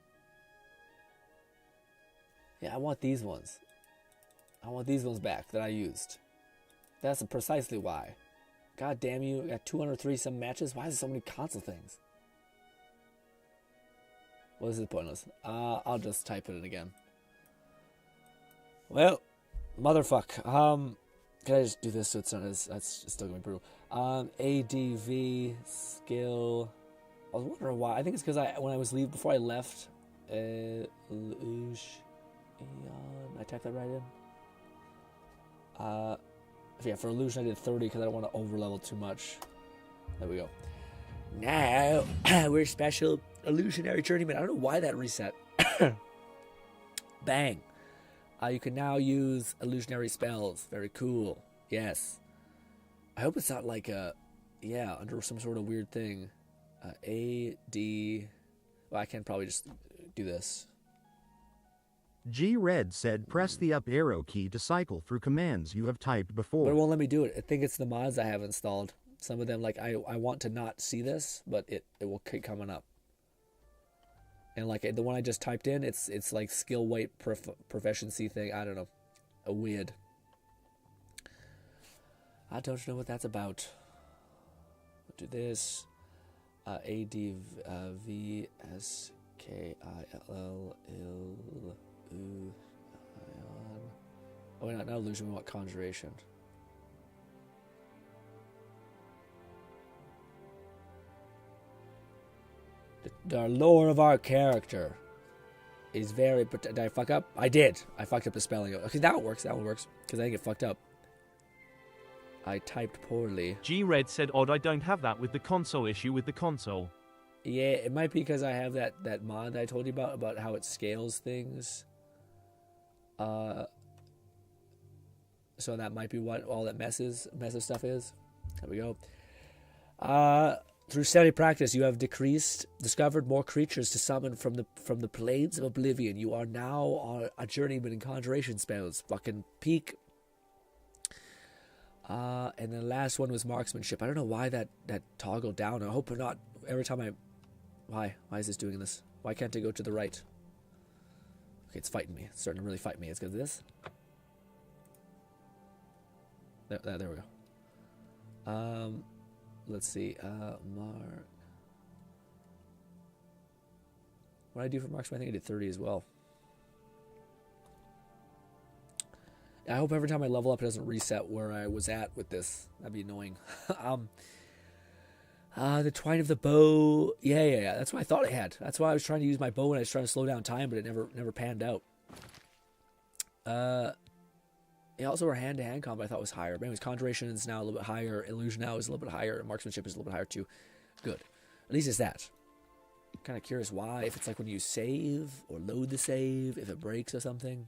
A: Yeah, I want these ones. I want these ones back that I used. That's precisely why. God damn you, I got 203 some matches? Why is there so many console things? Well, this is pointless. I'll just type it in again. Well, motherfuck. Can I just do this so it's not as... That's still going to be brutal. ADV, skill... I was wondering why. I think it's because before I left, Illusion. I typed that right in. Yeah, for illusion I did 30 because I don't want to overlevel too much. There we go. Now we're special illusionary journeyman. I don't know why that reset. Bang. You can now use illusionary spells. Very cool. Yes. I hope it's not like a, yeah, under some sort of weird thing. A, D. Well, I can probably just do this.
C: G-Red said press the up arrow key to cycle through commands you have typed before.
A: But it won't let me do it. I think it's the mods I have installed. Some of them, like, I want to not see this, but it will keep coming up. And, like, the one I just typed in, it's like skill weight proficiency thing. I don't know. Weird. I don't know what that's about. We'll do this. A, D, V, S, K, I, L, L, U, Ion. Oh, wait, not illusion, we want conjuration. The lore of our character is very... Did I fuck up? I did. I fucked up the spelling. Okay, that one works. That one works. Because I think it fucked up. I typed poorly.
E: G-Red said, odd, I don't have that with the console issue with the console.
A: Yeah, it might be because I have that mod that I told you about how it scales things. So that might be what all that messes stuff is. There we go. Through steady practice, you have discovered more creatures to summon from the plains of Oblivion. You are now a journeyman in conjuration spells. Fucking peak. And the last one was marksmanship. I don't know why that toggled down. I hope not. Every time why is this doing this? Why can't I go to the right? Okay, it's fighting me. It's starting to really fight me. It's because of this. There we go. Let's see. Mark. What did I do for marksman? I think I did 30 as well. I hope every time I level up it doesn't reset where I was at with this. That'd be annoying. The twine of the bow. Yeah. That's what I thought I had. That's why I was trying to use my bow and I was trying to slow down time, but it never panned out. Yeah, also our hand-to-hand combat I thought was higher. But anyways, conjuration is now a little bit higher. Illusion now is a little bit higher. Marksmanship is a little bit higher too. Good. At least it's that. I'm kind of curious why. If it's like when you save or load the save, if it breaks or something.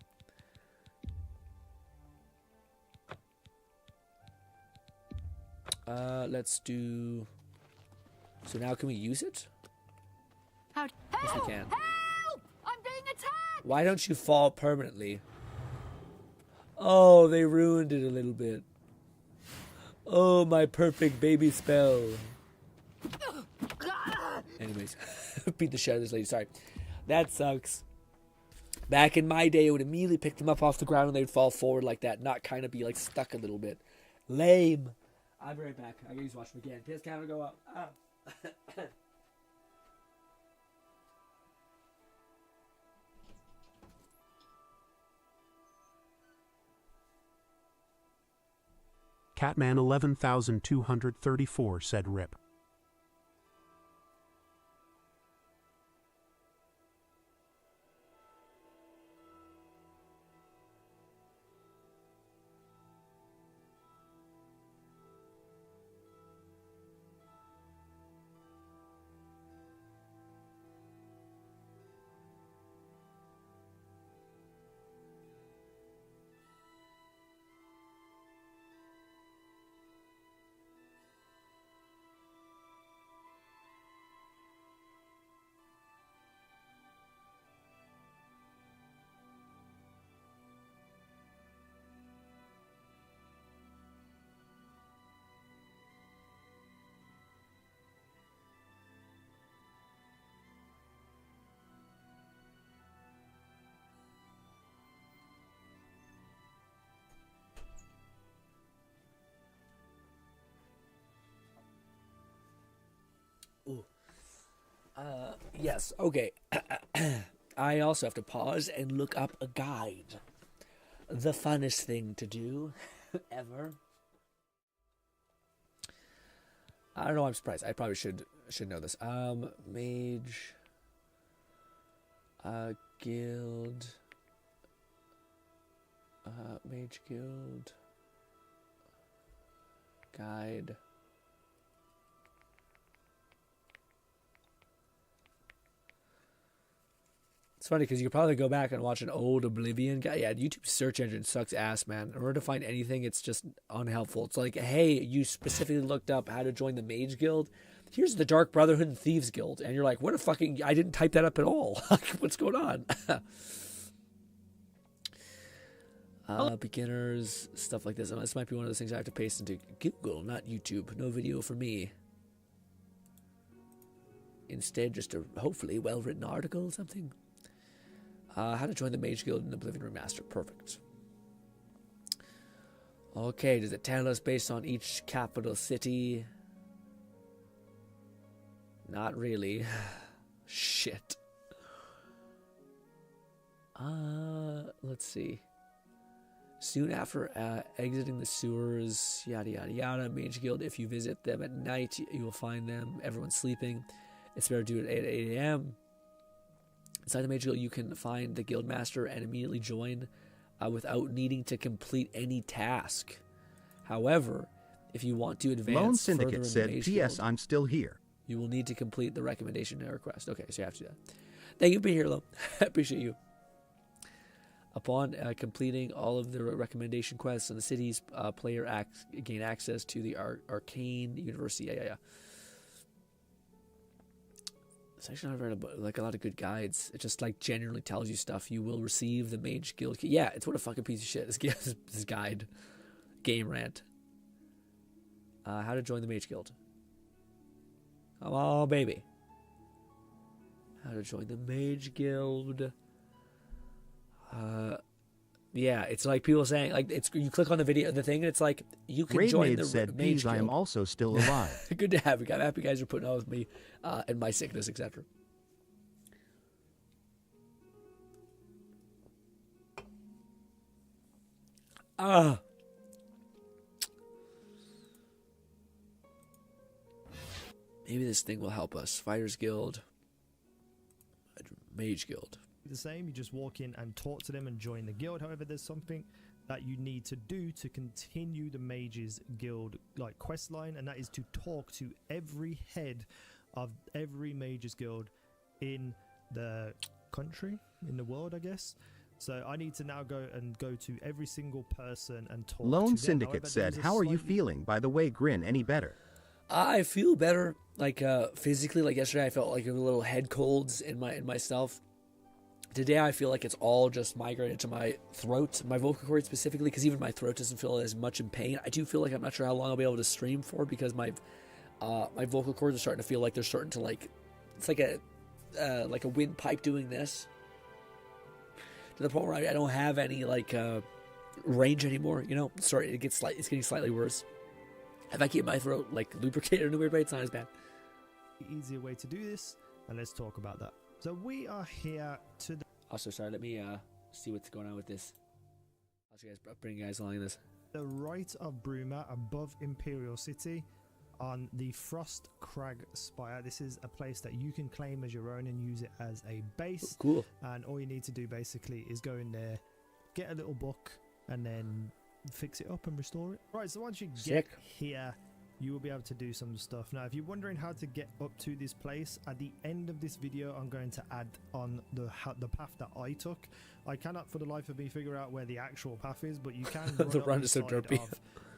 A: Let's do... So now can we use it?
N: Yes,
A: we can.
N: Help! I'm being attacked!
A: Why don't you fall permanently? Oh, they ruined it a little bit. Oh, my perfect baby spell. Anyways, beat the shit out of this lady. Sorry. That sucks. Back in my day, I would immediately pick them up off the ground and they would fall forward like that, not kind of be like stuck a little bit. Lame. I'll be right back. I gotta use washroom again. Piss counter go up.
G: Catman 11,234 said RIP.
A: Ooh. Yes, okay. I also have to pause and look up a guide. The funnest thing to do ever. I don't know, I'm surprised. I probably should know this. Mage. Guild. Mage Guild. Guide. It's funny because you could probably go back and watch an old Oblivion guy. Yeah, YouTube search engine sucks ass, man. In order to find anything, it's just unhelpful. It's like, hey, you specifically looked up how to join the Mage Guild. Here's the Dark Brotherhood and Thieves Guild. And you're like, what a fucking... I didn't type that up at all. What's going on? Beginners, stuff like this. This might be one of those things I have to paste into Google, not YouTube. No video for me. Instead, just a hopefully well-written article or something. How to join the Mage Guild in Oblivion Remastered. Perfect. Okay, does it tell us based on each capital city? Not really. Shit. Let's see. Soon after exiting the sewers, yada yada yada, Mage Guild, if you visit them at night, you will find them, everyone's sleeping. It's better to do it at 8 a.m. Inside the Mage Guild, you can find the Guild Master and immediately join without needing to complete any task. However, if you want to advance
C: Lone
A: further
C: Syndicate
A: in
C: said,
A: the Mage
C: P.S.
A: Guild,
C: I'm still here.
A: you will need to complete the recommendation request. Okay, so you have to do that. Thank you for being here, Lo. I appreciate you. Upon completing all of the recommendation quests in the cities, player gain access to the Arcane University. Yeah. It's actually not read like a lot of good guides. It just like generally tells you stuff. You will receive the Mage Guild key. Yeah, it's what a fucking piece of shit. This guide, game rant. How to join the Mage Guild. Come on, baby. How to join the Mage Guild. Yeah, it's like people saying, like, it's you click on the video, the thing, and it's like you can join the
C: said,
A: Mage Guild.
C: I am also still alive.
A: Good to have you. I'm happy you guys are putting up with me and my sickness, etc. Maybe this thing will help us. Fighters Guild, Mage Guild.
L: The same, you just walk in and talk to them and join the guild. However, there's something that you need to do to continue the Mages Guild like quest line, and that is to talk to every head of every Mages Guild in the country, in the world, I guess. So I need to now go to every single person and talk to them.
C: Lone Syndicate said, how are you feeling? By the way, Grin, any better?
A: I feel better, like physically. Like yesterday, I felt like a little head colds in myself. Today, I feel like it's all just migrated to my throat, my vocal cords specifically, because even my throat doesn't feel as much in pain. I do feel like I'm not sure how long I'll be able to stream for, because my vocal cords are starting to feel like they're starting to it's like a windpipe doing this, to the point where I don't have any range anymore. You know, it's getting slightly worse. If I keep my throat lubricated in a weird way, it's not as bad.
L: Easier way to do this, and let's talk about that. So we are here to the...
A: Also, sorry, let me see what's going on with this. I'll bring you guys along in this.
L: The right of Bruma, above Imperial City, on the Frost Crag Spire. This is a place that you can claim as your own and use it as a base.
A: Cool.
L: And all you need to do basically is go in there, get a little book, and then fix it up and restore it. Right, so once you get here, you will be able to do some stuff. Now, if you're wondering how to get up to this place, at the end of this video, I'm going to add on the path that I took. I cannot, for the life of me, figure out where the actual path is, but you can run up the side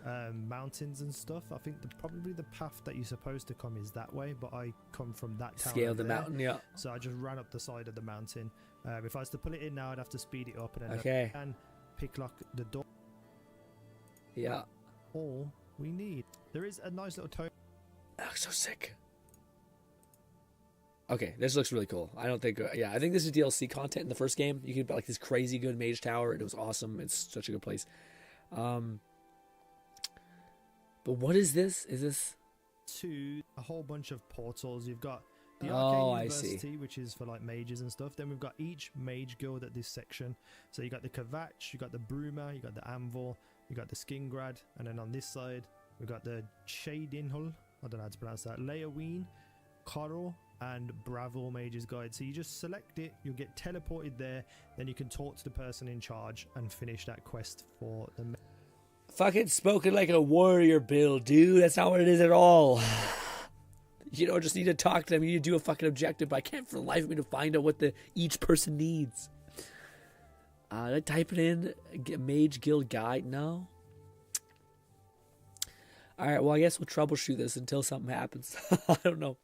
L: of mountains and stuff. I think probably the path that you're supposed to come is that way, but I come from that town.
A: Scale the mountain, yeah.
L: So I just ran up the side of the mountain. If I was to pull it in now, I'd have to speed it up, and then
A: okay.
L: I can pick lock the door.
A: Yeah.
L: All we need. There is a nice little tone.
A: That looks so sick. Okay, this looks really cool. I don't think... I think this is DLC content in the first game. You could buy this crazy good mage tower. It was awesome. It's such a good place. But what is this? Is this...
L: To a whole bunch of portals. You've got the Arcane University, which is for mages and stuff. Then we've got each mage guild at this section. So you got the Kvatch, you got the Bruma, you got the Anvil, you got the Skingrad, and then on this side we've got the Shadinhull, I don't know how to pronounce that, Leoween, Coral, and Bravil Mage's Guide. So you just select it, you'll get teleported there, then you can talk to the person in charge and finish that quest for the...
A: Fucking spoken like a warrior, Bill, dude. That's not what it is at all. You don't just need to talk to them. You need to do a fucking objective, but I can't for the life of me to find out what each person needs. Did I type it in? Mage Guild Guide? No. Alright, well, I guess we'll troubleshoot this until something happens. I don't know.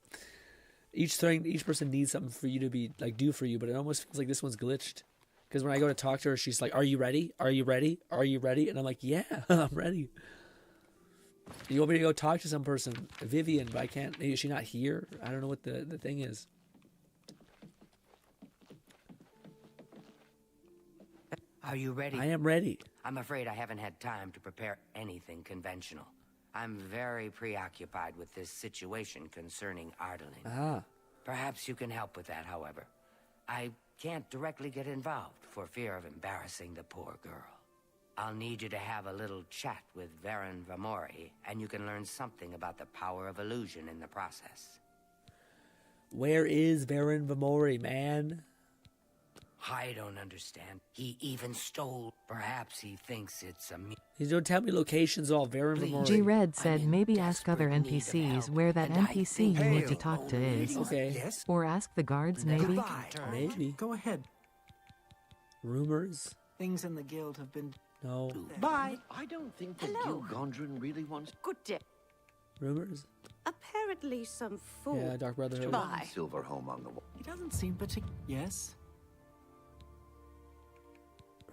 A: Each person needs something for you to be, like, do for you, but it almost feels like this one's glitched. Because when I go to talk to her, she's like, are you ready? Are you ready? Are you ready? And I'm like, yeah, I'm ready. You want me to go talk to some person, Vivian, but I can't. Maybe is she not here? I don't know what the thing is.
U: Are you ready?
A: I am ready.
U: I'm afraid I haven't had time to prepare anything conventional. I'm very preoccupied with this situation concerning Ardalin.
A: Ah.
U: Perhaps you can help with that, however. I can't directly get involved for fear of embarrassing the poor girl. I'll need you to have a little chat with Varen Vamori, and you can learn something about the power of illusion in the process.
A: Where is Varen Vamori, man?
U: I don't understand. He even stole. Perhaps he thinks it's a...
A: You don't tell me locations all Varen Vamori.
K: G-Red said maybe ask other NPCs where that NPC you need to talk to is.
A: Okay.
S: Yes?
K: Or ask the guards, maybe?
A: Maybe.
S: Go ahead.
A: Rumors?
S: Things in the guild have been...
A: No.
S: Bye.
P: I don't think the
F: Hello.
P: Gilgondran really wants...
F: Good day.
A: Rumors?
F: Apparently some fool.
A: Yeah, Dark Brotherhood.
F: Bye.
P: Silver home on the wall.
S: He doesn't seem particular... Yes?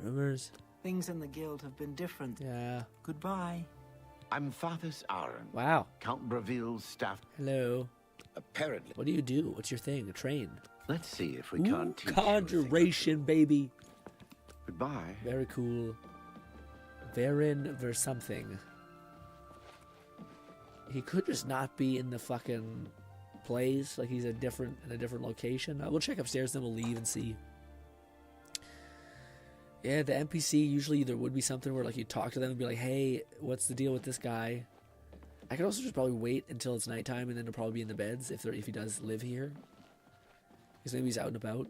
A: Rumors?
S: Things in the guild have been different.
A: Yeah.
S: Goodbye.
P: I'm Fathus Aaron.
A: Wow.
P: Count Braville's staff.
A: Hello.
P: Apparently.
A: What do you do? What's your thing? A train?
P: Let's see if we can't teach
A: Conjuration, baby.
P: Goodbye.
A: Very cool. Varen versus something. He could just not be in the fucking place. Like he's in a different location. We'll check upstairs, then we'll leave and see. Yeah, the NPC, usually there would be something where like you talk to them and be like, hey, what's the deal with this guy? I could also just probably wait until it's nighttime and then he'll probably be in the beds if he does live here. Because maybe he's out and about.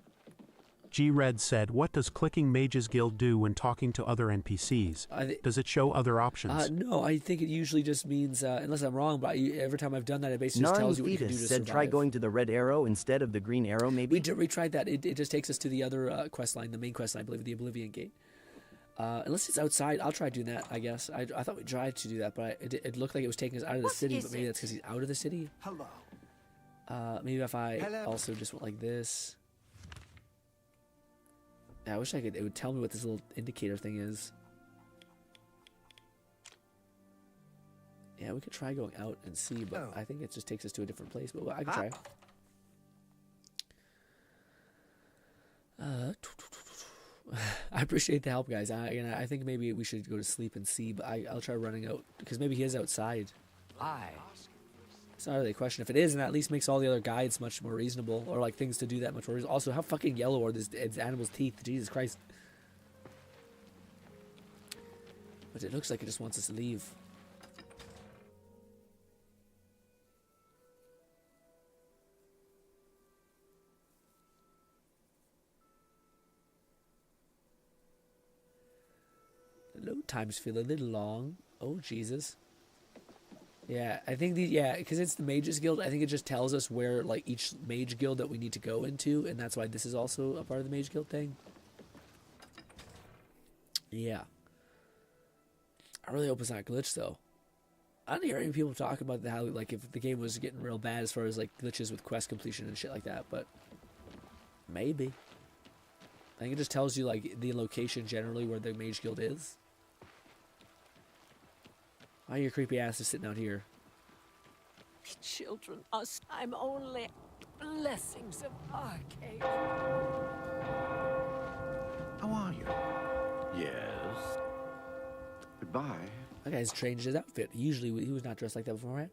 G: G-Red said, what does clicking Mages Guild do when talking to other NPCs? Does it show other options?
A: No, I think it usually just means, unless I'm wrong, but every time I've done that, it basically just tells you what you can do to
O: said
A: survive.
O: try going to the red arrow instead of the green arrow, maybe?
A: We tried that. It just takes us to the other quest line, the main quest line, I believe, the Oblivion Gate. Unless it's outside, I'll try doing that, I guess. I thought we tried to do that, but it looked like it was taking us out of the city, but maybe that's because he's out of the city.
I: Hello.
A: Maybe if I
I: Hello.
A: also just went like this. Yeah, I wish it would tell me what this little indicator thing is. Yeah, we could try going out and see, but I think it just takes us to a different place, but I can try. I appreciate the help, guys. I think maybe we should go to sleep and see, but I'll try running out, because maybe he is outside.
U: Aye.
A: It's not really a question. If it is, and that at least makes all the other guides much more reasonable, or like things to do that much more reasonable. Also, how fucking yellow are these animals' teeth? Jesus Christ. But it looks like it just wants us to leave. The load times feel a little long. Oh, Jesus. Yeah, I think because it's the Mages Guild, I think it just tells us where, like, each Mage Guild that we need to go into, and that's why this is also a part of the Mage Guild thing. Yeah. I really hope it's not glitched, though. I don't hear any people talk about how, like, if the game was getting real bad as far as, like, glitches with quest completion and shit like that, but maybe. I think it just tells you, like, the location generally where the Mage Guild is. Why are your creepy asses sitting out here?
Q: Children, I'm only blessings of Arcade.
P: How are you? Yes. Goodbye.
A: That guy's changed his outfit. Usually he was not dressed like that before, right?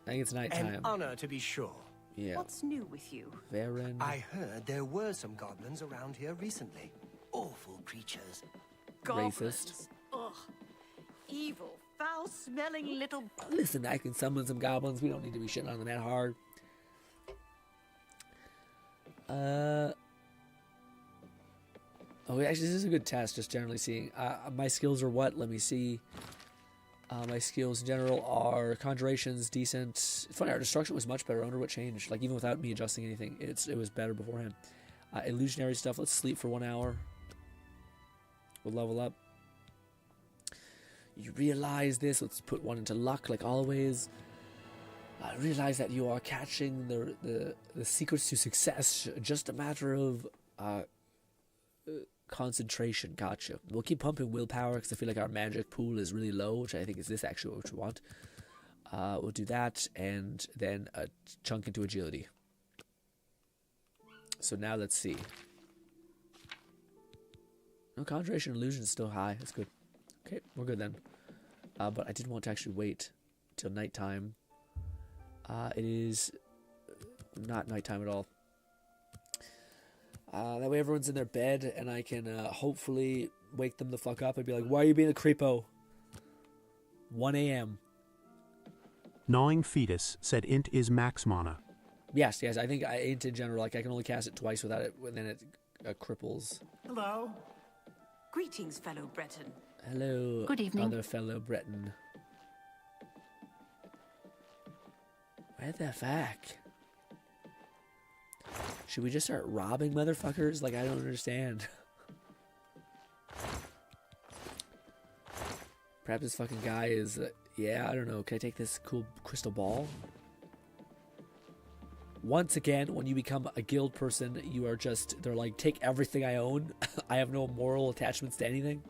A: I think it's nighttime.
I: An honor to be sure.
A: Yeah.
F: What's new with you?
A: Varen.
I: I heard there were some goblins around here recently. Awful creatures.
F: Goblins.
A: Racist.
F: Ugh. Evil, foul-smelling little...
A: Listen, I can summon some goblins. We don't need to be shitting on them that hard. Oh, actually, this is a good test, just generally seeing. My skills are what? Let me see. My skills in general are Conjuration's decent. It's funny, our Destruction was much better. I wonder what changed. Like, even without me adjusting anything, it was better beforehand. Illusionary stuff, let's sleep for 1 hour. We'll level up. You realize this. Let's put 1 into luck, like always. Realize that you are catching the secrets to success. Just a matter of concentration. Gotcha. We'll keep pumping willpower because I feel like our magic pool is really low, which I think is this actually what we want. We'll do that and then a chunk into agility. So now let's see. No, Conjuration Illusion is still high. That's good. Okay, we're good then. But I did want to actually wait till nighttime. It is not nighttime at all. That way everyone's in their bed and I can hopefully wake them the fuck up and be like, why are you being a creepo? 1 a.m.
G: Gnawing Fetus said int is max mana.
A: Yes, I think int in general, like I can only cast it twice without it, and then it cripples.
F: Hello. Greetings, fellow Breton.
A: Hello,
F: Good evening.
A: other fellow Breton. What the fuck? Should we just start robbing motherfuckers? Like, I don't understand. Perhaps this fucking guy is... yeah, I don't know. Can I take this cool crystal ball? Once again, when you become a guild person, you are just... they're like, take everything I own. I have no moral attachments to anything.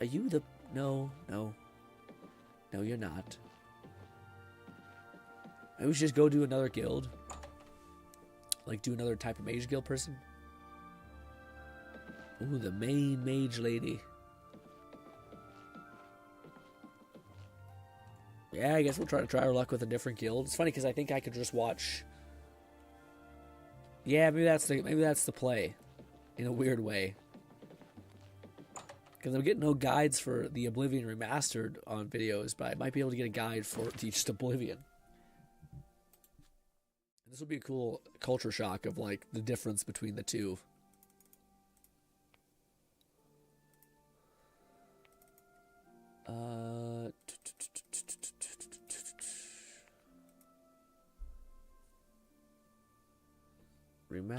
A: Are you the... No, you're not. Maybe we should just go do another guild. Like, do another type of mage guild person. Ooh, the main mage lady. Yeah, I guess we'll try our luck with a different guild. It's funny because I think I could just watch. Yeah, maybe that's the play, in a weird way. Because I'm getting no guides for the Oblivion Remastered on videos, but I might be able to get a guide for just Oblivion. This would be a cool culture shock of like the difference between the two.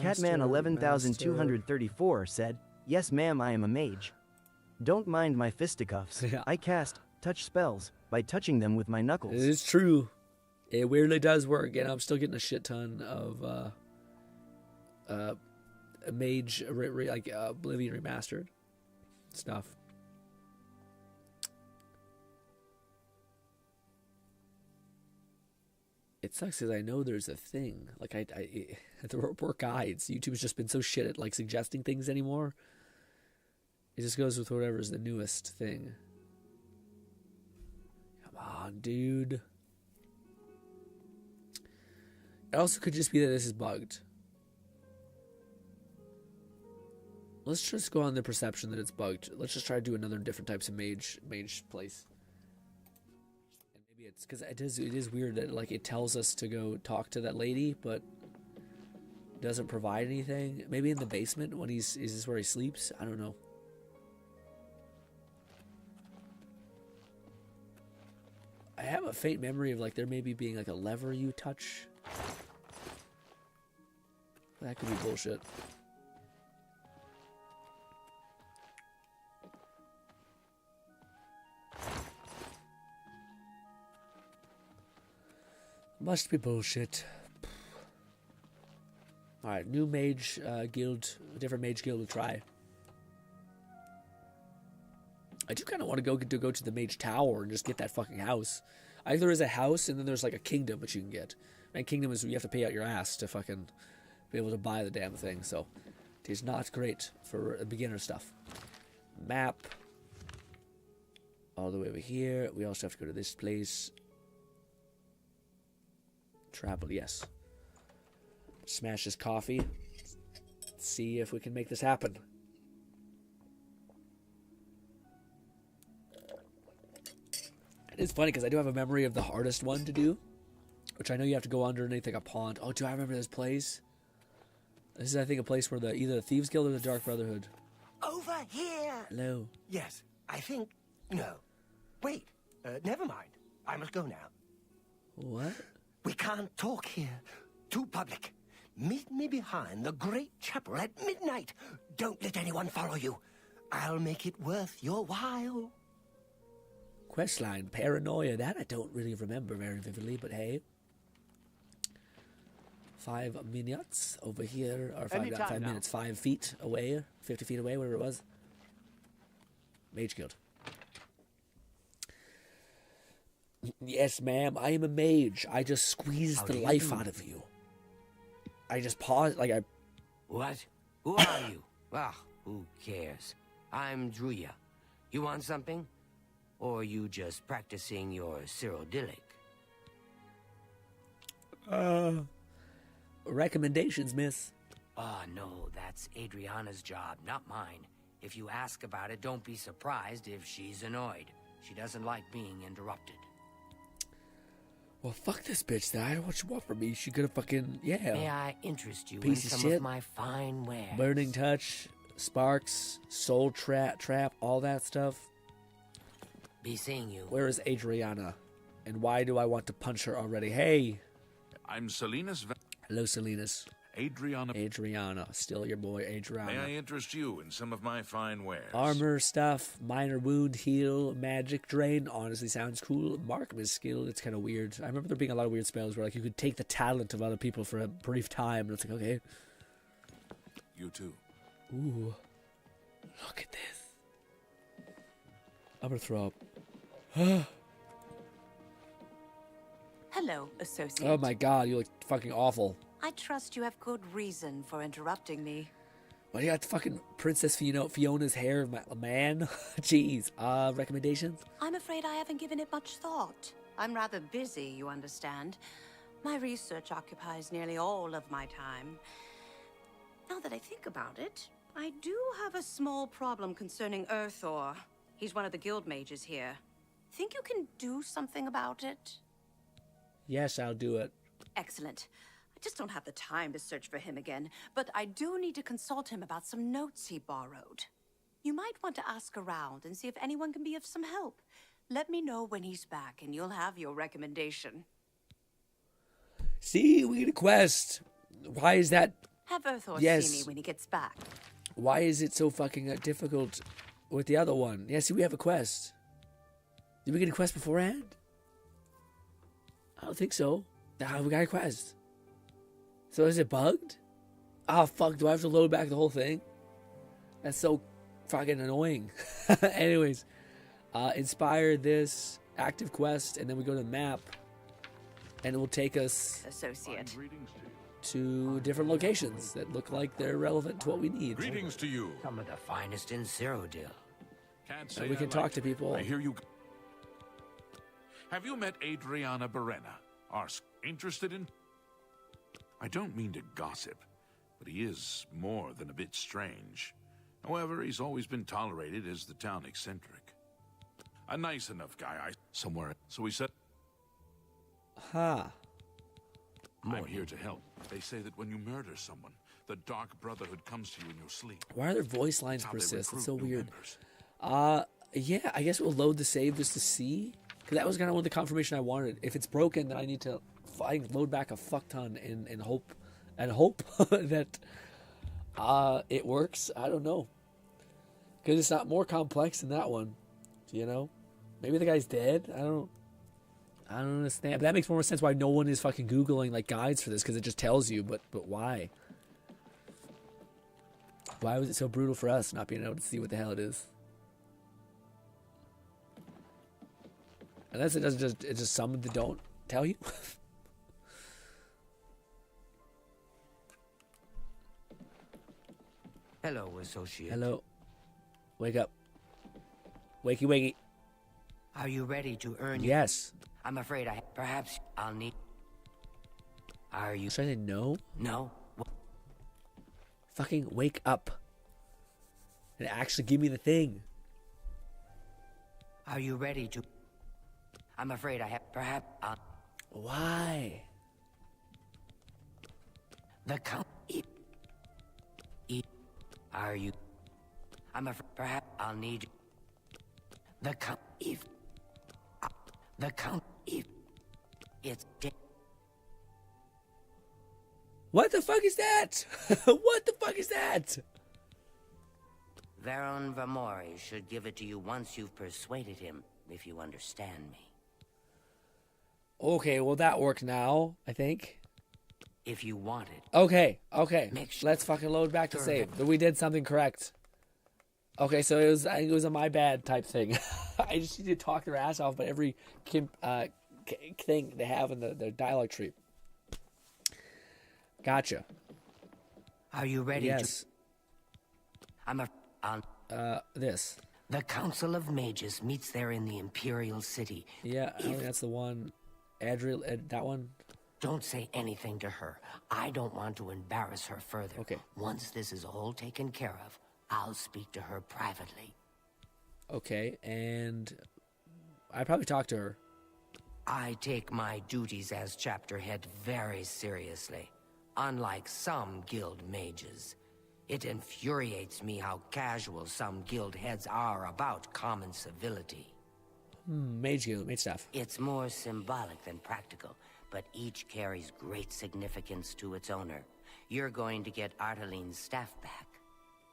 O: Catman 11234 said, "Yes, ma'am, I am a mage. Don't mind my fisticuffs.
A: Yeah.
O: I cast touch spells by touching them with my knuckles."
A: It is true. It weirdly does work, and I'm still getting a shit ton of mage, like Oblivion Remastered stuff. It sucks because I know there's a thing. Like there were guides. YouTube's just been so shit at like suggesting things anymore. It just goes with whatever's the newest thing. Come on, dude. It also could just be that this is bugged. Let's just go on the perception that it's bugged. Let's just try to do another different types of mage place. And maybe it's because it is weird that like it tells us to go talk to that lady, but doesn't provide anything. Maybe in the basement when is this where he sleeps? I don't know. I have a faint memory of like there maybe being like a lever you touch. That could be bullshit. Must be bullshit. Alright, new mage guild, a different mage guild to try. I do kind of want to go to the mage tower and just get that fucking house. I think there is a house and then there's like a kingdom which you can get. And kingdom is you have to pay out your ass to fucking be able to buy the damn thing, so it is not great for beginner stuff. Map. All the way over here. We also have to go to this place. Travel, yes. Smash this coffee. See if we can make this happen. It's funny because I do have a memory of the hardest one to do, which I know you have to go underneath like a pond. Oh, do I remember this place? This is, I think, a place where either the Thieves Guild or the Dark Brotherhood.
I: Over here.
A: Hello.
I: Yes, I think... No. Wait, never mind. I must go now.
A: What?
I: We can't talk here. Too public. Meet me behind the great chapel at midnight. Don't let anyone follow you. I'll make it worth your while.
A: Questline, paranoia. That I don't really remember very vividly, but hey. 5 minutes over here, or 5 minutes, 5 feet away, 50 feet away, whatever it was. Mage Guild. Yes, ma'am, I am a mage. I just squeezed the life out of you. I just paused, like I...
U: What? Who are you? Ah, who cares? I'm Druya. You want something? Or are you just practicing your Cyrodiilic?
A: Recommendations, miss.
U: Oh, no, that's Adriana's job, not mine. If you ask about it, don't be surprised if she's annoyed. She doesn't like being interrupted.
A: Well, fuck this bitch. Then I don't know what you want from me. She could have fucking, yeah.
U: May I interest you in
A: Piece of
U: some
A: shit.
U: of my fine wares?
A: Burning Touch, Sparks, Soul Trap, all that stuff.
U: Be seeing you.
A: Where is Adriana? And why do I want to punch her already? Hey.
J: I'm Salinas.
A: Hello, Salinas.
J: Adriana,
A: still your boy, Adriana.
J: May I interest you in some of my fine wares?
A: Armor stuff, minor wound heal, magic drain. Honestly, sounds cool. Marksman skill. It's kind of weird. I remember there being a lot of weird spells where like you could take the talent of other people for a brief time, and it's like, okay.
J: You too.
A: Ooh, look at this. I'm gonna throw up.
F: Hello, associate.
A: Oh my god, you look fucking awful.
F: I trust you have good reason for interrupting me.
A: Why do you got fucking Princess Fiona's hair, man? Jeez. Recommendations?
F: I'm afraid I haven't given it much thought. I'm rather busy, you understand. My research occupies nearly all of my time. Now that I think about it, I do have a small problem concerning Earthor. He's one of the guild mages here. Think you can do something about it?
A: Yes, I'll do it.
F: Excellent. I just don't have the time to search for him again, but I do need to consult him about some notes he borrowed. You might want to ask around and see if anyone can be of some help. Let me know when he's back and you'll have your recommendation.
A: See, we get a quest. Why is that?
F: Have Earthor see me when he gets back.
A: Why is it so fucking difficult with the other one? Yeah, see, we have a quest. Did we get a quest beforehand? I don't think so. Nah, we got a quest. So is it bugged? Oh, fuck, do I have to load back the whole thing? That's so fucking annoying. Anyways, inspire this active quest, and then we go to the map, and it will take us
F: associate
A: to different locations that look like they're relevant to what we need.
J: Greetings to you.
U: Some of the finest in Cyrodiil.
J: Can't
A: So
J: say
A: we can
J: I
A: talk
J: like
A: to
J: it.
A: people.
J: I hear you. Have you met Adriana Berena? Interested in? I don't mean to gossip, but he is more than a bit strange. However, he's always been tolerated as the town eccentric. A nice enough guy, somewhere. So he said, I'm here to help. They say that when you murder someone, the Dark Brotherhood comes to you in your sleep.
A: Why are their voice lines
J: That's how they
A: persist? It's
J: recruit
A: so
J: new
A: weird.
J: members.
A: Yeah, I guess we'll load the save just to see. Because that was kind of one of the confirmation I wanted. If it's broken, then I need to load back a fuck ton and hope that it works. I don't know. Because it's not more complex than that one. You know? Maybe the guy's dead? I don't understand. But that makes more sense why no one is fucking Googling like guides for this, because it just tells you, but why? Why was it so brutal for us not being able to see what the hell it is? Unless it doesn't it's just some that don't tell you.
U: Hello, associate.
A: Hello. Wake up. Wakey, wakey.
U: Are you ready to earn?
A: Yes.
U: I'm afraid perhaps I'll need. Are you?
A: Should I say no?
U: No.
A: Fucking wake up. And actually give me the thing.
U: Are you ready to? I'm afraid I have. Perhaps I'll.
A: Why?
U: The count. Are you? I'm afraid. Perhaps I'll need. The count. The count. It's.
A: What the fuck is that? What the fuck is that?
U: Varon Vamori should give it to you once you've persuaded him, if you understand me.
A: Okay, well that worked now, I think.
U: If you want it.
A: Okay. Let's fucking load back to save. We did something correct. Okay, so I think it was a my bad type thing. I just need to talk their ass off about every thing they have in their dialogue tree. Gotcha.
U: Are you ready?
A: Yes. This.
U: The Council of Mages meets there in the Imperial City.
A: Yeah, I think that's the one. Adriel, that one.
U: Don't say anything to her. I don't want to embarrass her further.
A: Okay.
U: Once this is all taken care of, I'll speak to her privately.
A: Okay, and I probably talked to her.
U: I take my duties as chapter head very seriously. Unlike some guild mages, it infuriates me how casual some guild heads are about common civility.
A: Mage staff.
U: It's more symbolic than practical, but each carries great significance to its owner. You're going to get Arteline's staff back.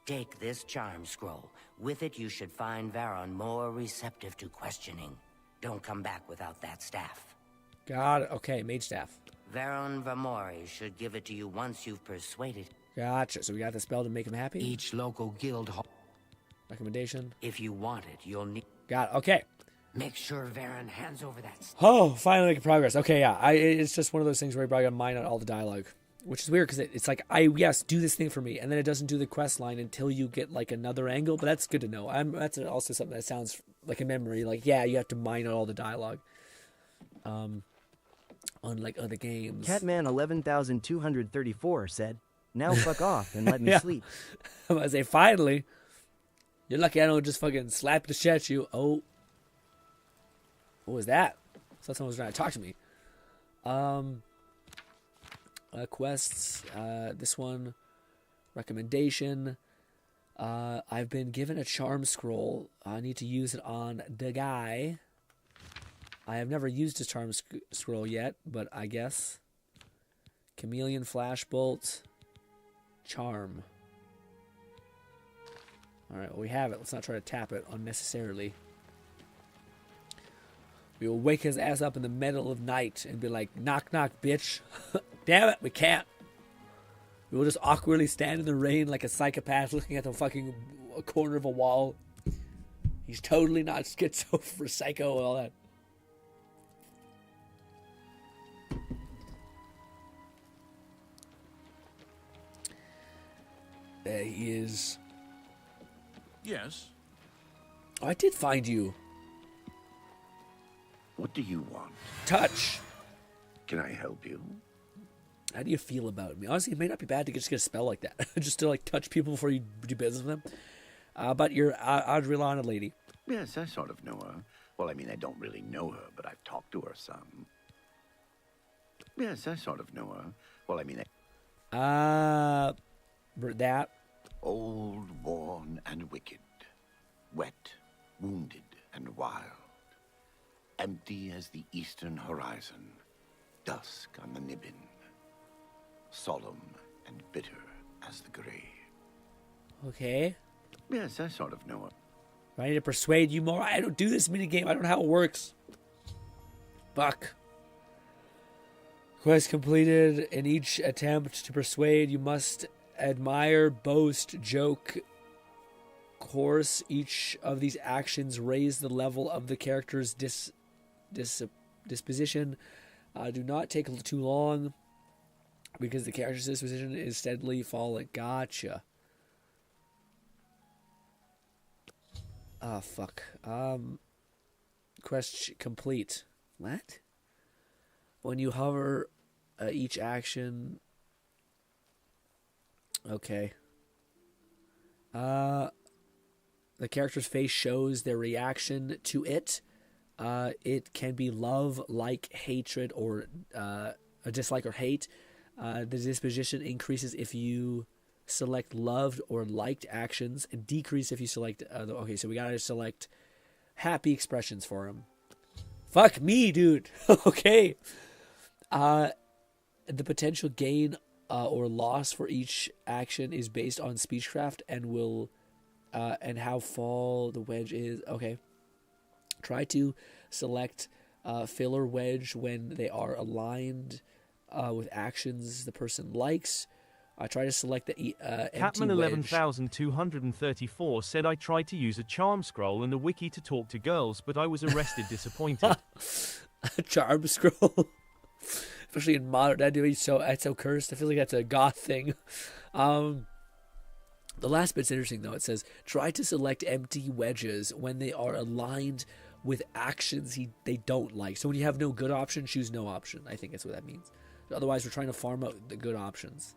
U: Take this charm scroll. With it, you should find Varon more receptive to questioning. Don't come back without that staff.
A: Got it. Okay, mage staff.
U: Varon Vamori should give it to you once you've persuaded.
A: Gotcha. So we got the spell to make him happy?
U: Each local guild hall.
A: Recommendation?
U: If you want it, you'll need.
A: Got it. Okay.
U: Make sure Varon hands over that stuff.
A: Oh, finally making progress. Okay, yeah. It's just one of those things where you probably got to mine out all the dialogue. Which is weird because it's like, yes, do this thing for me. And then it doesn't do the quest line until you get like another angle. But that's good to know. That's also something that sounds like a memory. Like, yeah, you have to mine out all the dialogue. Unlike other games.
O: Catman 11,234 said, "Now fuck off and let me sleep."
A: I'm going to say, finally. You're lucky I don't just fucking slap the shit at you. Oh. What was that? I thought someone was trying to talk to me. Quests. This one. Recommendation. I've been given a charm scroll. I need to use it on the guy. I have never used a charm scroll yet, but I guess. Chameleon Flashbolt. Charm. Alright, well, we have it. Let's not try to tap it unnecessarily. We will wake his ass up in the middle of night and be like, knock, knock, bitch. Damn it, we can't. We will just awkwardly stand in the rain like a psychopath looking at the fucking corner of a wall. He's totally not schizo for psycho and all that. There he is.
J: Yes.
A: Oh, I did find you.
D: What do you want?
A: Touch.
D: Can I help you?
A: How do you feel about me? Honestly, it may not be bad to just get a spell like that. Just to like touch people before you do business with them. But you're Adriana lady.
D: Yes, I sort of know her. Well, I mean, I don't really know her, but I've talked to her some. Yes, I sort of know her. Well, I mean,
A: that.
D: Old, worn, and wicked. Wet, wounded, and wild. Empty as the eastern horizon. Dusk on the Nibbin. Solemn and bitter as the grave.
A: Okay.
D: Yes, I sort of know her.
A: Do I need to persuade you more? I don't do this minigame. I don't know how it works. Fuck. Quest completed. In each attempt to persuade, you must admire, boast, joke, course. Each of these actions raise the level of the character's disposition. Do not take too long because the character's disposition is steadily falling. Gotcha. Oh, fuck. Quest complete. What? When you hover each action... Okay. The character's face shows their reaction to it. It can be love, like, hatred, or a dislike or hate. The disposition increases if you select loved or liked actions, and decrease if you select... okay, so we gotta select happy expressions for him. Fuck me, dude. Okay. The potential gain or loss for each action is based on speechcraft and will... and how fall the wedge is. Okay. Try to select filler wedge when they are aligned with actions the person likes. Try to select the empty
E: Catman
A: wedge.
E: 11234 said I tried to use a charm scroll and a wiki to talk to girls, but I was arrested disappointed.
A: A charm scroll. Especially in modern day, it's so cursed. I feel like that's a goth thing. The last bit's interesting though. It says try to select empty wedges when they are aligned with actions they don't like. So when you have no good option, choose no option. I think that's what that means. Otherwise, we're trying to farm out the good options.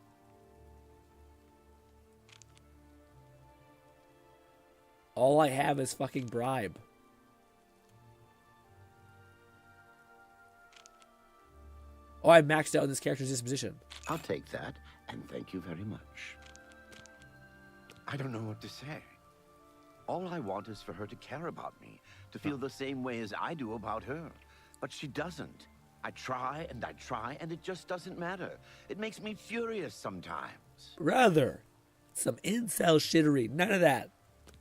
A: All I have is fucking bribe. Oh, I maxed out this character's disposition.
D: I'll take that, and thank you very much. I don't know what to say. All I want is for her to care about me, to feel the same way as I do about her. But she doesn't. I try, and it just doesn't matter. It makes me furious sometimes.
A: Brother, some incel shittery. None of that.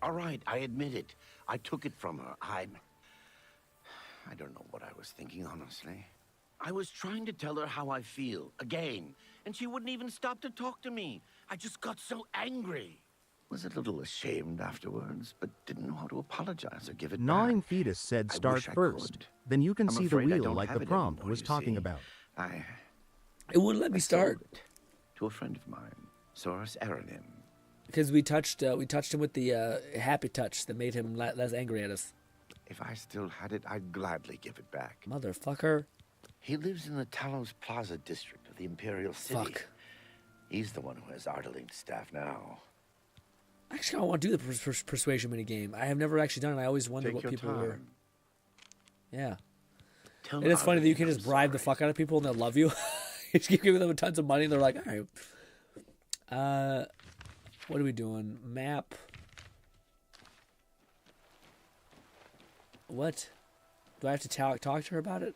D: All right, I admit it. I took it from her. I don't know what I was thinking, honestly. I was trying to tell her how I feel, again, and she wouldn't even stop to talk to me. I just got so angry. Was a little ashamed afterwards, but didn't know how to apologize or give it
C: Gnawing
D: back.
C: Fetus said
D: I
C: start
D: wish I
C: first.
D: could.
C: Then you can
D: I'm
C: see the
D: afraid I
C: wheel
D: don't
C: like
D: have
C: the
D: it
C: prompt
D: anymore,
C: was
D: you
C: talking
D: see.
C: about.
A: It wouldn't let me start.
D: Sold it to a friend of mine, Soros Aranim.
A: Because we touched him with the happy touch that made him less angry at us.
D: If I still had it, I'd gladly give it back.
A: Motherfucker.
D: He lives in the Talos Plaza district of the Imperial City.
A: Fuck.
D: He's the one who has Ardalin's staff now.
A: Actually, I want to do the persuasion mini game. I have never actually done it. I always wondered what people were. Yeah. And it's funny that you can just bribe the fuck out of people and they'll love you. You just keep giving them tons of money and they're like, all right. What are we doing? Map. What? Do I have to talk to her about it?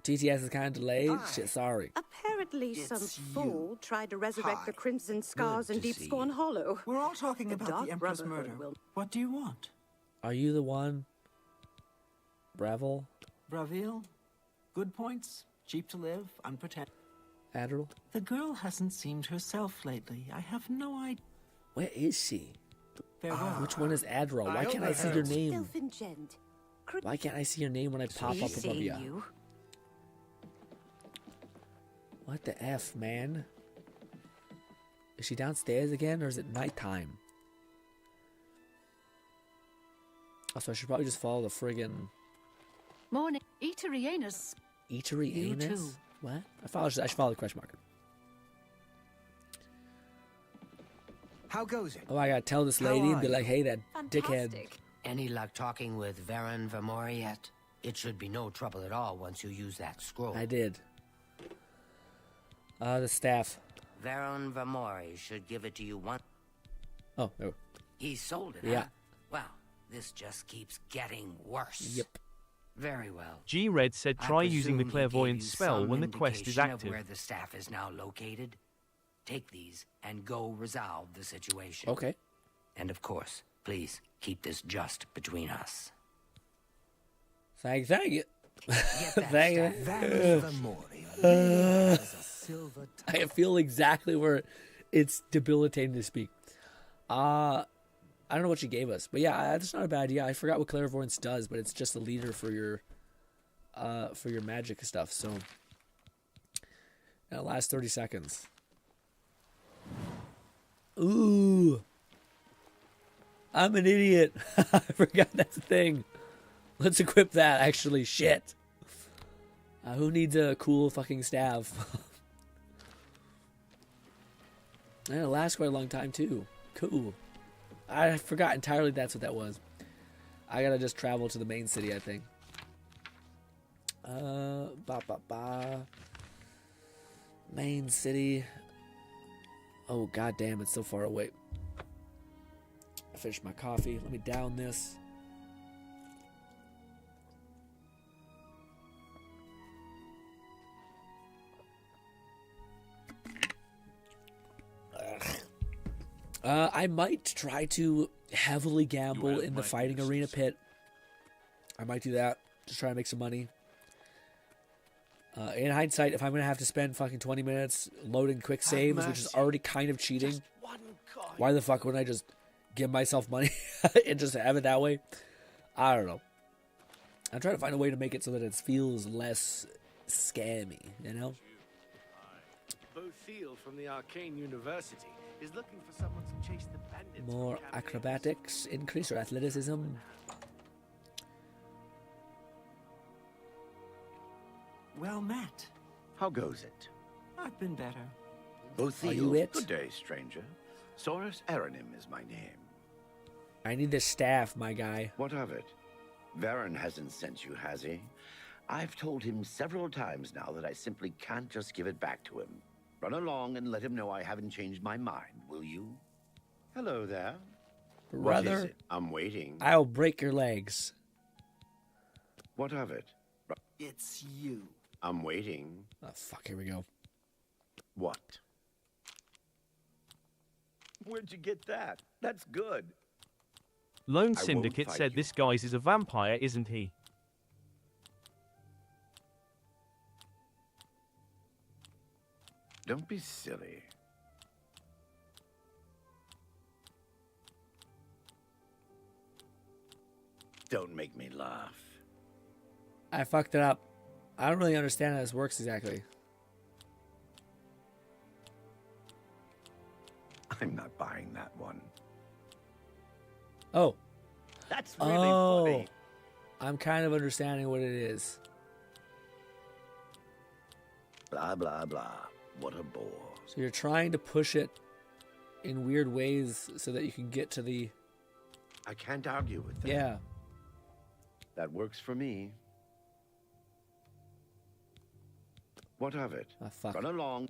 A: TTS is kind of delayed. Shit, sorry.
F: Apparently some fool tried to resurrect the Crimson Scars in Deep Scorn Hollow.
S: We're all talking about
F: Dark
S: the Emperor's
F: Brotherhood
S: murder.
F: will-
S: What do you want?
A: Are you the one? Bravel?
S: Braville? Good points, cheap to live, unpretentious.
A: Adderall?
S: The girl hasn't seemed herself lately. I have no idea.
A: Where is she?
S: Farewell.
A: Which one is Adderall? Why can't I see your name?
F: Filfingent.
A: Why can't I see your name when I pop up above you? What the F, man? Is she downstairs again, or is it nighttime? Also, I should probably just follow the friggin'
N: Morning. Eatery Anus.
A: Eatery
N: You
A: Anus?
N: too.
A: What? I should follow the question mark.
I: How goes it?
A: Oh, I gotta tell this lady and be like, hey, that dickhead.
U: Any luck talking with Varen Vermori yet? It should be no trouble at all once you use that scroll.
A: I did. The staff.
U: Varen Vermori should give it to you once.
A: Oh, no.
U: He sold it,
A: Yeah.
U: huh? Well, this just keeps getting worse.
A: Yep.
U: Very well.
E: G-Red said
U: I
E: try using the
U: presume he
E: clairvoyance
U: gave you
E: spell
U: some
E: when the quest is
U: indication of
E: active.
U: where the staff is now located. Take these and go resolve the situation.
A: Okay.
U: And of course, please keep this just between us.
A: Thank you.
U: Get that
A: Thank
U: staff.
A: you.
I: Varen Vermori really has a silver tongue.
A: I feel exactly where it's debilitating to speak. I don't know what she gave us, but yeah, that's not a bad idea. I forgot what clairvoyance does, but it's just a leader for your magic stuff. So, now last 30 seconds. Ooh, I'm an idiot. I forgot that's a thing. Let's equip that. Actually, shit. Who needs a cool fucking staff? And it lasts quite a long time too. Cool. I forgot entirely that's what that was. I gotta just travel to the main city, I think. Main city. Oh, goddamn, it's so far away. I finished my coffee. Let me down this. I might try to heavily gamble in the fighting arena pit. I might do that. Just try to make some money. In hindsight, if I'm going to have to spend fucking 20 minutes loading quick saves, which is already kind of cheating, why the fuck wouldn't I just give myself money and just have it that way? I don't know. I'm trying to find a way to make it so that it feels less scammy, you know?
P: Bo Thiel from the Arcane University is looking for someone to chase the bandits.
A: More acrobatics, increase your athleticism.
I: Well met.
D: How goes it?
I: I've been better.
D: Both
A: Are you it?
D: Good day, stranger. Saurus Aranim is my name.
A: I need this staff, my guy.
D: What of it? Varen hasn't sent you, has he? I've told him several times now that I simply can't just give it back to him. Run along and let him know I haven't changed my mind, will you? Hello there.
A: Brother,
D: what is it? I'm waiting.
A: I'll break your legs.
D: What of it?
I: It's you.
D: I'm waiting.
A: Oh, fuck, here we go.
D: What? Where'd you get that? That's good.
E: Lone Syndicate said this guy's is a vampire, isn't he?
D: Don't be silly. Don't make me laugh.
A: I fucked it up. I don't really understand how this works exactly.
D: I'm not buying that one.
A: Oh.
D: That's really funny.
A: I'm kind of understanding what it is.
D: Blah, blah, blah. What a bore.
A: So you're trying to push it in weird ways so that you can get to the...
D: I can't argue with that.
A: Yeah.
D: That works for me. What of it?
A: Oh, fuck.
D: Run along.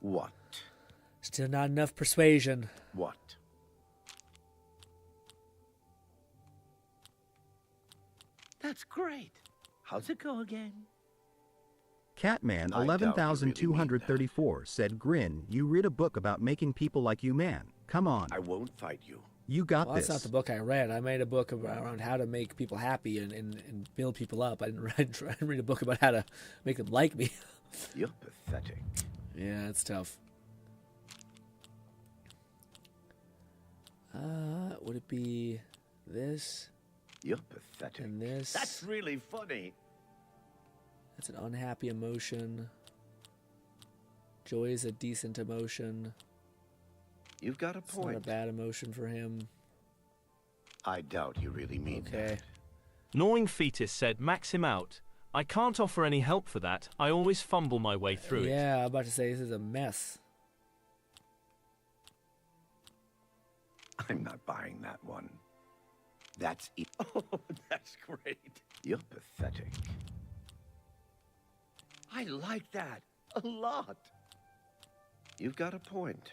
D: What?
A: Still not enough persuasion.
D: What? That's great. How's it go again?
C: Catman
D: I doubt you really
C: 11234 said, "GRINN, you read a book about making people like you, man. Come on.
D: I won't fight you.
C: You got
A: Well,
C: this."
A: that's not the book I read. I made a book around how to make people happy and build people up. I didn't read a book about how to make them like me.
D: You're pathetic.
A: Yeah, it's tough. Would it be this?
D: You're pathetic.
A: And this?
D: That's really funny.
A: That's an unhappy emotion. Joy is a decent emotion.
D: You've got a
A: It's
D: point.
A: not a bad emotion for him.
D: I doubt you really mean
A: Okay.
E: Gnawing Fetus said, max him out. I can't offer any help for that. I always fumble my way through it.
A: Yeah, I'm about to say this is a mess.
D: I'm not buying that one. That's it. Oh, that's great. You're pathetic. I like that a lot. You've got a point.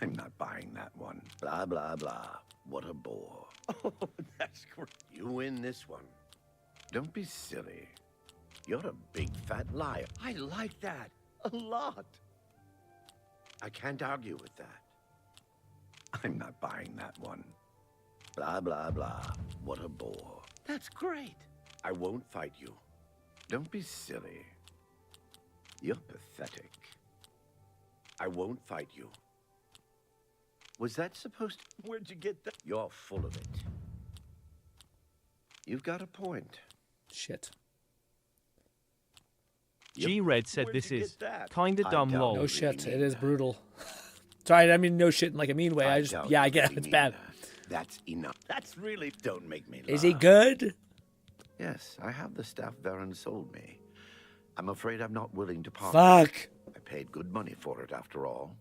D: I'm not buying that one. Blah, blah, blah. What a bore. Oh, that's great. You win this one. Don't be silly. You're a big fat liar. I like that a lot. I can't argue with that. I'm not buying that one. Blah, blah, blah. What a bore. That's great. I won't fight you. Don't be silly. You're pathetic. I won't fight you. Was that supposed to... Where'd you get that? You're full of it. You've got a point.
A: Shit.
E: G-Red said
D: Where'd
E: this
D: you
E: is
D: get that?
E: kinda
D: I
E: dumb
D: doubt
E: lol.
A: No
D: you
A: shit,
D: really
A: it
D: mean
A: is
D: that.
A: brutal. Sorry, I mean no shit in like a mean way. I
D: doubt
A: yeah, I
D: you
A: get it.
D: really
A: It's
D: mean
A: bad.
D: that. That's enough. That's really... Don't make me laugh.
A: Is he good?
D: Yes, I have the staff Varen sold me. I'm afraid I'm not willing to part.
A: Fuck.
D: I paid good money for it, after all.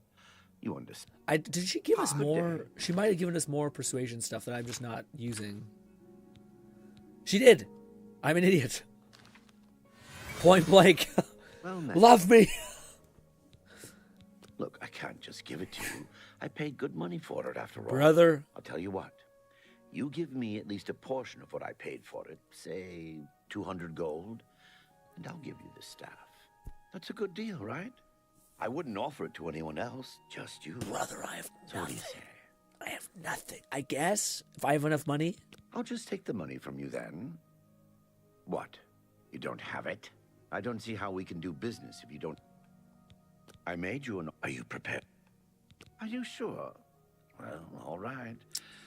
D: You understand?
A: Did she give us more? She might have given us more persuasion stuff that I'm just not using. She did. I'm an idiot. Point blank.
D: Well,
A: Love me.
D: Look, I can't just give it to you. I paid good money for it after all.
A: Brother.
D: I'll tell you what. You give me at least a portion of what I paid for it, say 200 gold, and I'll give you the staff. That's a good deal, right? I wouldn't offer it to anyone else, just you.
A: Brother, I have
D: So what do you
A: nothing.
D: say?
A: I have nothing. I guess if I have enough money.
D: I'll just take the money from you then. What? You don't have it? I don't see how we can do business if you don't. I made you an. Are you prepared? Are you sure? Well, all right.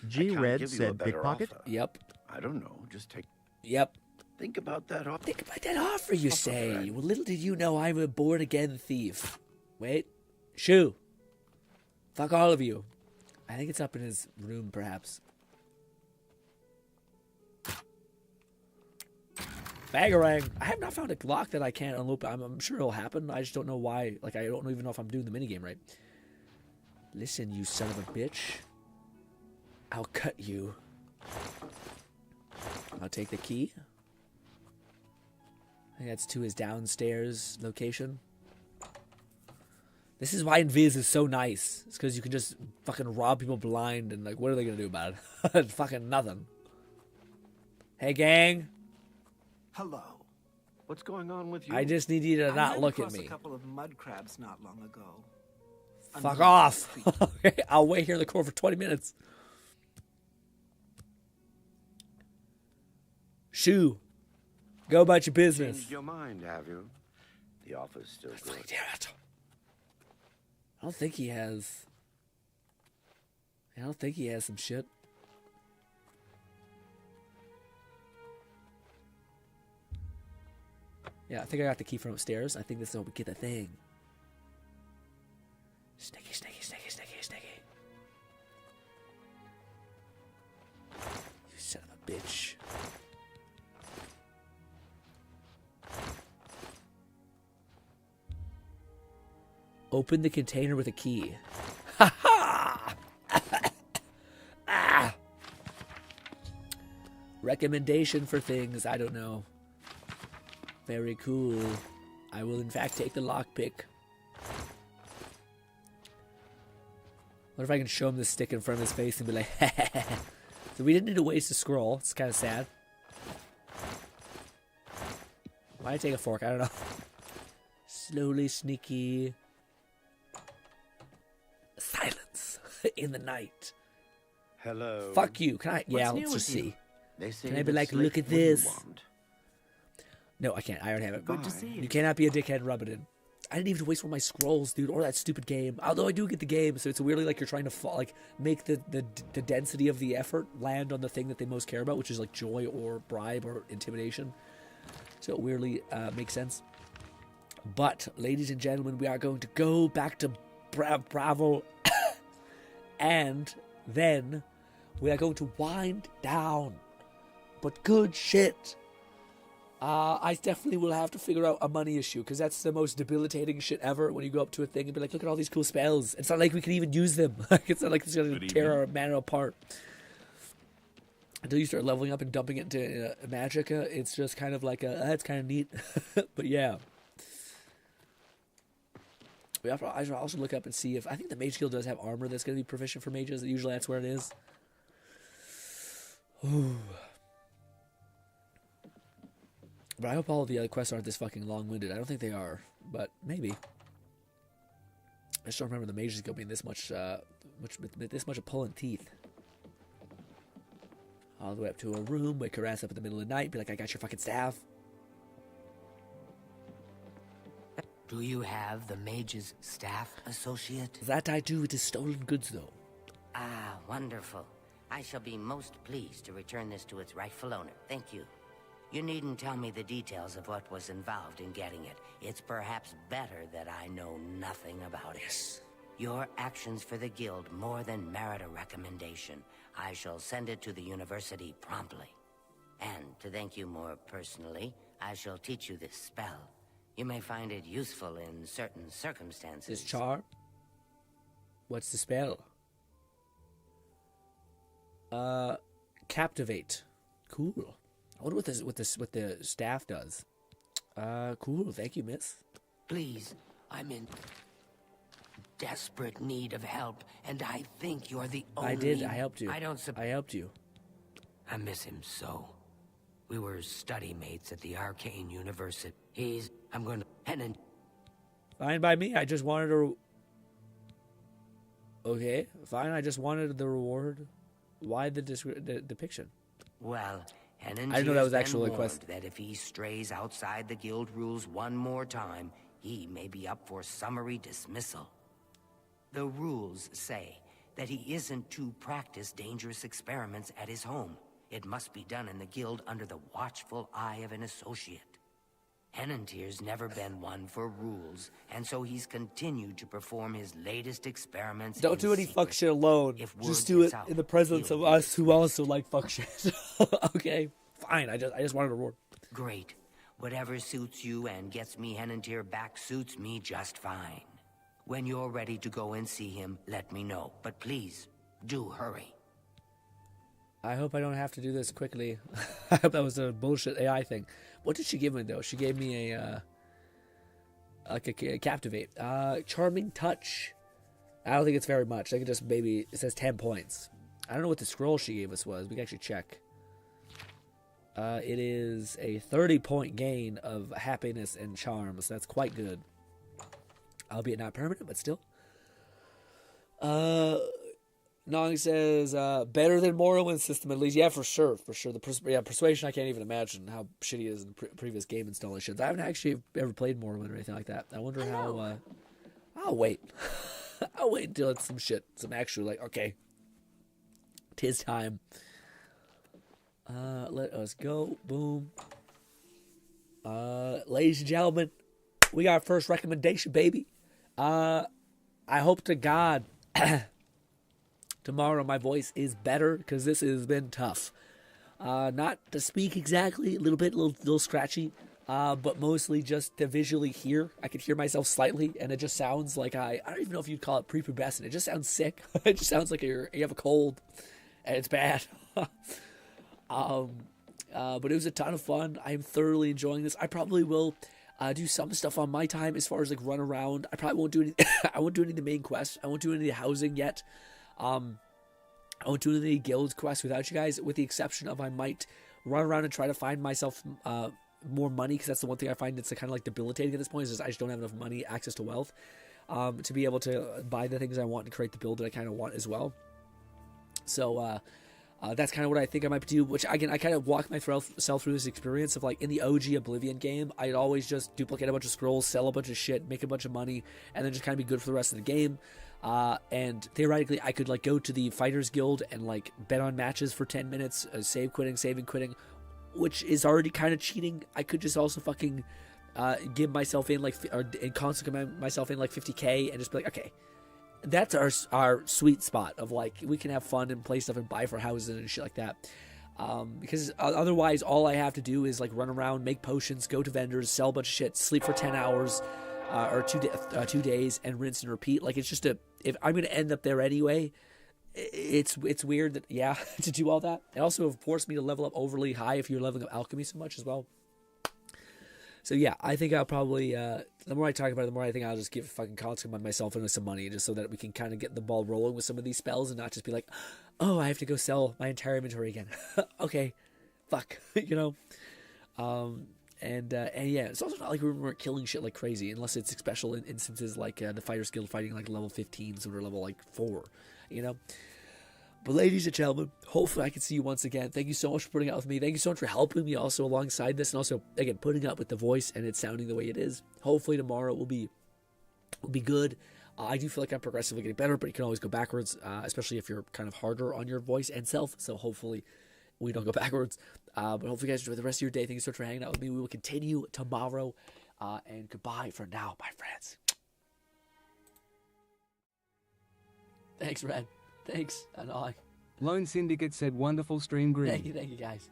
C: G Red said pickpocket.
A: Yep.
D: I don't know. Just take.
A: Yep.
D: Think about that offer.
A: Think about that offer, you say. Well, little did you know I'm a born-again thief. Wait. Shoo. Fuck all of you. I think it's up in his room, perhaps. Bangarang. I have not found a lock that I can't unlock. I'm sure it'll happen. I just don't know why. Like, I don't even know if I'm doing the minigame right. Listen, you son of a bitch. I'll cut you. I'll take the key. I think that's to his downstairs location. This is why Invis is so nice. It's because you can just fucking rob people blind and, like, what are they going to do about it? Fucking nothing. Hey, gang.
S: Hello.
D: What's going on with you?
A: I just need you to not look at
S: I ran
A: me.
S: across a couple of mud crabs not long ago.
A: Fuck off. Okay, I'll wait here in the court for 20 minutes. Shoo. Go about your business.
D: Changed your mind, have you? The offer's still good.
A: I don't think he has. I don't think he has some shit. Yeah, I think I got the key from upstairs. I think this is how we get the thing. Sneaky, sneaky, sneaky, sneaky, sneaky. You son of a bitch. Open the container with a key. Ha ha! Ah! Recommendation for things, I don't know. Very cool. I will in fact take the lockpick. What if I can show him the stick in front of his face and be like, So we didn't need to waste a scroll. It's kind of sad. Why take a fork? I don't know. Slowly, sneaky. Silence in the night.
D: Hello.
A: Fuck you. Can I? Yeah, let's just see. Can I be like, look at this? No, I can't. I already have it.
S: Good to see you.
A: You cannot be a dickhead and rub it in. I didn't even waste one of my scrolls, dude, or that stupid game. Although I do get the game, so it's weirdly like you're trying to make the density of the effort land on the thing that they most care about, which is like joy or bribe or intimidation. So it weirdly makes sense. But, ladies and gentlemen, we are going to go back to Bravo, and then we are going to wind down. But good shit. I definitely will have to figure out a money issue, because that's the most debilitating shit ever when you go up to a thing and be like, look at all these cool spells. It's not like we can even use them. It's not like it's going to tear our mana apart. Until you start leveling up and dumping it into Magicka, it's just kind of like it's kind of neat. But yeah. I should also look up and see if, I think the Mage Guild does have armor that's going to be proficient for mages. Usually that's where it is. Ooh. But I hope all of the other quests aren't this fucking long-winded. I don't think they are, but maybe. I just don't remember the Mages Guild being this much, this much of pulling teeth. All the way up to a room, wake her ass up in the middle of the night, be like, I got your fucking staff.
U: Do you have the mage's staff, associate?
A: That I do. It is stolen goods, though.
U: Ah, wonderful. I shall be most pleased to return this to its rightful owner. Thank you. You needn't tell me the details of what was involved in getting it. It's perhaps better that I know nothing about it. Your actions for the guild more than merit a recommendation. I shall send it to the university promptly. And to thank you more personally, I shall teach you this spell. You may find it useful in certain circumstances.
A: This char? What's the spell? Captivate. Cool. I wonder what the staff does. Cool. Thank you, miss.
U: Please, I'm in desperate need of help, and I think you're the only...
A: I did. I helped you.
U: I
A: helped you.
U: I miss him so. We were study mates at the Arcane University. I'm going to... And
A: Fine by me. I just wanted to... Okay, fine. I just wanted the reward. Why the depiction?
U: Well,
A: I didn't know that was actually a quest.
U: That if he strays outside the guild rules one more time, he may be up for summary dismissal. The rules say that he isn't to practice dangerous experiments at his home. It must be done in the guild under the watchful eye of an associate. Henantier's never been one for rules, and so he's continued to perform his latest experiments.
A: Don't do any fuck shit alone. Just do it in the presence of us who also like fuck shit. Okay, fine. I just wanted to roar.
U: Great. Whatever suits you and gets me Henantier back suits me just fine. When you're ready to go and see him, let me know. But please, do hurry.
A: I hope I don't have to do this quickly. I hope that was a bullshit AI thing. What did she give me, though? She gave me a Captivate. Charming Touch. I don't think it's very much. I think it just maybe... It says 10 points. I don't know what the scroll she gave us was. We can actually check. It is a 30-point gain of happiness and charm. So that's quite good. Albeit not permanent, but still. Nong says, better than Morrowind's system, at least. Yeah, for sure. The Persuasion, I can't even imagine how shitty it is in previous game installations. I haven't actually ever played Morrowind or anything like that. I wonder how... I'll wait. I'll wait until it's some actual, like, okay. 'Tis time. Let us go. Boom. Ladies and gentlemen, we got our first recommendation, baby. I hope to God... Tomorrow my voice is better because this has been tough. Not to speak exactly, a little scratchy, but mostly just to visually hear. I could hear myself slightly, and it just sounds like I don't even know if you'd call it prepubescent. It just sounds sick. It just sounds like you have a cold, and it's bad. But it was a ton of fun. I am thoroughly enjoying this. I probably will do some stuff on my time as far as like run around. I probably won't do any. I won't do any of the main quests. I won't do any of the housing yet. I won't do any guild quests without you guys, with the exception of I might run around and try to find myself more money, because that's the one thing I find that's kind of like debilitating at this point, is I just don't have enough money, access to wealth, to be able to buy the things I want and create the build that I kind of want as well. So that's kind of what I think I might do, which again, I kind of walk myself through this experience of like in the OG Oblivion game, I'd always just duplicate a bunch of scrolls, sell a bunch of shit, make a bunch of money, and then just kind of be good for the rest of the game. And theoretically, I could like go to the Fighters Guild and like bet on matches for 10 minutes, saving, quitting, which is already kind of cheating. I could just also fucking give myself in like, and consecrate myself in like 50k and just be like, okay, that's our sweet spot of like, we can have fun and play stuff and buy for houses and shit like that. Because otherwise, all I have to do is like run around, make potions, go to vendors, sell a bunch of shit, sleep for 10 hours. Or 2 days, and rinse and repeat. Like, it's just if I'm going to end up there anyway, it's weird that, yeah, to do all that. It also forced me to level up overly high if you're leveling up alchemy so much as well. So yeah, I think I'll probably, the more I talk about it, the more I think I'll just fucking consecrate myself into some money, just so that we can kind of get the ball rolling with some of these spells and not just be like, oh, I have to go sell my entire inventory again. Okay, fuck, you know? And yeah, it's also not like we're killing shit like crazy, unless it's special instances like the Fighters Guild fighting like level 15s or level like 4, you know? But ladies and gentlemen, hopefully I can see you once again. Thank you so much for putting up with me. Thank you so much for helping me also alongside this, and also, again, putting up with the voice and it sounding the way it is. Hopefully tomorrow will be good. I do feel like I'm progressively getting better, but you can always go backwards, especially if you're kind of harder on your voice and self, so hopefully we don't go backwards. But hopefully you guys enjoy the rest of your day. Thank you so much for hanging out with me. We will continue tomorrow. And goodbye for now, my friends. Thanks, Red. Thanks, Anog.
H: Lone Syndicate said wonderful stream, GRINN.
A: Thank you guys.